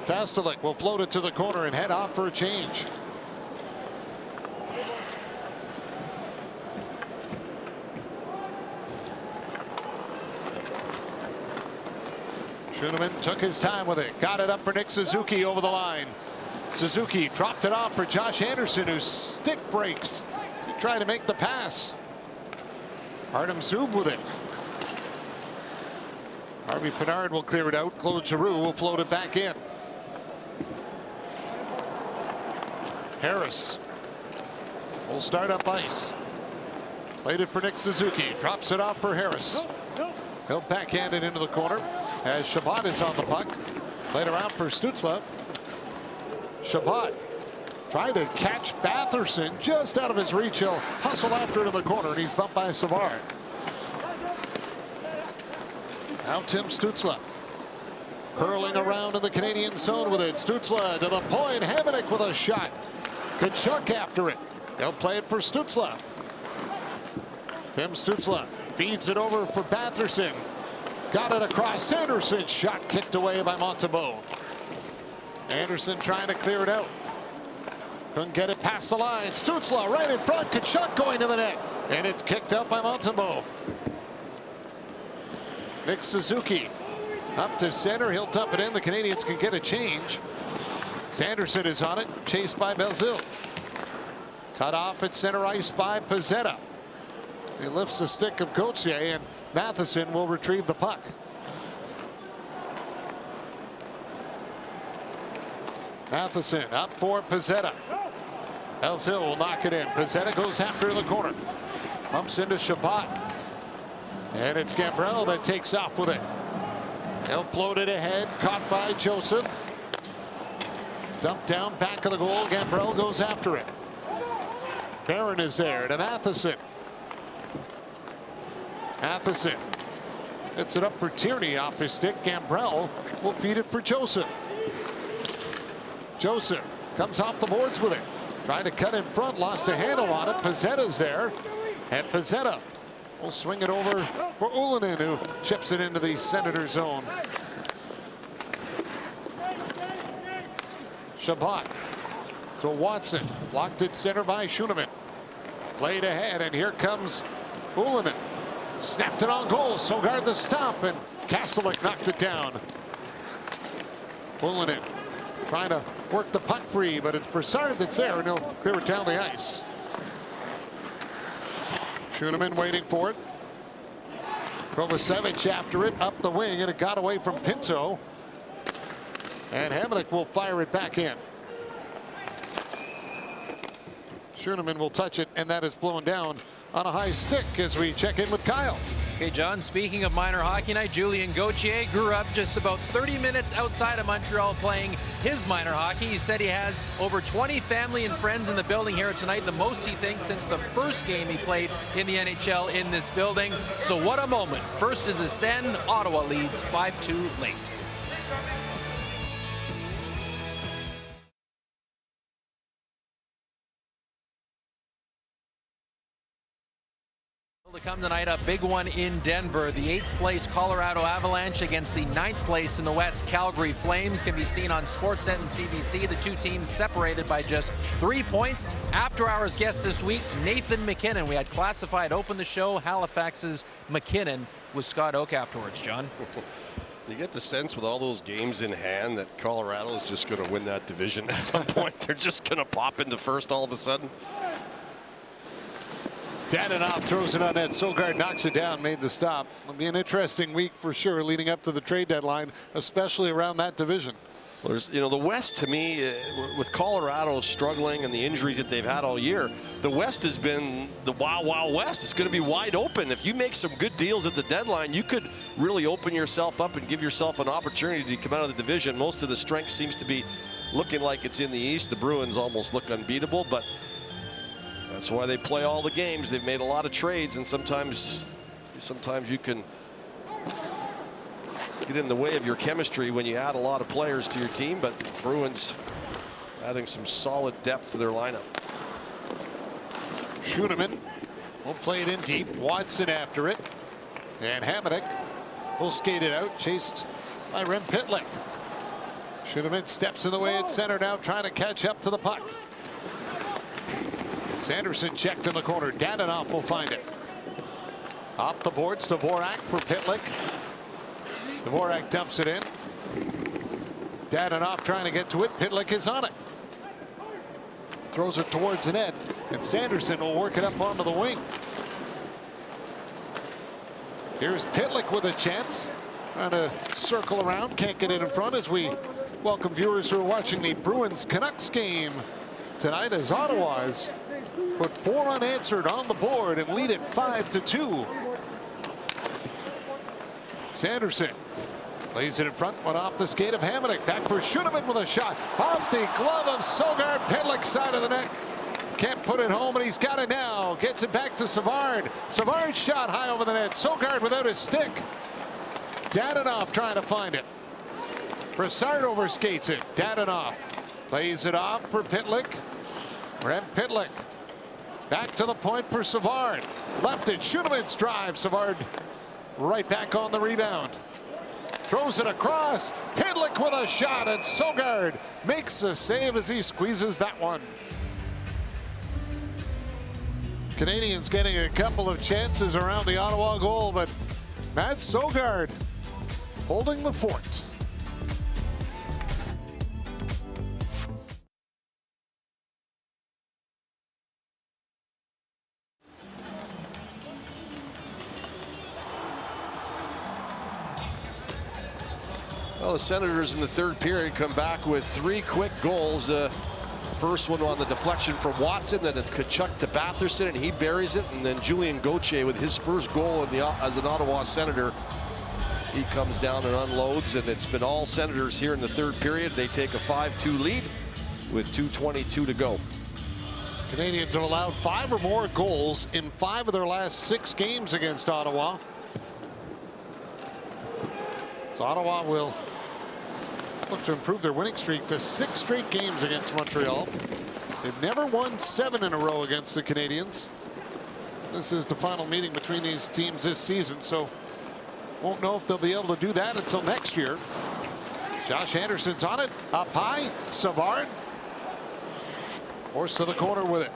Kastelik will float it to the corner and head off for a change. Schueneman took his time with it. Got it up for Nick Suzuki over the line. Suzuki dropped it off for Josh Anderson, whose stick breaks. He tried to make the pass. Artem Zub with it. Harvey Pinard will clear it out. Claude Giroux will float it back in. Harris will start up ice. Played it for Nick Suzuki. Drops it off for Harris. He'll backhand it into the corner as Chabot is on the puck. Played around for Stützle. Chabot trying to catch Batherson just out of his reach. He'll hustle after it in the corner, and he's bumped by Savard. Now Tim Stützle curling around in the Canadian zone with it. Stützle to the point. Hamonic with a shot. Tkachuk after it. They'll play it for Stützle. Tim Stützle feeds it over for Batherson. Got it across. Anderson shot kicked away by Montembeault. Anderson trying to clear it out. Couldn't get it past the line. Stützle right in front. Tkachuk going to the net. And it's kicked out by Montembeault. Nick Suzuki up to center. He'll dump it in. The Canadians can get a change. Sanderson is on it. Chased by Belzile. Cut off at center ice by Pezzetta. He lifts the stick of Gauthier, and Matheson will retrieve the puck. Matheson up for Pezzetta. Belzile will knock it in. Pezzetta goes after the corner. Bumps into Chabot. And it's Gambrell that takes off with it. They'll float it ahead. Caught by Joseph. Dumped down back of the goal. Gambrell goes after it. Barron is there to Matheson. Matheson hits it up for Tierney off his stick. Gambrell will feed it for Joseph. Joseph comes off the boards with it. Trying to cut in front. Lost a handle on it. Pezzetta's there. And Pezzetta will swing it over for Ullinen, who chips it into the Senator zone. Chabot to Watson. Blocked at center by Schueneman. Played ahead, and here comes Ullinen. Snapped it on goal. Sogard the stop, and Kastelik knocked it down. Ullinen trying to work the puck free, but it's Brassard that's there, and he'll clear it down the ice. Schueneman waiting for it. Kovacevic after it, up the wing, and it got away from Pinto. And Hamonic will fire it back in. Schueneman will touch it, and that is blown down on a high stick as we check in with Kyle. Okay, John, speaking of minor hockey night, Julien Gauthier grew up just about 30 minutes outside of Montreal playing his minor hockey. He said he has over 20 family and friends in the building here tonight, the most he thinks since the first game he played in the NHL in this building. So what a moment. First is a send. Ottawa leads 5-2 late. to come tonight, a big one in Denver. The 8th place Colorado Avalanche against the 9th place in the West Calgary Flames can be seen on Sportsnet and CBC. The two teams separated by just 3 points. After Hours guest this week, Nathan MacKinnon. We had Classified open the show. Halifax's MacKinnon with Scott Oak afterwards, John. You get the sense with all those games in hand that Colorado is just going to win that division at some point. They're just going to pop into first all of a sudden. Dadonov throws it on net. Sogard knocks it down, made the stop. It'll be an interesting week for sure leading up to the trade deadline, especially around that division. Well, there's, the West, to me, with Colorado struggling and the injuries that they've had all year, the West has been the wild, wild West. It's going to be wide open. If you make some good deals at the deadline, you could really open yourself up and give yourself an opportunity to come out of the division. Most of the strength seems to be looking like it's in the East. The Bruins almost look unbeatable, but that's why they play all the games. They've made a lot of trades, and sometimes you can get in the way of your chemistry when you add a lot of players to your team. But the Bruins adding some solid depth to their lineup. Schuenemann will play it in deep. Watson after it, and Hamonic will skate it out, chased by Rem Pitlick. Schuenemann steps in the way at center now, trying to catch up to the puck. Sanderson checked in the corner. Dadonov will find it. Off the boards to Dvorak for Pitlick. Dvorak dumps it in. Dadonov trying to get to it. Pitlick is on it. Throws it towards the net, and Sanderson will work it up onto the wing. Here's Pitlick with a chance. Trying to circle around. Can't get it in front as we welcome viewers who are watching the Bruins Canucks game tonight as Ottawa's put 4 unanswered on the board and lead it 5-2. Sanderson lays it in front, went off the skate of Hamonic. Back for Schuenemann with a shot. Off the glove of Sogard. Pitlick side of the net. Can't put it home, but he's got it now. Gets it back to Savard. Savard shot high over the net. Sogard without his stick. Dadonov trying to find it. Brassard overskates it. Dadonov plays it off for Pitlick. Rem Pitlick. Back to the point for Savard. Left it. Schunemann's drive. Savard right back on the rebound. Throws it across. Pitlick with a shot, and Sogard makes the save as he squeezes that one. Canadians getting a couple of chances around the Ottawa goal, but Matt Sogard holding the fort. Well, the Senators in the third period come back with 3 quick goals. First one on the deflection from Watson, then it's Tkachuk to Batherson, and he buries it. And then Julien Gauthier with his first goal as an Ottawa Senator. He comes down and unloads, and it's been all Senators here in the third period. They take a 5-2 lead with 2:22 to go. Canadians have allowed 5 or more goals in 5 of their last 6 games against Ottawa. So Ottawa will look to improve their winning streak to 6 straight games against Montreal. They've never won 7 in a row against the Canadians. This is the final meeting between these teams this season, so won't know if they'll be able to do that until next year. Josh Anderson's on it, up high. Savard forced to the corner with it.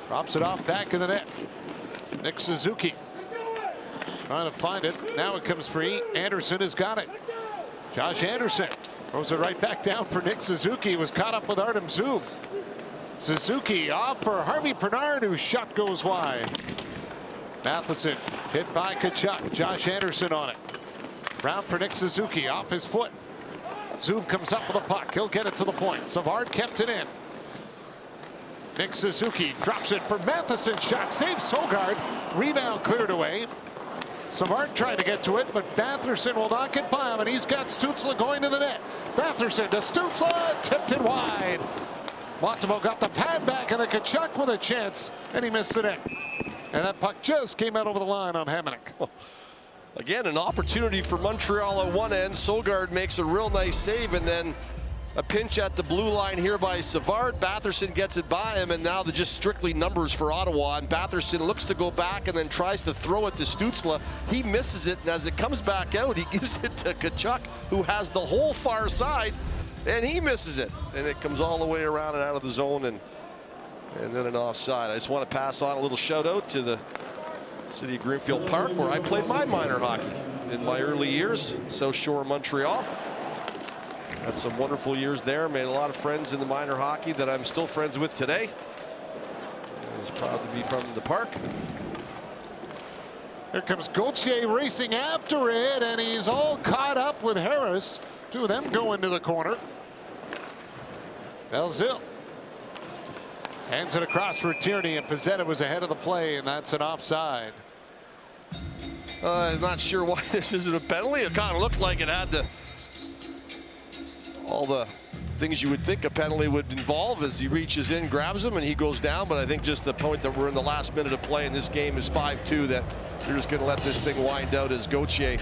Drops it off back in the net. Nick Suzuki trying to find it. Now it comes free. Anderson has got it. Josh Anderson throws it right back down for Nick Suzuki. He was caught up with Artem Zub. Suzuki off for Harvey Bernard, whose shot goes wide. Matheson hit by Tkachuk. Josh Anderson on it. Round for Nick Suzuki off his foot. Zub comes up with a puck. He'll get it to the point. Savard kept it in. Nick Suzuki drops it for Matheson. Shot saves Sogard. Rebound cleared away. Savard tried to get to it, but Batherson will knock it by him, and he's got Stützle going to the net. Batherson to Stützle, tipped it wide. Montembeault got the pad back, and the Tkachuk with a chance, and he missed the net. And that puck just came out over the line on Hamonic. Again, an opportunity for Montreal at one end. Sogard makes a real nice save, and then A pinch at the blue line here by Savard. Batherson gets it by him, and now they're just strictly numbers for Ottawa. And Batherson looks to go back and then tries to throw it to Stützle. He misses it, and as it comes back out, he gives it to Tkachuk, who has the whole far side, and he misses it. And it comes all the way around and out of the zone, and then an offside. I just want to pass on a little shout out to the City of Greenfield Park, where I played my minor hockey in my early years, South Shore, Montreal. Had some wonderful years there. Made a lot of friends in the minor hockey that I'm still friends with today. I was proud to be from the park. Here comes Gauthier racing after it, and he's all caught up with Harris. Two of them go into the corner. Belzile hands it across for Tierney, and Pezzetta was ahead of the play, and that's an offside. I'm not sure why this isn't a penalty. It kind of looked like it had all the things you would think a penalty would involve as he reaches in, grabs him, and he goes down. But I think just the point that we're in the last minute of play in this game is 5-2, that you're just going to let this thing wind out as Gauthier,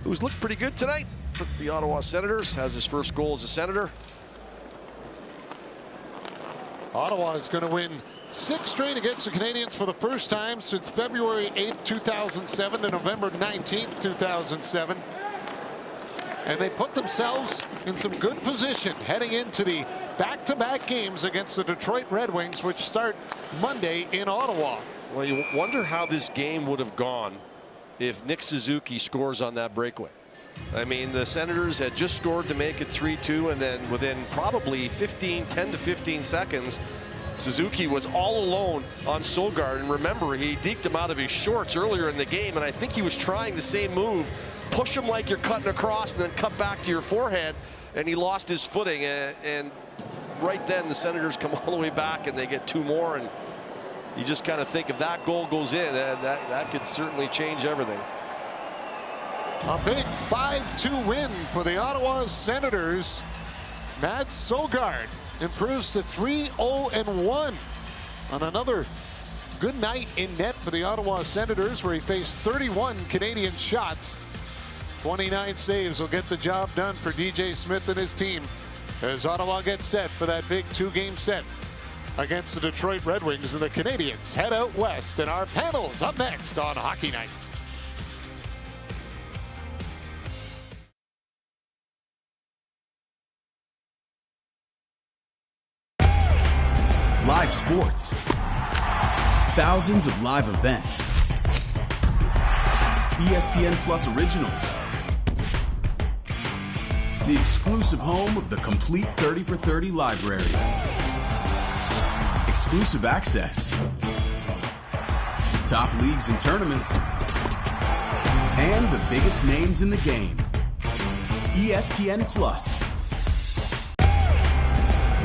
who's looked pretty good tonight for the Ottawa Senators, has his first goal as a Senator. Ottawa is going to win 6 straight against the Canadiens for the first time since February 8th, 2007 to November 19th, 2007. And they put themselves in some good position heading into the back-to-back games against the Detroit Red Wings, which start Monday in Ottawa. Well, you wonder how this game would have gone if Nick Suzuki scores on that breakaway. I mean, the Senators had just scored to make it 3-2, and then within probably 10 to 15 seconds, Suzuki was all alone on Sogaard. And remember, he deked him out of his shorts earlier in the game, and I think he was trying the same move. Push him like you're cutting across and then cut back to your forehand, and he lost his footing. And right then, the Senators come all the way back, and they get 2 more. And you just kind of think if that goal goes in, that could certainly change everything. A big 5-2 win for the Ottawa Senators. Matt Sogaard improves to 3-0-1 on another good night in net for the Ottawa Senators, where he faced 31 Canadian shots. 29 saves will get the job done for DJ Smith and his team as Ottawa gets set for that big 2-game set against the Detroit Red Wings, and the Canadiens head out west. And our panel is up next on Hockey Night. Live sports. Thousands of live events. ESPN Plus originals. The exclusive home of the complete 30 for 30 library. Exclusive access. Top leagues and tournaments. And the biggest names in the game. ESPN Plus.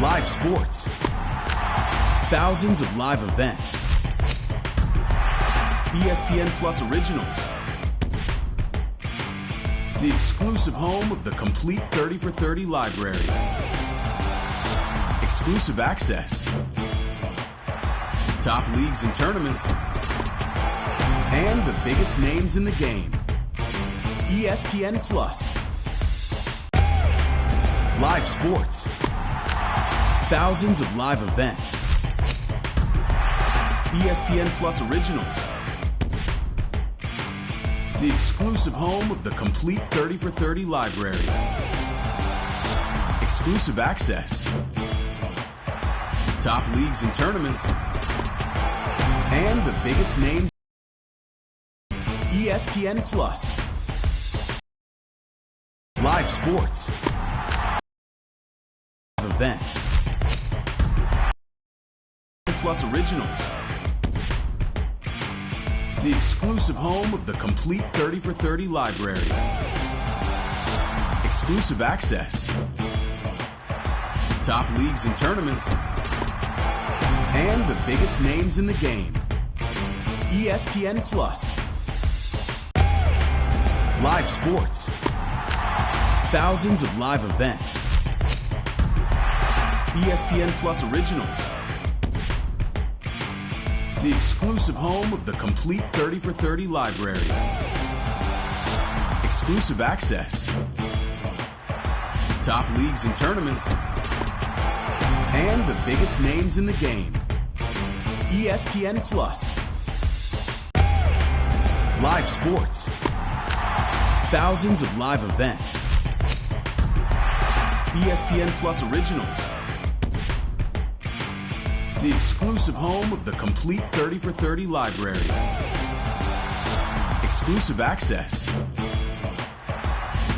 Live sports. Thousands of live events. ESPN Plus originals. The exclusive home of the complete 30 for 30 library. Exclusive access. Top leagues and tournaments. And the biggest names in the game. ESPN Plus. Live sports. Thousands of live events. ESPN Plus originals. The exclusive home of the complete 30 for 30 library. Exclusive access. Top leagues and tournaments. And the biggest names. ESPN Plus. Live sports. Events. Plus originals. The exclusive home of the complete 30 for 30 library. Exclusive access. Top leagues and tournaments. And the biggest names in the game. ESPN Plus. Live sports. Thousands of live events. ESPN Plus originals. The exclusive home of the complete 30 for 30 library. Exclusive access. top leagues and tournaments, and the biggest names in the game. ESPN Plus. Live sports. Thousands of live events. ESPN Plus Originals. The exclusive home of the complete 30 for 30 library. Exclusive access.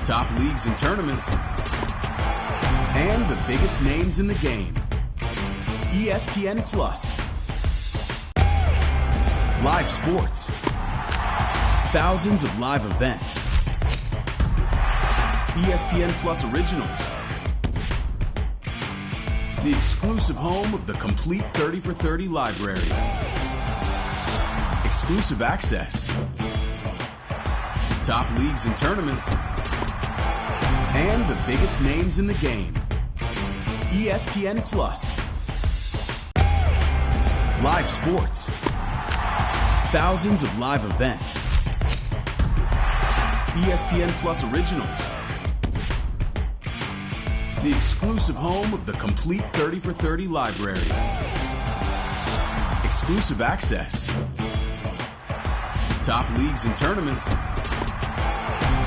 Top leagues and tournaments. And the biggest names in the game. ESPN Plus. Live sports. Thousands of live events. ESPN Plus Originals. The exclusive home of the complete 30 for 30 library. Exclusive access. Top leagues and tournaments. And the biggest names in the game. ESPN Plus. Live sports. Thousands of live events. ESPN Plus Originals. The exclusive home of the complete 30 for 30 library. Exclusive access. Top leagues and tournaments.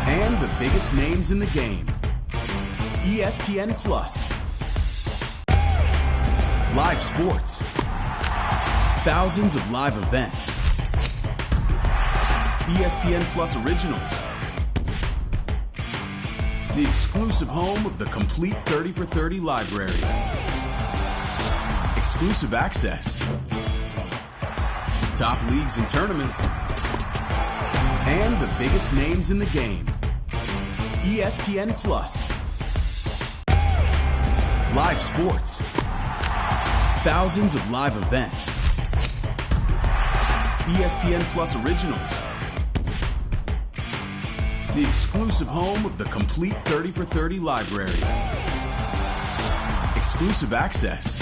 And the biggest names in the game. ESPN Plus. Live sports. Thousands of live events. ESPN Plus Originals. The exclusive home of the complete 30 for 30 library. Exclusive access. Top leagues and tournaments. And the biggest names in the game. ESPN Plus. Live sports. Thousands of live events. ESPN Plus Originals. The exclusive home of the complete 30 for 30 library. Exclusive access.